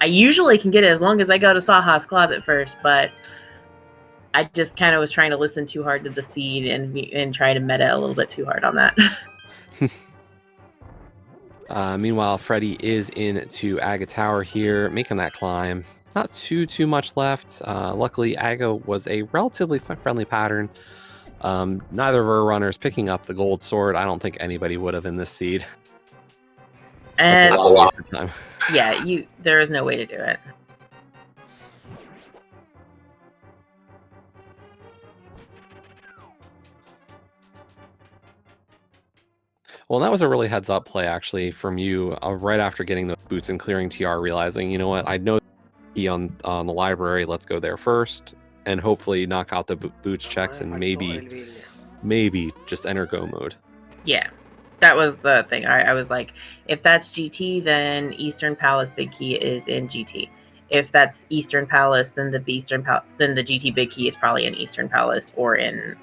usually can get it as long as I go to Saha's Closet first, but I just kind of was trying to listen too hard to the seed and try to meta a little bit too hard on that. Meanwhile, Freddy is into Aga Tower here, making that climb. Not too much left. Luckily, Aga was a relatively friendly pattern. Neither of our runners picking up the gold sword. I don't think anybody would have in this seed. And That's a waste of time. Yeah, there is no way to do it. Well, that was a really heads up play, actually, from you right after getting those boots and clearing TR, realizing, you know what, I know he on the library, let's go there first, and hopefully knock out the boots checks and maybe just enter go mode. Yeah, that was the thing. I was like, if that's GT, then Eastern Palace Big Key is in GT. If that's Eastern Palace, then the GT Big Key is probably in Eastern Palace or in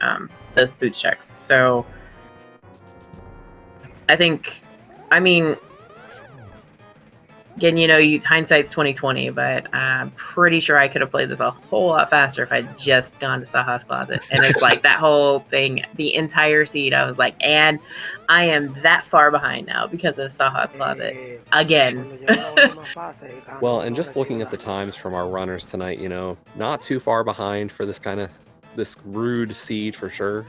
the boots checks. So I mean, again, you know, hindsight's 2020, but I'm pretty sure I could have played this a whole lot faster if I'd just gone to Saha's Closet. And it's like that whole thing, the entire seed, I was like, and I am that far behind now because of Saha's Closet again. Well, and just looking at the times from our runners tonight, you know, not too far behind for this rude seed for sure.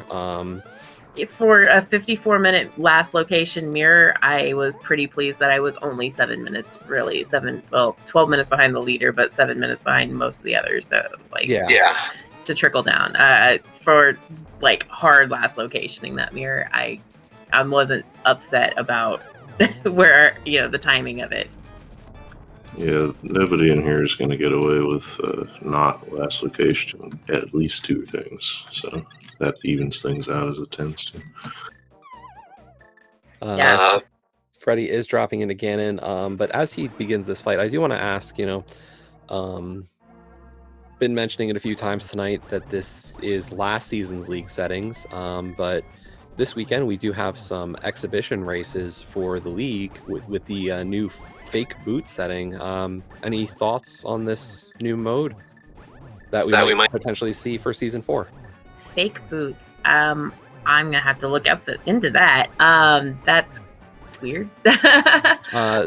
For a 54-minute last location mirror, I was pretty pleased that I was only 7 minutes, 12 minutes behind the leader, but 7 minutes behind most of the others. So, like, yeah, to trickle down. For like hard last locationing that mirror, I wasn't upset about where, you know, the timing of it. Yeah, nobody in here is going to get away with not last location at least 2 things. So that evens things out as it tends to. Yeah. Freddy is dropping into Ganon, but as he begins this fight, I do want to ask, you know, been mentioning it a few times tonight that this is last season's league settings, but this weekend we do have some exhibition races for the league with the new fake boot setting. Any thoughts on this new mode that we might potentially see for season 4? Fake boots. I'm gonna have to look up into that. That's weird.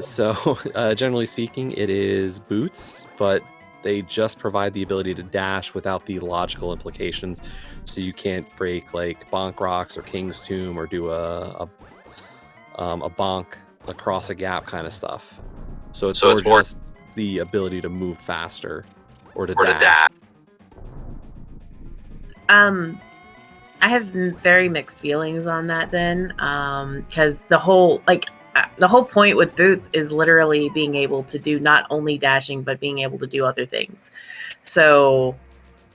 So generally speaking, it is boots, but they just provide the ability to dash without the logical implications. So you can't break like bonk rocks or King's Tomb or do a bonk across a gap kind of stuff. So it's more just the ability to move faster or to dash. I have very mixed feelings on that then, because the whole, like, the whole point with boots is literally being able to do not only dashing, but being able to do other things. So,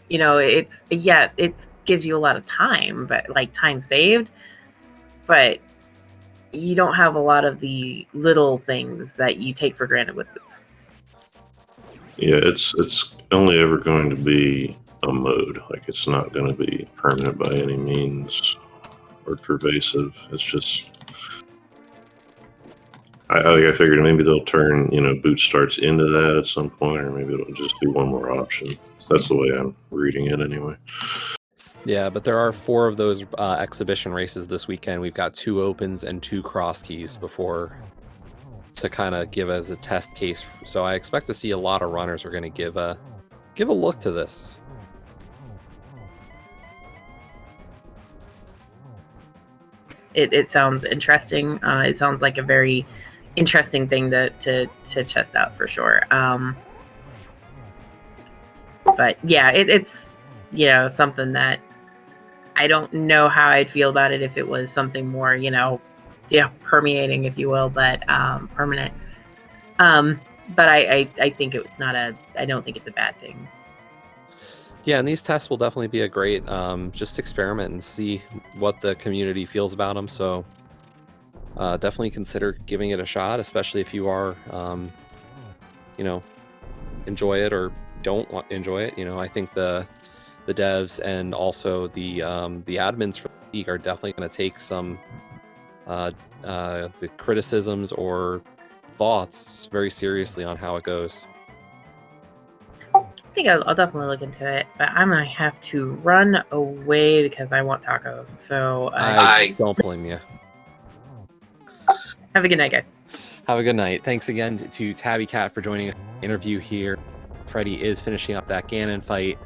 it gives you a lot of time, but like time saved, but you don't have a lot of the little things that you take for granted with boots. Yeah, it's only ever going to be a mode. Like, it's not going to be permanent by any means or pervasive. It's just, I figured maybe they'll turn, boot starts into that at some point, or maybe it'll just be one more option. That's the way I'm reading it anyway. Yeah, but there are 4 of those exhibition races this weekend. We've got 2 opens and 2 cross keys before to kind of give as a test case. So I expect to see a lot of runners are going to give a look to this. It sounds interesting. It sounds like a very interesting thing to test out for sure. But yeah, it's something that I don't know how I'd feel about it if it was something more permeating, if you will, but permanent. But I think it's not I don't think it's a bad thing. Yeah, and these tests will definitely be a great just experiment and see what the community feels about them. So definitely consider giving it a shot, especially if you are, enjoy it or don't enjoy it. I think the devs and also the admins for the league are definitely going to take some the criticisms or thoughts very seriously on how it goes. I think I'll definitely look into it, but I'm gonna have to run away because I want tacos. So I don't blame you. Have a good night, guys. Have a good night. Thanks again to Tabby Cat for joining us in the interview here. Freddy is finishing up that Ganon fight.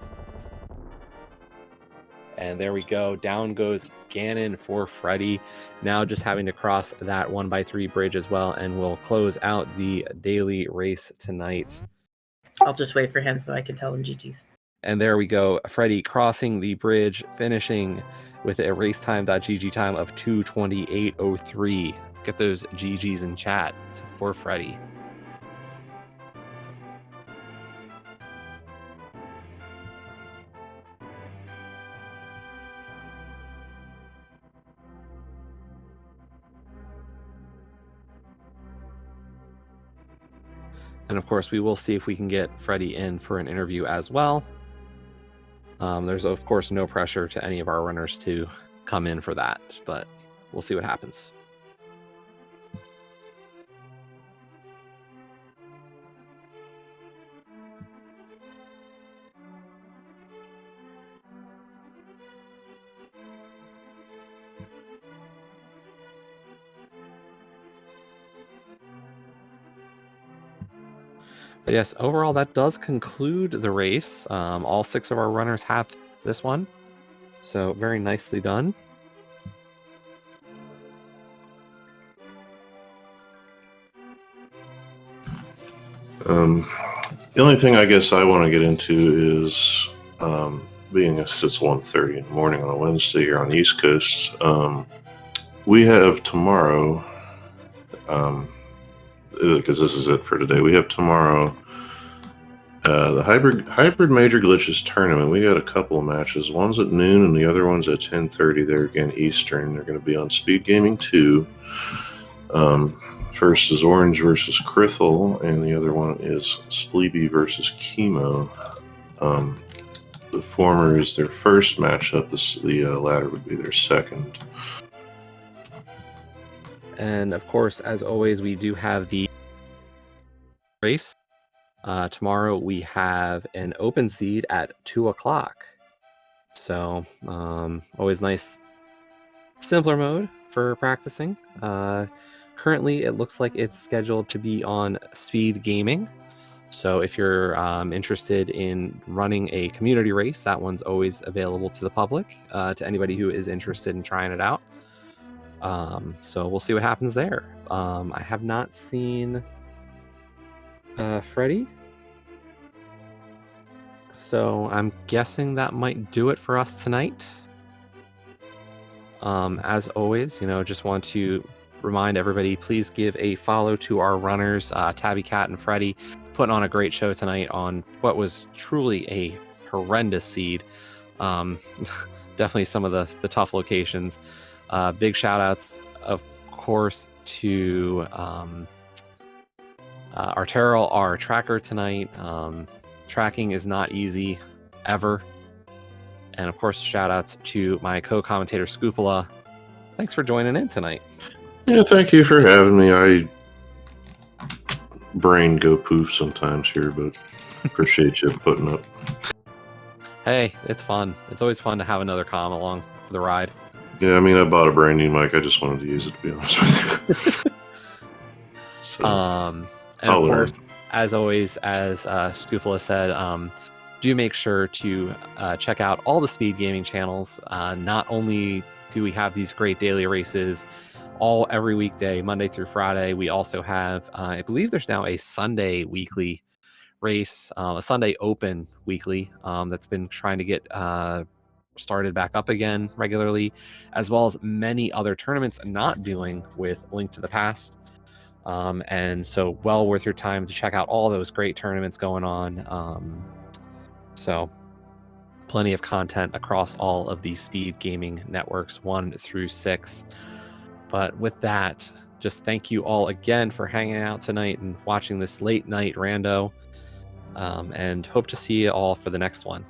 And there we go. Down goes Ganon for Freddy. Now just having to cross that 1x3 bridge as well, and we'll close out the daily race tonight. I'll just wait for him so I can tell him GG's. And there we go. Freddy crossing the bridge, finishing with a racetime.gg time of 2:28:03. Get those GG's in chat for Freddy. And of course, we will see if we can get Freddy in for an interview as well. There's, of course, no pressure to any of our runners to come in for that, but we'll see what happens. But yes, overall, that does conclude the race. All 6 of our runners have this one. So very nicely done. The only thing I guess I want to get into is, being it's 1:30 in the morning on a Wednesday here on the East Coast, we have tomorrow, because this is it for today, we have tomorrow the hybrid major glitches tournament. We got a couple of matches. One's at noon and the other one's at 10:30 there again Eastern. They're going to be on Speed Gaming 2. First is Orange versus Crithel, and the other one is Spleeby versus Chemo. The former is their first matchup. The latter would be their second. And of course, as always, we do have the race. Tomorrow we have an open seed at 2 o'clock. So always nice, simpler mode for practicing. Currently, it looks like it's scheduled to be on Speed Gaming. So if you're interested in running a community race, that one's always available to the public, to anybody who is interested in trying it out. So we'll see what happens there. I have not seen Freddy. So I'm guessing that might do it for us tonight. As always, just want to remind everybody, please give a follow to our runners, Tabby Cat and Freddie, putting on a great show tonight on what was truly a horrendous seed. Definitely some of the tough locations. Big shout outs, of course, to Artero, our tracker tonight. Tracking is not easy ever. And of course, shout outs to my co-commentator Scoopala. Thanks for joining in tonight. Yeah, thank you for having me. I brain go poof sometimes here, but appreciate you putting up. Hey, it's fun. It's always fun to have another comm along for the ride. Yeah, I mean, I bought a brand new mic. I just wanted to use it, to be honest with you. So, And I'll of learn. course, as always, as Scoopala said, do make sure to check out all the speed gaming channels. Not only do we have these great daily races every weekday, Monday through Friday, we also have, I believe there's now a Sunday weekly race, a Sunday Open weekly that's been trying to get started back up again regularly, as well as many other tournaments not doing with Link to the Past. And so well worth your time to check out all those great tournaments going on. So plenty of content across all of these speed gaming networks 1 through 6. But with that, just thank you all again for hanging out tonight and watching this late night rando. And hope to see you all for the next one.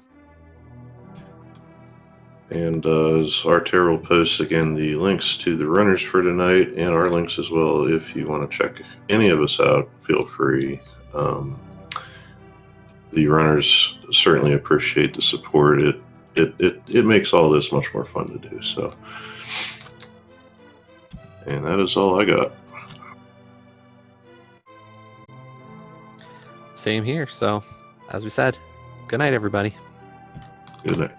And as Artero posts again the links to the runners for tonight and our links as well. If you want to check any of us out, feel free. The runners certainly appreciate the support. It makes all this much more fun to do. So, and that is all I got. Same here. So, as we said, good night, everybody. Good night.